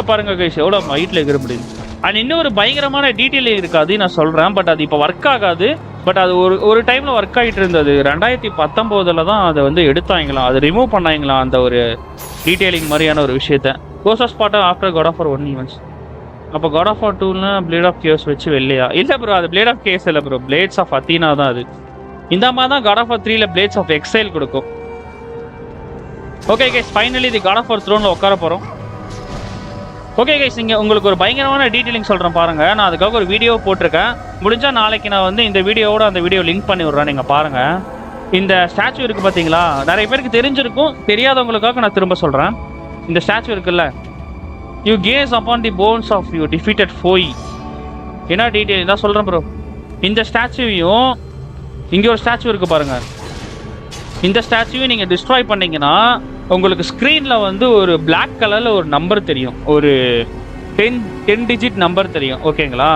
பாருங்க கைஸ் எவ்வளோ ஹைட்டில் எகிற முடியுது. அண்ட் இன்னும் ஒரு பயங்கரமான டீட்டெயில் இருக்காது நான் சொல்கிறேன். பட் அது இப்போ ஒர்க் ஆகாது. பட் அது ஒரு டைமில் ஒர்க் ஆகிட்டு இருந்தது. 2019 தான் அதை வந்து எடுத்தாங்களாம், அது ரிமூவ் பண்ணாங்களாம் அந்த ஒரு டீட்டெயிலிங் மாதிரியான ஒரு விஷயத்த. Ghost of Sparta after God of War 1 events. அப்போ காட் ஆஃப் வார் 2ல பிளேட் ஆஃப் கேஸ் வச்சு வெளியா? இல்லை ப்ரோ, அது பிளேட் ஆஃப் கேஸ் இல்லை ப்ரோ, பிளேட்ஸ் ஆஃப் அத்தீனா தான் அது. இந்த மாதிரி தான் காட் ஆஃப் வார் 3ல பிளேட்ஸ் ஆஃப் எக்ஸைல் கொடுக்கும். ஓகே கைஸ், ஃபைனலி இது காட் ஆஃப் வார் த்ரோனில் உட்கார போகிறோம். ஓகே கைஸ், இங்கே உங்களுக்கு ஒரு பயங்கரமான டீட்டெயிலிங் சொல்கிறேன் பாருங்கள். நான் அதுக்காக ஒரு வீடியோ போட்டிருக்கேன். முடிஞ்சால் நாளைக்கு நான் வந்து இந்த வீடியோவோட அந்த வீடியோ லிங்க் பண்ணி விட்றேன். நீங்கள் பாருங்கள். இந்த ஸ்டாச்சு இருக்குது பார்த்தீங்களா, நிறைய பேருக்கு தெரிஞ்சிருக்கும், தெரியாதவங்களுக்காக நான் திரும்ப சொல்கிறேன். இந்த ஸ்டாச்சு இருக்குல்ல, you gaze upon the bones of you defeated foe. என்ன டீட்டெயில் தான் சொல்கிறேன் ப்ரோ. இந்த ஸ்டாச்சுவையும் இங்கே ஒரு ஸ்டாச்சு இருக்குது பாருங்கள். இந்த ஸ்டாச்சுவையும் நீங்கள் டிஸ்ட்ராய் பண்ணிங்கன்னா உங்களுக்கு ஸ்க்ரீனில் வந்து ஒரு பிளாக் கலரில் ஒரு நம்பர் தெரியும், ஒரு 10 டிஜிட் நம்பர் தெரியும், ஓகேங்களா?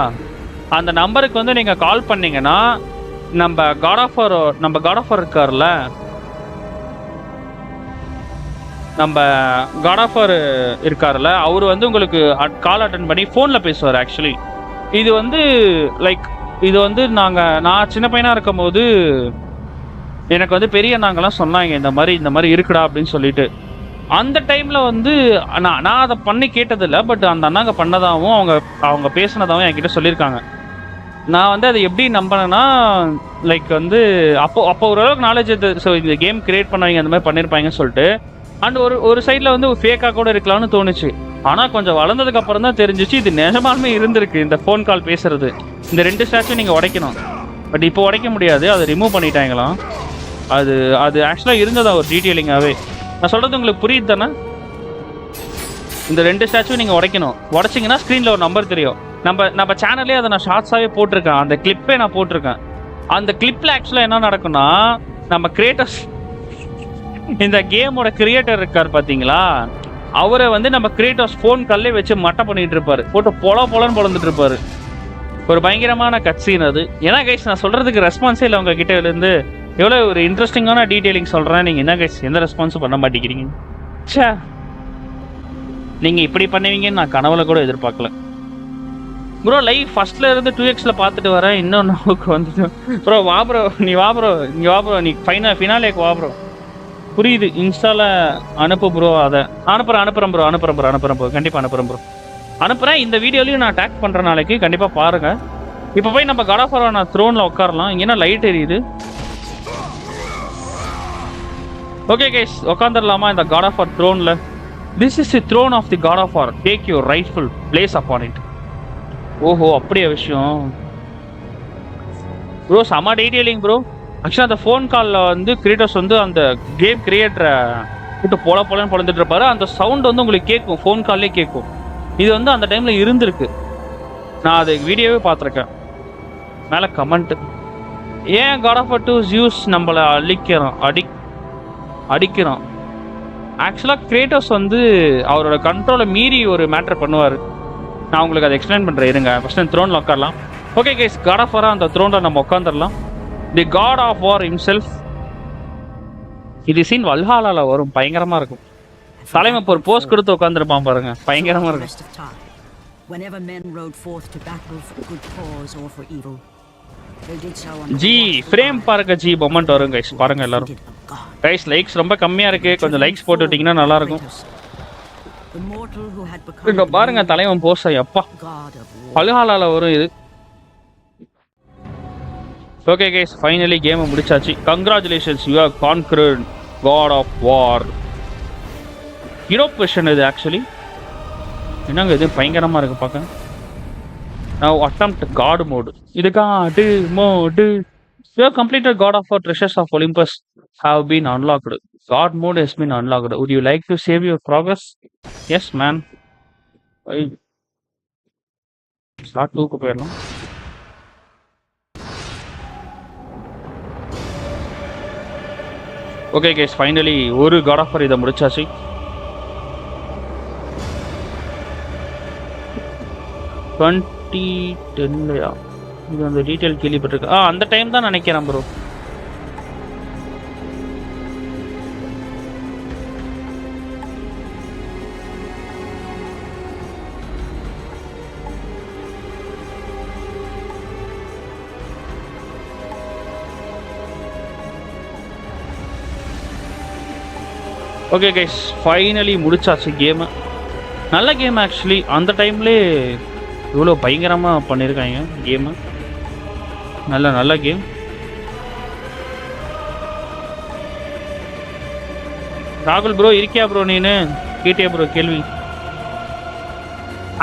அந்த நம்பருக்கு வந்து நீங்கள் கால் பண்ணிங்கன்னா நம்ம காட் ஆஃப் வார் இருக்கார்ல, நம்ம காட் ஆஃப் வார் இருக்கார்ல, அவர் வந்து உங்களுக்கு கால் அட்டன் பண்ணி ஃபோனில் பேசுவார். ஆக்சுவலி இது வந்து லைக் இது வந்து நான் சின்ன பையனாக இருக்கும் போது எனக்கு வந்து பெரிய அண்ணாங்கெல்லாம் சொன்னாங்க இந்த மாதிரி இருக்குடா அப்படின்னு சொல்லிட்டு. அந்த டைமில் வந்து நான் அதை பண்ணி கேட்டதில்லை. பட் அந்த அண்ணாங்க பண்ணதாகவும் அவங்க பேசினதாகவும் என்கிட்ட சொல்லியிருக்காங்க. நான் வந்து அதை எப்படி நம்பினேன்னா, லைக் வந்து அப்போ ஓரளவுக்கு நாலேஜ் இது. ஸோ இந்த கேம் கிரியேட் பண்ணவங்க அந்த மாதிரி பண்ணியிருப்பாங்கன்னு சொல்லிட்டு. அண்ட் ஒரு சைடில் வந்து ஃபேக்காக கூட இருக்கலாம்னு தோணுச்சு. ஆனால் கொஞ்சம் வளர்ந்ததுக்கு அப்புறம் தான் தெரிஞ்சிச்சு இது நிஜமாலுமே இருந்திருக்கு. இந்த ஃபோன் கால் பேசுறது, இந்த 2 ஸ்டாச்சும் நீங்கள் உடைக்கணும். பட் இப்போ உடைக்க முடியாது, அதை ரிமூவ் பண்ணிட்டாங்களாம். அது ஆக்சுவலாக இருந்ததா ஒரு டீட்டெயிலிங்காகவே. நான் சொல்கிறது உங்களுக்கு புரியுது தானே? இந்த 2 ஸ்டாச்சுவும் நீங்கள் உடைக்கணும். உடைச்சிங்கன்னா ஸ்க்ரீனில் ஒரு நம்பர் தெரியும். நம்ம சேனல்லே அதை நான் ஷார்ட்ஸாகவே போட்டிருக்கேன். அந்த கிளிப்பே நான் போட்டிருக்கேன். அந்த கிளிப்பில் ஆக்சுவலாக என்ன நடக்கும்னா, நம்ம கிரியேட்டர்ஸ், இந்த கேமோட கிரியேட்டர் இருக்கார் பார்த்தீங்களா, அவரை வந்து நம்ம கிரியேட்டர்ஸ் ஃபோன் கல்லே வச்சு மட்டை பண்ணிட்டு இருப்பாரு, போட்டு பொலன்னு பொழந்துட்டு இருப்பாரு. ஒரு பயங்கரமான கட்சீன் அது. ஏன்னா கைஸ் நான் சொல்கிறதுக்கு ரெஸ்பான்ஸே இல்லை உங்ககிட்ட இருந்து. எவ்வளோ ஒரு இன்ட்ரெஸ்டிங்கான டீட்டெயிலிங் சொல்கிறேன், நீங்கள் என்ன கைஸ் எந்த ரெஸ்பான்ஸும் பண்ண மாட்டேங்கிறீங்க. சே, நீங்கள் இப்படி பண்ணுவீங்கன்னு நான் கனவுல கூட எதிர்பார்க்கல ப்ரோ. லைவ் ஃபர்ஸ்ட்ல இருந்து 2xல பார்த்துட்டு வரேன். இன்னும் நமக்கு வந்துட்டு ப்ரோ வா ப்ரோ, நீ வா ப்ரோ, நீ ஃபினாலேக்கு வா ப்ரோ. புரியுது, இன்ஸ்டால அனுப்பு ப்ரோ. அதை அனுப்புறேன் ப்ரோ, கண்டிப்பாக அனுப்புகிறேன் ப்ரோ. அனுப்புகிறேன். இந்த வீடியோலையும் நான் டேக் பண்ணுற நாளைக்கு கண்டிப்பாக பாருங்கள். இப்போ போய் நம்ம காட் ஆஃப் வார் த்ரோனில் உட்காரலாம். இங்கே லைட் எரியுது. ஓகே கைஸ், உட்காந்துடலாமா இந்த காட் ஆஃப் வார் த்ரோன்ல? This is the throne of the God of War, take your rightful place upon it. ஓஹோ, அப்படியே விஷயம் ப்ரோ. செம டீடைலிங் ப்ரோ. ஆக்சுவலாக அந்த ஃபோன் காலில் வந்து கிரியேட்டர்ஸ் வந்து அந்த கேம் கிரியேட்டரை விட்டு போலன்னு பொழந்துட்டு இருப்பாரு. அந்த சவுண்ட் வந்து உங்களுக்கு கேட்கும், ஃபோன் கால்லே கேட்கும். இது வந்து அந்த டைமில் இருந்திருக்கு, நான் அது வீடியோவே பார்த்துருக்கேன். மேலே கமெண்ட், ஏன் காட் ஆஃப் வார் 2 ஜியூஸ் நம்மளை அடிக்கிறான். ஆக்சுவலாக கிரியேட்டர்ஸ் வந்து அவரோட கண்ட்ரோலை மீறி ஒரு மேட்டர் பண்ணுவார். நான் உங்களுக்கு அதை எக்ஸ்பிளைன் பண்ணுறேன், இருங்க. ஃபஸ்ட் அந்த த்ரோனில் உட்காரலாம். ஓகே கைஸ், காட் ஆஃப் வாரா அந்த த்ரோனில் நம்ம உட்காந்துடலாம். தி காட் ஆஃப் வார் ஹிம்செல்ஃப். இது சீன் வல்ஹாலால வரும், பயங்கரமாக இருக்கும். தலைமை ஒரு போஸ்ட் கொடுத்து உட்காந்துருப்பான் பாருங்க, பயங்கரமாக இருக்கும். Whenever men rode forth to battle for good cause or for evil, they did so on G frame பாருங்க ஜி, மொமெண்ட் வரும் கைஸ், பாருங்க எல்லாரும். கைஸ் லைக்ஸ் ரொம்ப கம்மியாக இருக்கு, கொஞ்சம் லைக்ஸ் போட்டு விட்டீங்கன்னா நல்லா இருக்கும். இங்க பாருங்க தலைவன் போஸ், அப்பா வல்ஹாலால வரும் இது. ஓகே கைஸ், ஃபைனலி கேமை முடிச்சாச்சு. Congratulations, you have conquered God of War. Europe version இது ஆக்சுவலி. என்னங்க இது பயங்கரமாக இருக்குது பார்க்க. நான் அட்டெம்ப்ட் காட் மோடு, இது காடு mode. You have completed God of War treasures of Olympus have been unlocked. God mode has been unlocked. Would you like to save your progress? Yes man. Slot 2க்கு போயிடலாம். Okay guys, finally ஒரு God of War இதை முடிச்சாச்சு. $2010 இது அந்த detail கேள்விப்பட்டிருக்கு. அந்த time தான் நினைக்கிறேன் ப்ரோ. ஓகே கைஸ், ஃபைனலி முடிச்சாச்சு கேமு. நல்ல கேம் ஆக்சுவலி. அந்த டைம்லேயே இவ்வளோ பயங்கரமாக பண்ணியிருக்காங்க கேமு. நல்ல கேம். ராகுல் ப்ரோ இருக்கியா ப்ரோ? நீனு கேட்டியா ப்ரோ கேள்வி?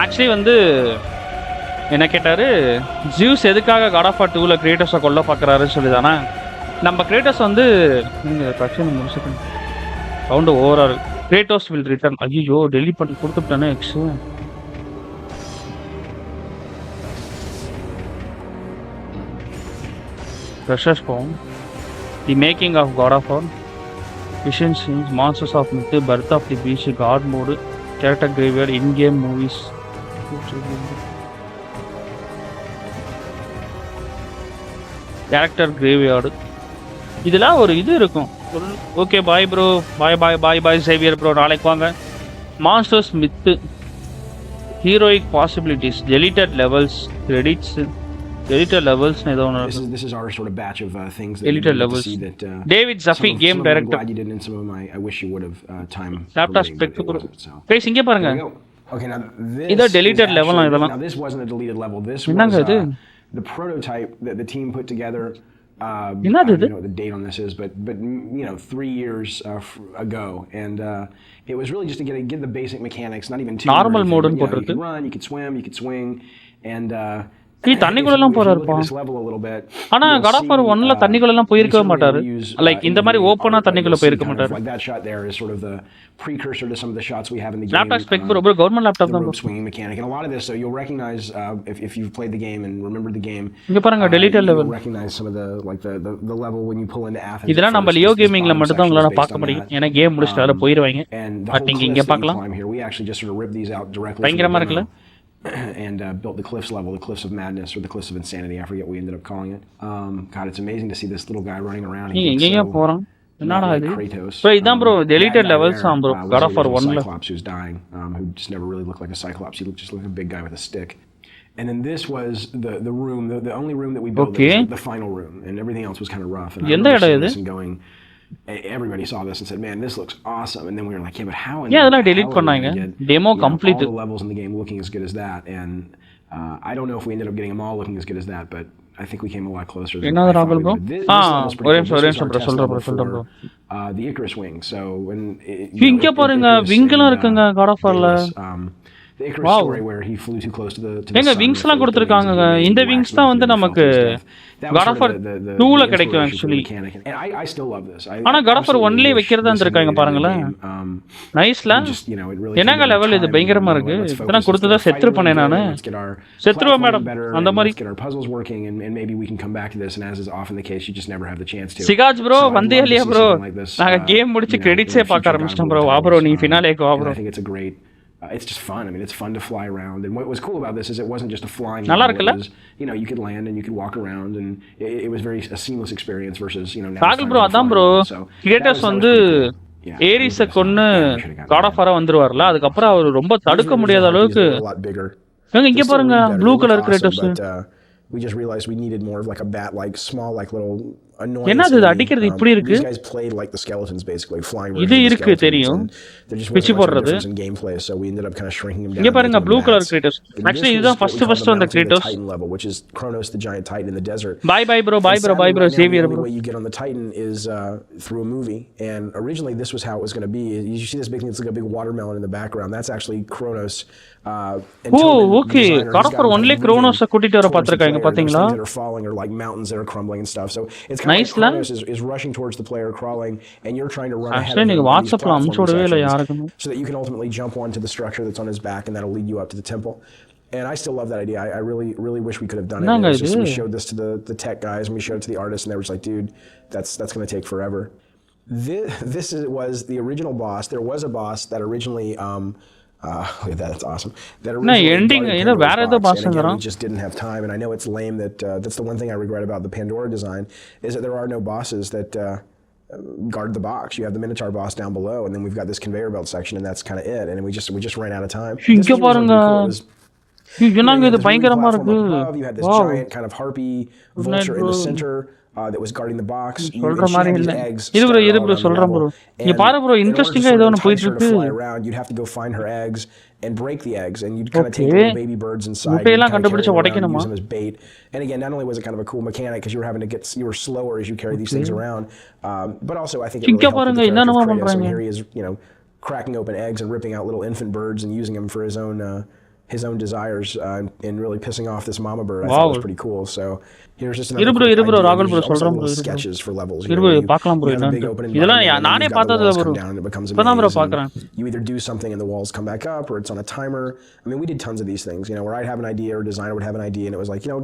ஆக்சுவலி வந்து என்ன கேட்டார், ஜியூஸ் எதுக்காக காட் ஆஃப் வார் 2ல கிரியேட்டர்ஸை கொல்ல பார்க்குறாருன்னு சொல்லி தானே. நம்ம கிரியேட்டர்ஸ் வந்து பிரச்சனை முடிச்சுக்கணும். சவுண்டு ஓவராக இருக்கு. Kratos will return. ஐயோ டெலிட் பண்ணி கொடுத்துட்டானே x. Precious poem. The making of God of War. Vision scenes, monsters of myth, birth of the beast, God mode, character graveyard, in-game movies. Character graveyard. இதெல்லாம் ஒரு இது இருக்கும். Okay bye bro, bye Xavier bro, நாளைக்கு வாங்க. Monsters myth, heroic possibilities, deleted levels, credits, deleted levels ஏதோ ஒன்று. This is our sort of batch of things that deleted levels. see that David Zaffi game director. Glad you didn't, and some of my I wish you would have time. Laptop spec bro. Guys இங்க பாருங்க. Okay, now this இது deleted level இதெல்லாம். Now this wasn't a deleted level. This was the prototype that the team put together. I don't know what the date on this is, but 3 years ago, and it was really just to get the basic mechanics, not even too normal mode you could run, you could swim, you could swing, and தண்ணிக்குள்ளெல்லாம் போறாருப்பா. ஆனா God of War 1ல தண்ணிக்குள்ளெல்லாம் போயிருக்கவே மாட்டாரு. Like இந்த மாதிரி ஓப்பனா தண்ணிக்குள்ள போயிருக்க மாட்டாரு. Like that shot there is sort of the precursor to some of the shots we have in the game. Laptop spec bro, government laptop தான். Swinging mechanic, and a lot of this, so you'll recognize if you've played the game and remembered the game. இங்க பாருங்க deleted level. You'll recognize some of the like the level when you pull into Athens. இதெல்லாம் நம்ம Leo கேமிங்ல மட்டும் தான் உங்களால பார்க்க முடியும். ஏன்னா கேம் முடிச்சிட்டு அத போயிடுவாங்க. பட் நீங்க இங்க பார்க்கலாம். We actually just sort of ripped these out directly. பயங்கரமா இருக்குல. And built the cliffs level, the cliffs of madness, or the cliffs of insanity. I forget what we ended up calling it. God, it's amazing to see this little guy running around. எங்கங்க போறான்? என்னடா இது? Bro இதான் bro deleted levels ஆம் bro. God of War 1ல. Cyclops who's dying, who just never really looked like a Cyclops. He looked just like a big guy with a stick. And then this was the room, the only room that we built, the final room, and everything else was kind of rough. And I remember this and going, everybody saw this and said, "Man, this looks awesome." And then we were like, "Yeah, but how?" அதெல்லாம் delete பண்ணாங்க. Demo completed. All the levels in the game looking as good as that, and I don't know if we ended up getting them all looking as good as that, but I think we came a lot closer than Another I thought Ragul, we bro? would. This level's pretty cool. This was our test level bro. for the Icarus wing. So when இங்க பாருங்க விங்லாம் இருக்குங்க God of Warல. The Icarus story where he flew too close to the எங்க விங்ஸ்லாம் கொடுத்திருக்காங்க. இந்த wings தான் வந்து நமக்கு God of War 2ல கிடைக்கும் actually. I still love this. ஆனா God of War 1லயே வைக்கிறதா இருந்திருக்காங்க பாருங்களே. நைஸ்ல. என்னங்க லெவல் இது பயங்கரமா இருக்கு. இதெல்லாம் கொடுத்ததா செத்ரு பண்ணேன் நானு. செத்ருவா மேடம் அந்த மாதிரி. Get our puzzles working and maybe we can come back to this, and as is often the case you just never have the chance to. சிகாஜ் bro வந்தே இல்லையா bro? நாங்க கேம் முடிச்சு கிரெடிட்ஸே பார்க்க ஆரம்பிச்சிட்டோம் bro. வா bro நீ ஃபினாலேக்கு வா bro. I think it's a great it's just fun. I mean, it's fun to fly around. And what was cool about this is it wasn't just a flying நல்லா level. இருக்குல்ல? It was, you know, you could land and you could walk around, and it was very a seamless experience versus, you know, now ராகுல் bro அதான் bro. Kratos வந்து ஏரிஸ கொன்னு God of War வந்துருவார்ல. அதுக்கு அப்புறம் அவர் ரொம்ப தடுக்க முடியாத அளவுக்கு இங்க பாருங்க blue colour Kratos. We just realized we needed more of like a bat like small like little annoying. என்னது இது அடிக்கிறது இப்படி இருக்கு? These guys played like the skeletons basically flying. இது இருக்கு தெரியும். பிச்சி போடுறது. Gameplay, so we ended up kind of shrinking them down. இங்க பாருங்க ப்ளூ கலர் கிரேட்டோஸ். Actually இதுதான் ஃபர்ஸ்ட் அந்த Kratos. Titan level, which is Kratos the giant titan in the desert. Bye bro Xavier bro. The way you get on the Titan is through a movie, and originally this was how it was going to be. You see this big thing, it's like a big watermelon in the background. That's actually Kratos. Okay. God of War 1ல Kratos கூட்டிட்டு வர பாத்திருக்காங்க பாத்தீங்களா? That are falling or like mountains that are crumbling and stuff. So it's kind of like Kratos is rushing towards the player crawling, and you're trying to run ahead of him so that you can ultimately jump onto the structure that's on his back, and that'll lead you up to the temple. And I still love that idea. I really wish we could have done it. We showed this to the tech guys, and we showed it to the artists, and they were just like, dude, that's going to take forever. This was the original boss. There was a boss that originally look at that, that's awesome. That ending, you know, where the boss we just didn't have time, and I know it's lame that that's the one thing I regret about the Pandora design is that there are no bosses that guard the box. You have the Minotaur boss down below, and then we've got this conveyor belt section, and that's kind of it. And we just ran out of time. இங்க பாருங்க. என்னங்க இது பயங்கரமா இருக்கு. You had this giant kind of harpy vulture in the center. That was guarding the box. சொல்ற மாதிரி இல்ல. இது bro சொல்றேன் bro. இங்க பாரு bro இன்ட்ரஸ்டிங்கா ஏதோ ஒன்னு போயிட்டு இருக்கு. You'd have to go find her eggs and break the eggs, and you'd kind of take little baby birds inside. முட்டையெல்லாம் கண்டுபிடிச்சு உடைக்கணுமா? Use them as bait. And again, not only was it kind of a cool mechanic because you were slower as you carry these things around, but also I think it really helped the character of Kratos. Here he is, you know, cracking open eggs and ripping out little infant birds and using them for his own desires and really pissing off this mama bird. I thought it was pretty cool. So here's just another bro ராகுல் bro சொல்றேன் bro sketches for levels. பார்க்கலாம் bro இதெல்லாம் நானே பார்த்தது bro. இப்பதான் bro பார்க்கறேன். You either do something and the walls come back up, or it's on a timer. I mean, we did tons of these things, you know, where I'd have an idea or designer would have an idea, and it was like, you know,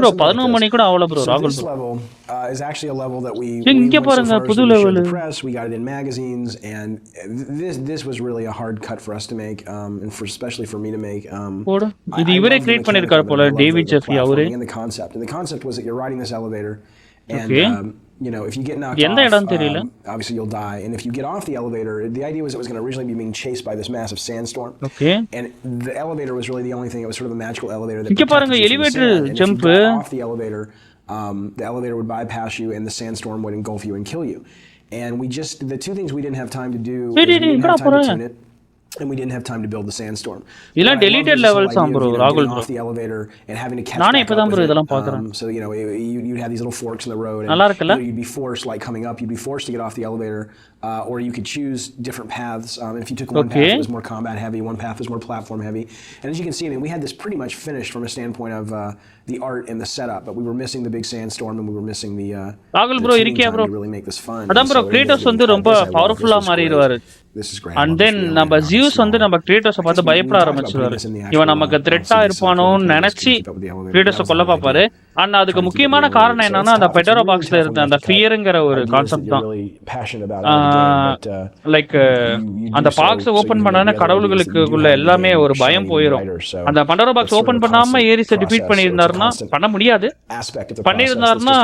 bro 11 மணி கூட ஆவல bro ராகுல் bro. This level is actually a level that we இங்க பாருங்க புது level. We got it in magazines, and this was really a hard cut for us to make, and for especially for me to make. இது இவரே create பண்ணிருக்காரு போல David Jeffrey அவரே. And the concept was that you're riding this elevator, and you know, if you get knocked எந்த இடம் தெரியல. Obviously you'll die, and if you get off the elevator, the idea was it was going to originally be being chased by this massive sandstorm. Okay. And the elevator was really the only thing. It was sort of a magical elevator that இங்க பாருங்க elevator jump. Off the elevator would bypass you, and the sandstorm would engulf you and kill you. And the two things we didn't have time to do was we didn't have time to tune it, and we didn't have time to build the sandstorm. இதெல்லாம் deleted levels bro ராகுல் bro. Off the elevator and having to catch நானே இப்பதான் bro இதெல்லாம் பார்க்கறேன். So you know you'd have these little forks in the road, நல்லா இருக்குல்ல? You'd be forced, like coming up, you'd be forced to get off the elevator, or you could choose different paths. If you took one path that was more combat heavy, one path was more platform heavy. And as you can see, I mean, we had this pretty much finished from a standpoint of the art and the setup, but we were missing the big sandstorm, and we were missing the ராகுல் bro இருக்கியா bro? To really make this fun. அதான் bro Kratos வந்து ரொம்ப பவர்ஃபுல்லா மாறிடுவாரு. This is great. And then நம்ம Zeus வந்து நம்ம கிரேட்டோஸை பார்த்து பயப்பட ஆரம்பிச்சிருவாரு. இவன் நமக்கு த்ரெட்டா இருப்பானோன்னு நினைச்சு கிரேட்டோஸை கொல்ல பார்ப்பாரு. ஆனா அதுக்கு முக்கியமான காரணம் என்னன்னா அந்த பெட்டரோ பாக்ஸ்ல இருந்த அந்த ஃபியர்ங்கிற ஒரு கான்செப்ட் தான். லைக் அந்த பாக்ஸ் ஓபன் பண்ணானே கடவுள்களுக்குள்ள எல்லாமே ஒரு பயம் போயிடும். அந்த பண்டரோ பாக்ஸ் ஓபன் பண்ணாம ஏரிஸை டிஃபீட் பண்ணியிருந்தாருன்னா பண்ண முடியாது. பண்ணியிருந்தாருன்னா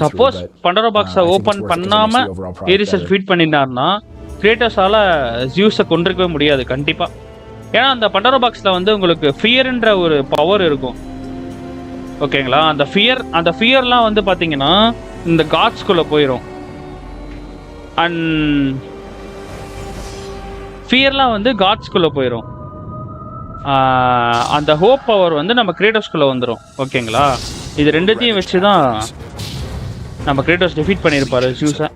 சப்போஸ் பண்டரோ பாக்ஸை ஓபன் பண்ணாம ஏரிஸை டிஃபீட் பண்ணியிருந்தாருன்னா கிரேட்டோஸால ஜியூஸை கொண்டிருக்கவே முடியாது கண்டிப்பா. ஏன்னா அந்த பண்டரோ பாக்ஸ்ல வந்து உங்களுக்கு ஃபியர்ன்ற ஒரு பவர் இருக்கும். ஓகேங்களா? அந்த ஃபியர்லாம் வந்து பாத்தீங்கன்னா இந்த காட்ஸ்குள்ள போயிடும். அண்ட் ஃபியர்லாம் வந்து காட்ஸ்குள்ள போயிடும். அந்த ஹோப் பவர் வந்து நம்ம கிரேட்டோஸ்குள்ள வந்துடும். ஓகேங்களா? இது ரெண்டுத்தையும் வச்சு தான் நம்ம கிரேட்டோஸ் டிஃபீட் பண்ணியிருப்பாரு ஜூஸை.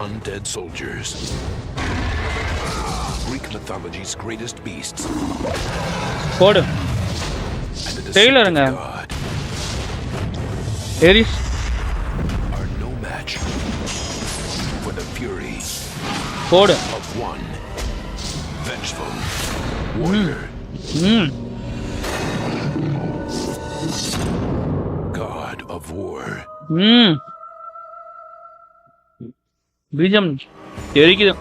போடு டெய்லருங்க ஏரிஸ் போடு. God of war. பீஜம் தெரிக்குது.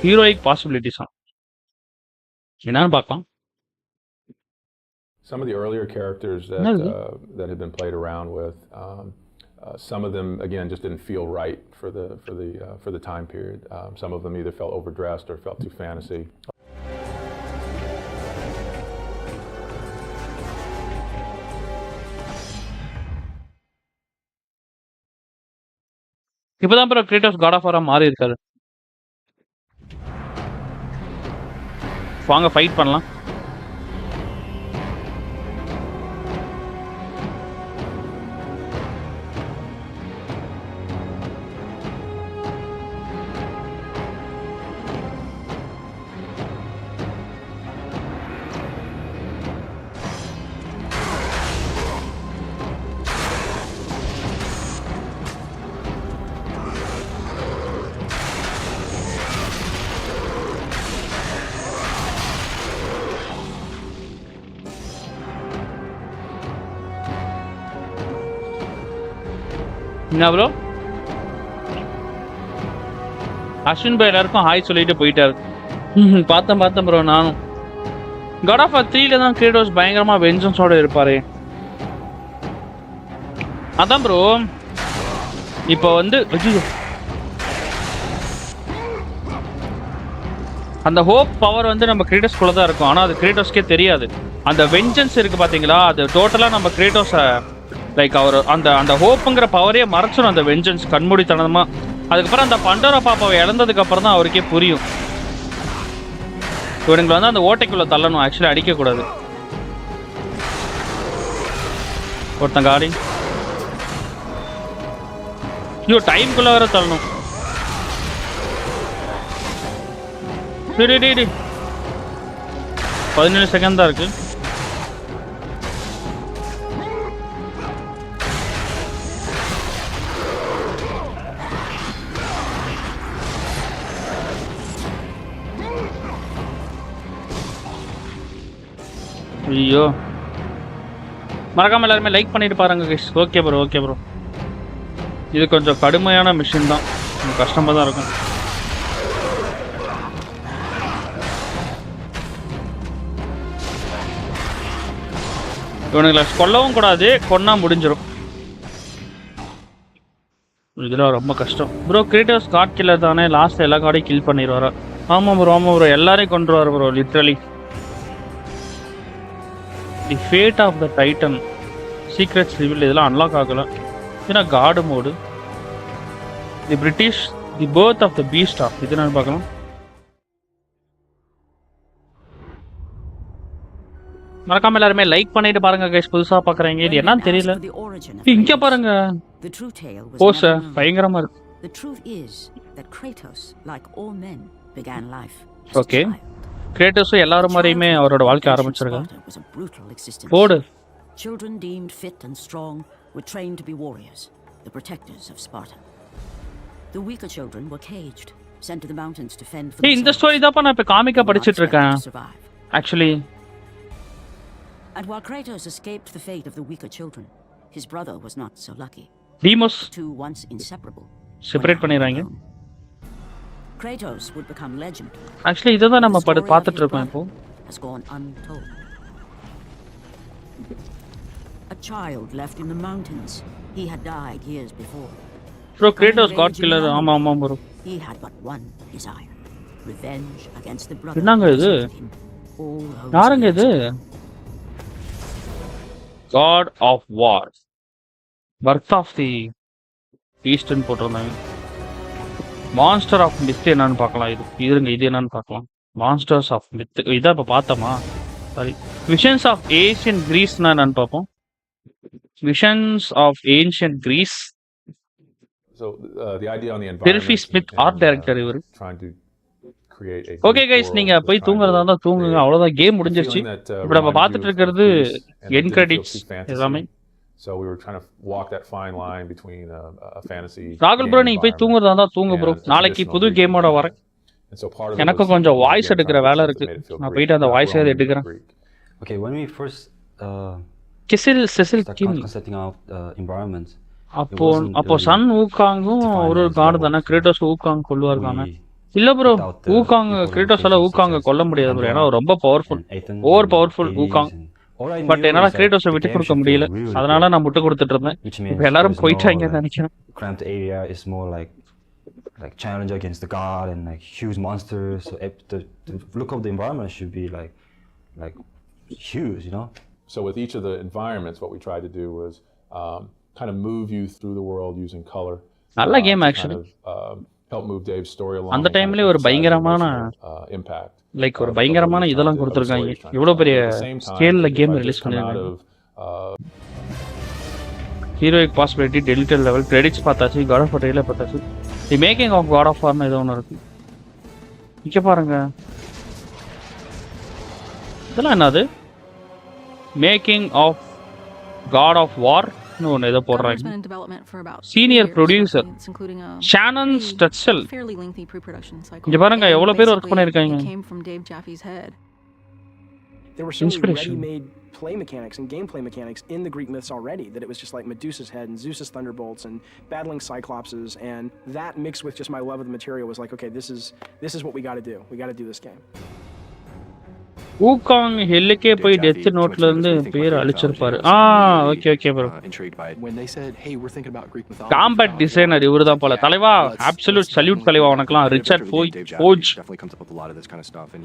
ஹீரோயிக் பாசிபிலிட்டிஸ் என்னன்னு பார்க்கலாம். Some of the earlier characters that that had been played around with, some of them again just didn't feel right for the time period. Some of them either felt overdressed or felt too fantasy. இப்பதான் bro Kratos God of வாரா மாறி இருக்காரு. வாங்க fight பண்ணலாம். என்ன bro? Ashwin பாய் எல்லாருக்கும் hi சொல்லிட்டு போயிட்டாரு. பார்த்தேன் ப்ரோ. நானும் காட் ஆஃப் வார் 3ல தான் கிரேட்டோஸ் பயங்கரமா வெஞ்சன்ஸோட இருப்பாரு. அதான் ப்ரோ இப்போ வந்து அந்த ஹோப் பவர் வந்து நம்ம கிரேட்டோஸ்குள்ள தான் இருக்கும். ஆனால் அது கிரேட்டோஸ்க்கே தெரியாது. அந்த வெஞ்சன்ஸ் இருக்கு பார்த்தீங்களா, அது டோட்டலாக நம்ம கிரேட்டோஸை லைக் அவர் அந்த அந்த ஹோப்புங்கிற பவரே மறைச்சிடும் அந்த வெஞ்சன்ஸ் கண்மூடித்தனமா. அதுக்கப்புறம் அந்த பண்டோரா பாப்பாவை இழந்ததுக்கு அப்புறம் தான் அவருக்கே புரியும் இவனுங்களை வந்து அந்த ஓட்டைக்குள்ள தள்ளணும், ஆக்சுவலி அடிக்கக்கூடாது. ஒருத்தன் காடி ஐயோ டைம்குள்ள வேற தள்ளணும். 17 செகண்ட் தான் இருக்கு. ஐயோ மறக்காம எல்லாருமே லைக் பண்ணிட்டு பாருங்க கைஸ். Okay bro. இது கொஞ்சம் கடுமையான மிஷின் தான், கஷ்டமாக தான் இருக்கும். இவனுங்களை கொல்லவும் கூடாது, கொன்னா முடிஞ்சிடும். இதெல்லாம் ரொம்ப கஷ்டம் ப்ரோ. கிரேட்டோஸ் காட் கில்லர் தானே, லாஸ்ட் எல்லா காடையும் கில் பண்ணிடுவாரா? ஆமாம் ப்ரோ எல்லாரையும் கொண்டுருவார் bro literally. The fate of the titan secrets reveal இதெல்லாம் அன்லாக் ஆகலை. ஏன்னா god mode. The British the birth of the beast of இது நான் பார்க்கலாம். மறக்காம எல்லாருமே லைக் பண்ணிட்டு பாருங்க கைஸ். புதுசா பாக்குறீங்க, இது என்னன்னு தெரியல. இங்க பாருங்க போஸ் பயங்கரமா இருக்கு. The truth is that Kratos, like all men, began life. Okay. Kratos எல்லாரும் மாதிரியுமே அவரோட வாழ்க்கை ஆரம்பிச்சிருக்காங்க. போடு. Children deemed fit and strong were trained to be warriors, the protectors of Sparta. The weaker children were caged, sent to the mountains to fend for themselves. இந்த story தான் நான் இப்ப காமிக்கா படிச்சிட்டு இருக்கேன். Actually. And while Kratos escaped the fate of the weaker children, his brother was not so lucky. Deimos two once inseparable. Separate பண்ணிராங்க. Kratos would become legend. Actually இத தான் நம்ம பார்த்துட்டு இருக்கோம் இப்போ. Has gone untold. A child left in the mountains. He had died years before. Bro, Kratos god killer. ஆமா bro. He had but one desire. Revenge against the brother. என்னங்க இது? யாருங்க இது? God of War. Birth of the Eastern போட்டிருந்தாங்க. Monster of myth என்னன்னு பார்க்கலாம். இது என்னன்னு பார்க்கலாம். மான்ஸ்டர்ஸ் ஆஃப் மித் இதான் இப்போ பார்த்தோமா? சாரி, விஷன்ஸ் ஆஃப் ஏன்ஷியன்ட் கிரீஸ்னா என்னன்னு பார்ப்போம். Visions of ancient Greece. So the idea on the environment. Smith art director இவர். Trying to create a. Okay guys, நீங்க போய் தூங்குறதா இருந்தா தூங்குங்க. அவ்வளவுதான், கேம் முடிஞ்சிருச்சு. இப்போ நம்ம பார்த்துட்டு இருக்கிறது எண்ட் கிரெடிட்ஸ் எல்லாமே. So we were trying to walk that fine line between a fantasy. ராகுல் ப்ரோ, நீங்க போய் தூங்குறதா இருந்தா தூங்க ப்ரோ. நாளைக்கு புது கேமோட வரேன். எனக்கு கொஞ்சம் வாய்ஸ் எடுக்கிற வேலை இருக்கு. நான் போயிட்டு அந்த வாய்ஸை எடுக்கிறேன். Okay, when we first Cecil Kim setting out environments. அப்போ சன் ஊகாங்கும் ஒரு காடு தானே. கிரேட்டோஸ் ஊகாங் கொல்லுவாருக்காங்க. இல்ல ப்ரோ, ஊகாங் கிரேட்டோஸால ஊகாங்க கொல்ல முடியாது ப்ரோ. ஏன்னா ரொம்ப பவர்ஃபுல், ஓவர் பவர்ஃபுல் ஊகாங். பட் என்னால கிரேட்டோஸை விட்டு கொடுக்க முடியல. அதனால நான் விட்டு கொடுத்துட்டு இருந்தேன். இப்போ எல்லாரும் போயிட்டாங்கன்னு நினைக்கிறேன். Cramped area is more like challenge against the god and like huge monsters. So the look of the environment should be like huge, you know. So with each of the environments, what we tried to do was kind of move you through the world using color. நல்ல game actually. Help move Dave's story along. அந்த டைம்ல ஒரு பயங்கரமான impact. Like ஒரு பயங்கரமான இதெல்லாம் கொடுத்துருக்காங்க. இவ்வளவு பெரிய ஸ்கேல்ல கேம் ரிலீஸ் பண்ணிருக்காங்க. Heroic possibility, deleted level, credits பார்த்தாச்சு, காட் ஆஃப் வார் பார்த்தாச்சு. The making of God of வார்னு ஏதோ ஒன்று இருக்கு. இங்க பாருங்க, இதெல்லாம் என்னது? Making of God of war ஒன்று ஏதோ போடுறாங்க. Senior producer Shannon Studstill. இங்க பாருங்க எவ்வளவு பேர் ஒர்க் பண்ணிருக்காங்க. There were so many ready-made play mechanics and gameplay mechanics in the Greek myths already that it was just like Medusa's head and Zeus's thunderbolts and battling Cyclopses, and that mixed with just my love of the material was like, okay, this is what we got to do. We got to do this game. ஊகாங் ஹெல்லுக்கே போய் death நோட்ல இருந்து பேர் அழிச்சிருப்பாரு. Okay okay bro. Combat designer இவர்தான் போல. தலைவா, absolute salute தலைவா. உனக்குலாம் ரிச்சர்ட் ஃபோஜ்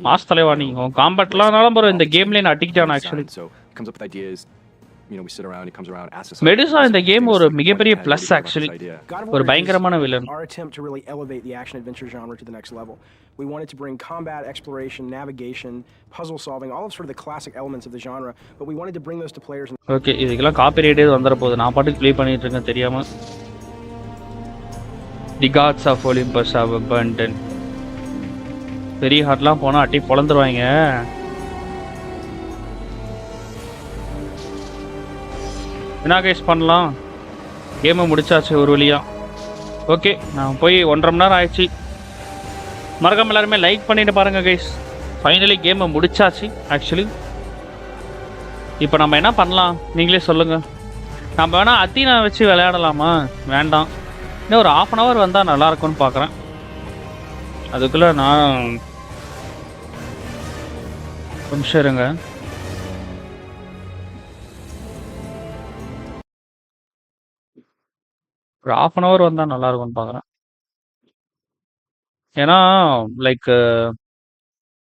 மாஸ் தலைவா. நீங்க காம்பேட்லாம் ப்ரோ இந்த கேம்ல நான் அடிக்ட் ஆன ஆக்சுவலி. மெடுசா இந்த கேம் ஒரு மிகப்பெரிய பிளஸ் ஆக்சுவலி. ஒரு பயங்கரமான villain. Our attempt to really elevate the action adventure genre to the next level. We wanted to bring combat, exploration, navigation, puzzle solving, all of sort of the classic elements of the genre, but we wanted to bring those to players. Okay, இதுக்கெல்லாம் copyright வந்துற போகுது. நான் பாட்டுக்கு play பண்ணிட்டு இருக்கேன் தெரியாம. தி Gods of Olympus have abandoned. பெரிய ஹார்ட்லாம் போனா அட்டி பொளந்துருவாங்க. என்ன கைஸ் பண்ணலாம்? கேமை முடிச்சாச்சு ஒரு வழியா. ஓகே, நான் போய் 1.5 மணி நேரம் ஆயிடுச்சு. மறக்காம எல்லாருமே லைக் பண்ணிட்டு பாருங்க கைஸ். ஃபைனலி கேமை முடிச்சாச்சு ஆக்சுவலி. இப்போ நம்ம என்ன பண்ணலாம் நீங்களே சொல்லுங்க. நம்ம வேணா அத்தீனா வச்சு விளையாடலாமா? வேண்டாம், இன்னும் ஒரு 1/2 hour வந்தால் நல்லா இருக்கும்னு பார்க்குறேன். அதுக்குள்ளே நான் நிமிஷம் இருங்க. ஒரு 1/2 hour வந்தால் நல்லா இருக்கும்னு பார்க்குறேன். ஏன்னா லைக்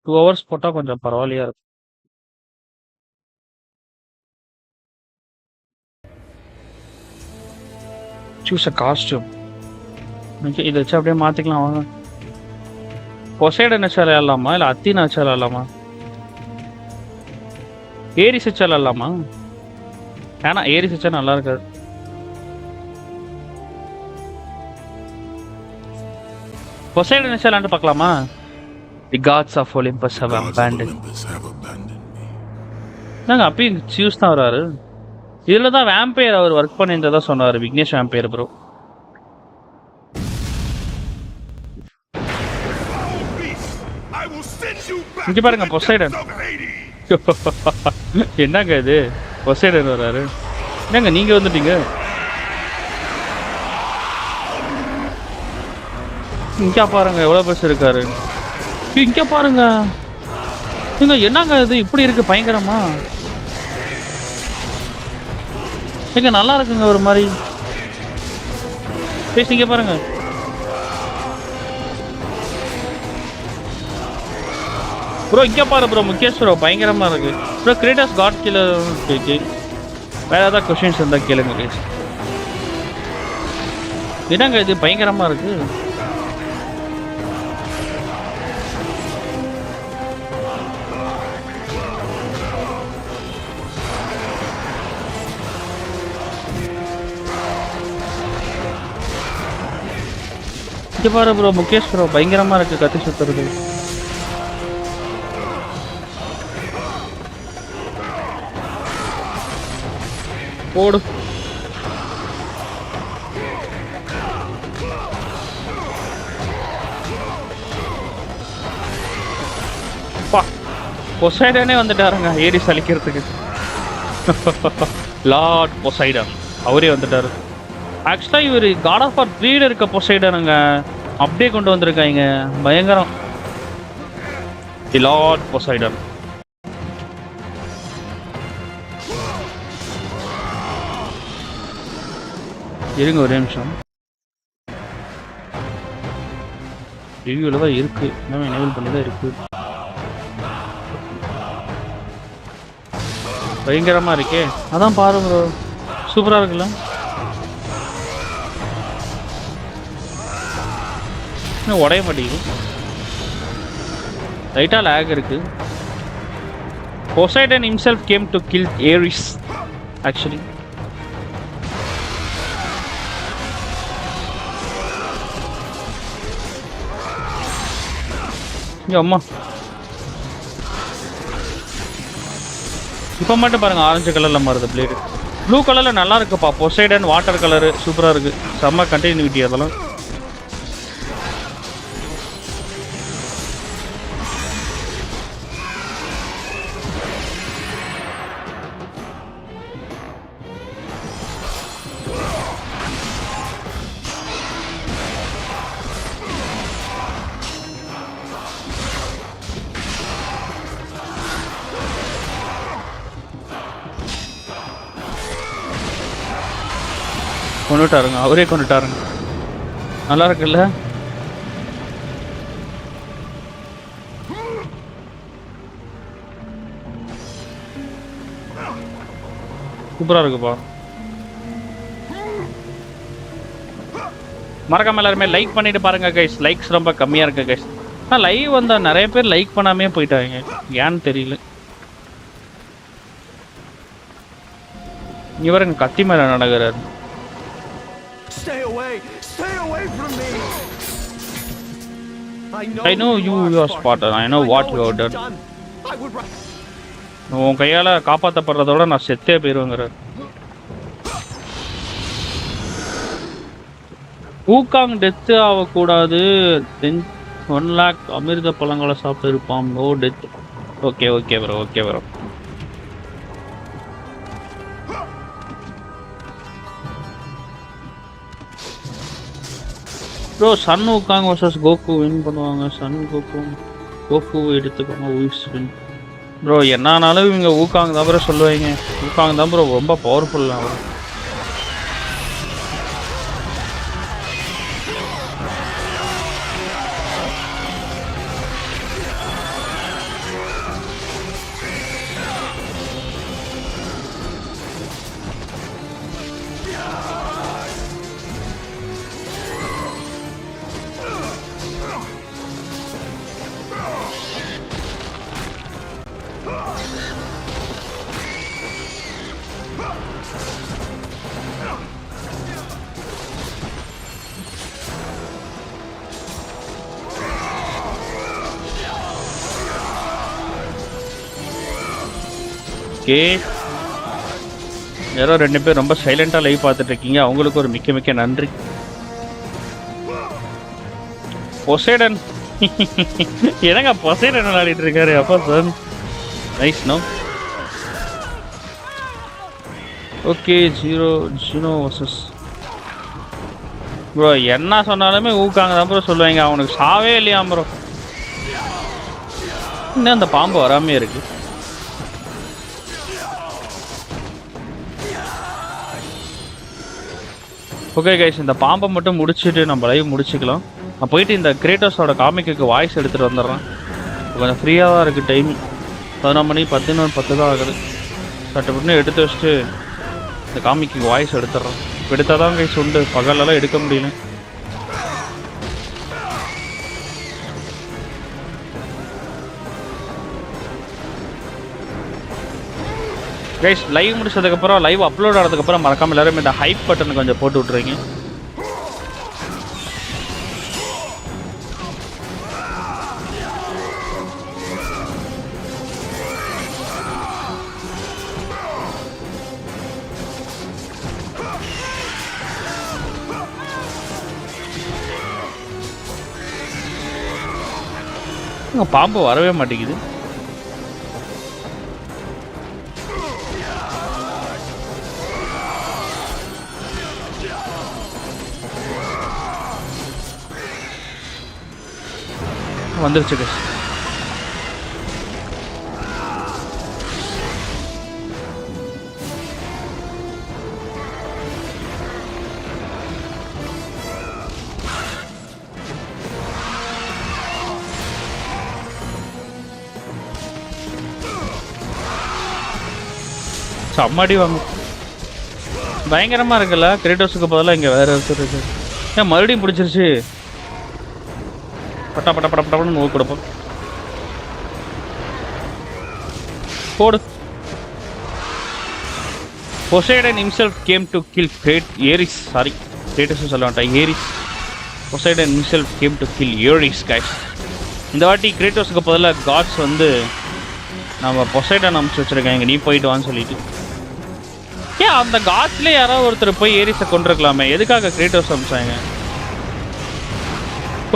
2 hours போட்டால் கொஞ்சம் பரவாயில்லையா இருக்கும். Choose a costume. ஓகே, இதை வச்சு அப்படியே மாற்றிக்கலாம் வாங்க. பொசைடன் வச்சு விளையாடலாமா இல்லை அத்தீனா வச்சு விளையாடலாமா? ஏரிஸ் வச்சு விளையாடலாமா? ஏன்னா ஏரிஸ் வச்சா நல்லா இருக்காது. பொசைடன் வச்சு விளையாண்டு பார்க்கலாமா? தி Gods of Olympus have abandoned. நாங்கள் அப்பயும் சியூஸ் தான் வர்றாரு. இதில் தான் வேம்பையர் அவர் ஒர்க் பண்ணியிருந்ததா சொன்னார், விக்னேஷ் வேம்பையர் ப்ரோ. இங்கே பாருங்க பொசைடன். என்னங்க இது, பொசைடன் வர்றாரு. என்னங்க நீங்கள் வந்துட்டீங்க? இங்கே பாருங்க எவ்வளோ பெருசு இருக்காரு. இங்கே பாருங்க, இங்க என்னங்க இது இப்படி இருக்கு பயங்கரமா? இங்க நல்லா இருக்குங்க ஒரு மாதிரி. பேசிங்க பாருங்க. ப்ரோ இங்கே பாரு ப்ரோ, முகேஷ் ப்ரோ பயங்கரமா இருக்கு ப்ரோ. கிரேட்டஸ் God killer. வேற ஏதாவது கொஸ்டின்ஸ் இருந்தால் கேளுங்க கைஸ். என்னங்க இது பயங்கரமா இருக்கு. இங்க பாரு ப்ரோ முகேஷ் ப்ரோ பயங்கரமா இருக்கு கத்தி சுத்துறது. போடு. பா பொசைடனே வந்துட்டாருங்க ஏரிஸ் அழிக்கிறதுக்கு. லார்ட் பொசைடன் அவரே வந்துட்டாரு. ஆக்சுவலாக இவர் காட் ஆஃப் வார் 3 இருக்க பொசைடனுங்க அப்படியே கொண்டு வந்திருக்காங்க. பயங்கரம். தி லார்ட் பொசைடன். இருங்க ஒரே நிமிஷம். ரிவ்யூவில் தான் இருக்கு. இன்னும் எனேபிள் பண்ணி தான் இருக்கு. பயங்கரமாக இருக்கே. அதான் பாருங்க ப்ரோ சூப்பராக இருக்குல்ல. இன்னும் உடைய மாட்டேங்குது. லைட்டாக லேக் இருக்கு. Poseidon himself came to kill Ares actually. அம்மா இப்போ மட்டும் பாருங்க ஆரஞ்சு கலரில் மாறுது பிளேடு. ப்ளூ கலரில் நல்லா இருக்குப்பா. பொசைடன் வாட்டர் கலரு சூப்பராக இருக்குது. செம்ம கண்டினியூட்டி அதெல்லாம். கொண்டுட்டாருங்க அவரே கொண்டுட்டாருங்க. நல்லா இருக்குல்ல. சூப்பராக இருக்குப்பா. மறக்காம எல்லாருமே லைக் பண்ணிட்டு பாருங்க கைஸ். லைக்ஸ் ரொம்ப கம்மியாக இருக்கு கைஸ். ஆனால் லைவ் வந்தால் நிறைய பேர் லைக் பண்ணாமே போயிட்டாங்க. ஏன்னு தெரியல. இவருங்க கத்தி மேலே நடக்கிறாரு. Stay away! Stay away from me! I know you are Spartan. I know what you have done. உன் கையால் காப்பாற்றப்படுறதோட நான் செத்தே போயிடுவேங்கிற. ஊக்காங் டெத்து ஆகக்கூடாது. 1 lakh அமிர்த பழங்களை சாப்பிட்டு இருப்பான். No death. Okay okay bro okay bro. Bro Sun Wukong versus Goku win பண்ணுவாங்க. சன் கோகு எடுத்துக்கோங்க. உயிஸ் வின் ப்ரோ. என்னானாலும் இவங்க ஊக்காங் தான் ப்ரோ சொல்லுவாங்க. ஊக்காங் தான் ப்ரோ ரொம்ப பவர்ஃபுல். அவர் ஓகே. யாரோ 2 பேர் ரொம்ப சைலண்டாக லைவ் பார்த்துட்டு இருக்கீங்க. அவங்களுக்கு ஒரு மிக்க மிக்க நன்றி. பொசைடன் என்னங்க பொசைடன் விளையாடிட்டு இருக்காரு அப்பா sir. Nice no. Okay Zeno versus bro. என்ன சொன்னாலுமே ஊக்காங்க தான் ப்ரோ சொல்லுவாங்க. அவனுக்கு சாவே இல்லையா ப்ரோ. இன்னும் அந்த பாம்பு வராமே இருக்கு. ஓகே கைஸ் இந்த பாம்பை மட்டும் முடிச்சுட்டு நம்ம லைவ் முடிச்சுக்கலாம். நான் போயிட்டு இந்த கிரேட்டோஸோட காமிக்கு வாய்ஸ் எடுத்துகிட்டு வந்துடுறேன். கொஞ்சம் ஃப்ரீயாக தான் இருக்குது. டைம் 11 மணி 10 தான் ஆகுது. சட்டப்பட்டு எடுத்து வச்சுட்டு இந்த காமிக்கு வாய்ஸ் எடுத்துடுறேன். எடுத்தால் தான் கைஸ் உண்டு. பகலெல்லாம் எடுக்க முடியல. கைஸ் லைவ் முடிச்சதுக்கப்புறம் லைவ் அப்லோட் ஆனதுக்கப்புறம் மறக்காமல் எல்லாரும் இந்த ஹைப் பட்டன் கொஞ்சம் போட்டு விட்ருங்க. என்னங்க பாம்பு வரவே மாட்டேங்குது. வந்துருச்சு guys. செம்மடி வாங்க பயங்கரமா இருக்குல்ல. கிரேட்டோஸுக்கு பதிலாக இங்க வேற ஒருத்தர் இருக்கு. ஏன் மறுபடியும் பிடிச்சிருச்சு. பட்டா பட்டா பட்ட பட்டன்னு நோய் கொடுப்போம். போடு. Poseidon himself came to kill Ares. Sorry, Kratos சொல்ல மாட்டேன். Ares. Poseidon himself came to kill Ares guys. இந்த வாட்டி கிரேட்டோஸுக்கு பதிலாக காட்ஸ் வந்து நம்ம பொசைடன் அனுப்பிச்சு வச்சிருக்காங்க. நீ போயிட்டு வான்னு சொல்லிட்டு. ஏன் அந்த காட்ஸ்ல யாராவது ஒருத்தர் போய் ஏரிஸை கொண்டிருக்கலாமே, எதுக்காக கிரேட்டோஸ் அனுப்பிச்சாங்க?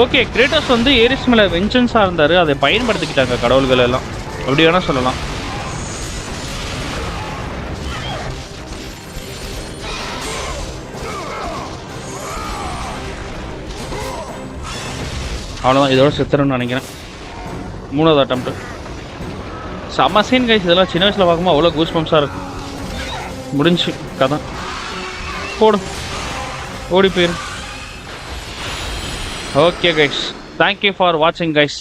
ஓகே, கிரேட்டோஸ் வந்து ஏரிஸ் மேலே வெஞ்சன்ஸாக இருந்தார், அதை பயன்படுத்திக்கிட்டாங்க கடவுள்கள் எல்லாம், அப்படி வேணா சொல்லலாம். அவ்வளோதான், இதோட செத்துறோம்னு நினைக்கிறேன். 3வது அட்டம்ப்ட். செம்ம சீன் கைஸ். இதெல்லாம் சின்ன வயசில் பார்க்கும்போது அவ்வளோ கூஸ் பம்ப்ஸாக இருக்கும். முடிஞ்சு கதை. போடும், ஓடி போயிரு. ஓகே கைஸ், தேங்க்யூ ஃபார் வாட்சிங் கைஸ்.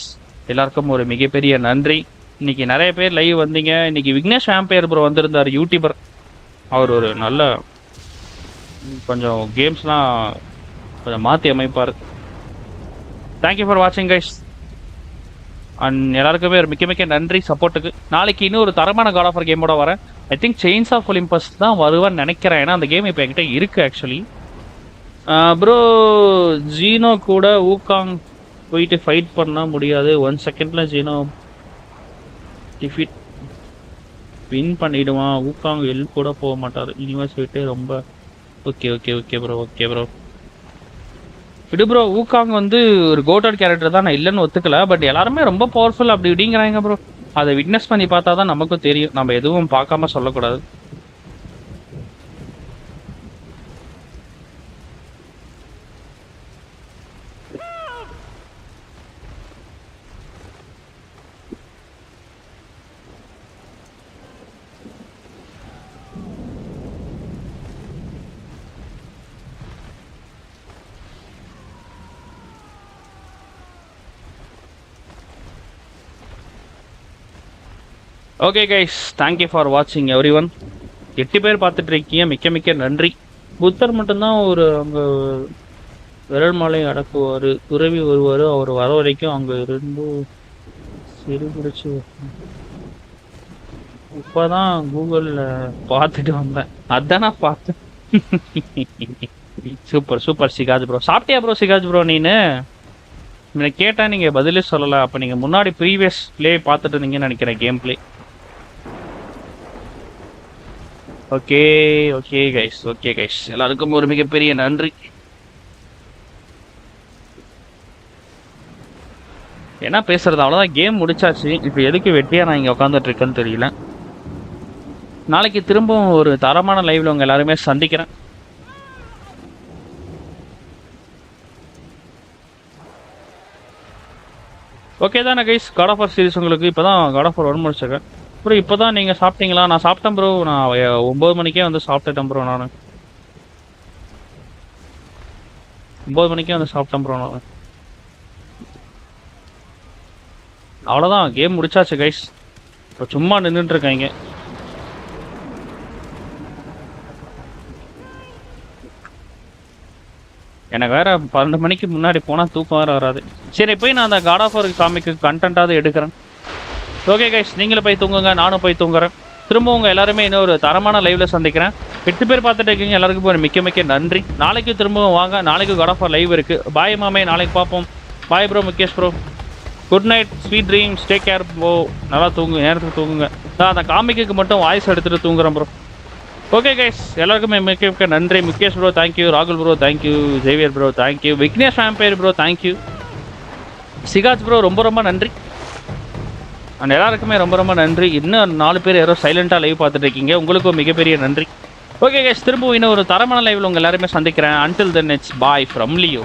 எல்லாருக்கும் ஒரு மிகப்பெரிய நன்றி. இன்னைக்கு நிறைய பேர் லைவ் வந்தீங்க. இன்னைக்கு விக்னேஷ் ஆம்பையர் ப்ரோ வந்திருந்தார், யூடியூபர். அவர் ஒரு நல்ல கொஞ்சம் கேம்ஸ்லாம் கொஞ்சம் மாற்றி அமைப்பார். தேங்க்யூ ஃபார் வாட்சிங் கைஸ். அண்ட் எல்லாருக்குமே ஒரு மிக்க நன்றி சப்போர்ட்டுக்கு. நாளைக்கு இன்னும் ஒரு தரமான காட் ஆஃப் வார் கேமோட வரேன். I think Chains of Olympus தான் வருவான்னு நினைக்கிறேன். ஏன்னா அந்த கேம் இப்போ என்கிட்ட இருக்குது ஆக்சுவலி. ப்ரோ ஜீனோ கூட ஊகாங் போயிட்டு ஃபைட் பண்ணால் முடியாது. 1 செகண்டில் ஜீனோ டிஃபீட் வின் பண்ணிவிடுவான். ஊகாங் ஹெல்ப் கூட போக மாட்டார். யூனிவர்ஸ் போயிட்டு ரொம்ப okay okay okay bro, okay bro. விடு ப்ரோ, ஊகாங் வந்து ஒரு கோட்டட் கேரக்டர் தான், நான் இல்லைன்னு ஒத்துக்கல. பட் எல்லாருமே ரொம்ப பவர்ஃபுல் அப்படி இப்படிங்கிறாங்க ப்ரோ. அதை விட்னஸ் பண்ணி பார்த்தா தான் நமக்கும் தெரியும். நம்ம எதுவும் பார்க்காம சொல்லக்கூடாது. ஓகே கைஸ், தேங்க்யூ ஃபார் வாட்சிங் எவ்ரி ஒன். 8 பேர் பார்த்துட்டு இருக்கீங்க, மிக்க நன்றி. புத்தர் மட்டும்தான் ஒரு அங்கே விரல் மாலை அடக்குவார், துறவி வருவார். அவர் வர வரைக்கும் அங்கே இருந்து சரி பிடிச்சி இப்போ தான் கூகுளில் பார்த்துட்டு வந்தேன். அதான் நான் பார்த்தேன். சூப்பர் சூப்பர் சிகாஜ் ப்ரோ. சாப்பிட்டியா ப்ரோ சிகாஜ் ப்ரோ? நீனு கேட்டால் நீங்கள் பதிலே சொல்லலை. அப்போ நீங்கள் முன்னாடி ப்ரீவியஸ் ப்ளே பார்த்துட்டு இருந்தீங்கன்னு நினைக்கிறேன், game play. Okay okay guys, okay guys, எல்லாருக்கும் ஒரு மிகப்பெரிய நன்றி. என்ன பேசுறது, அவ்வளோதான், கேம் முடிச்சாச்சு. இப்போ எதுக்கு வெட்டியாக நான் இங்கே உட்காந்துட்டு இருக்கேன்னு தெரியல. நாளைக்கு திரும்பவும் ஒரு தரமான லைவ்ல உங்க எல்லாருமே சந்திக்கிறேன். ஓகே தானே guys? God of War series உங்களுக்கு இப்போ தான் காட் ஆஃப் வார் 1 முடிச்சிருக்கேன் ப்ரோ. இப்போ தான் நீங்கள் சாப்பிட்டீங்களா? நான் சாப்பிட்டேன் ப்ரோ. நான் 9 மணிக்கே வந்து சாப்பிட்டுட்டேன் ப்ரோ. நான் 9 மணிக்கே வந்து சாப்பிட்டேன் ப்ரோ. நான் அவ்வளோதான், கேம் முடிச்சாச்சு கைஸ். இப்போ சும்மா நின்றுட்டு இருக்காங்க. எனக்கு வேற 12 மணிக்கு முன்னாடி போனால் தூக்கம் வேறு வராது. சரி, போய் நான் அந்த காட் ஆஃப் வார் காமிக்கு கண்டென்ட்டாவது எடுக்கிறேன். ஓகே கைஸ், நீங்களும் போய் தூங்குங்க, நானும் போய் தூங்குறேன். திரும்ப உங்கள் எல்லாருமே இன்னும் ஒரு தரமான லைவில் சந்திக்கிறேன். 8 பேர் பார்த்துட்டு இருக்கீங்க, எல்லாருக்கும் ஒரு மிக்க நன்றி. நாளைக்கு திரும்பவும் வாங்க, நாளைக்கு காட் ஆஃப் வார் லைவ் இருக்குது. பாய் மாமே, நாளைக்கு பார்ப்போம். Bye bro, Mukesh bro. Good night, sweet dreams, take care bro. நல்லா தூங்குங்க, நேரத்துக்கு தூங்குங்க. நான் அந்த காமிக்கு மட்டும் வாய்ஸ் எடுத்துகிட்டு தூங்குறேன் ப்ரோ. ஓகே கைஸ், எல்லாருக்குமே மிக்க நன்றி. முகேஷ் ப்ரோ தேங்க்யூ, ராகுல் bro thank you, Javier bro thank you, Vignesh umpire bro thank you, சிகாஜ் ப்ரோ ரொம்ப நன்றி. அண்ட் எல்லாருக்குமே ரொம்ப ரொம்ப நன்றி. இன்னும் 4 பேர் யாரோ சைலண்டாக லைவ் பார்த்துட்டு இருக்கீங்க, உங்களுக்கும் மிகப்பெரிய நன்றி. ஓகே கைஸ், திரும்பவும் இன்னும் ஒரு தரமான லைவில் உங்கள் எல்லாருமே சந்திக்கிறேன். Until then it's bye from Leo.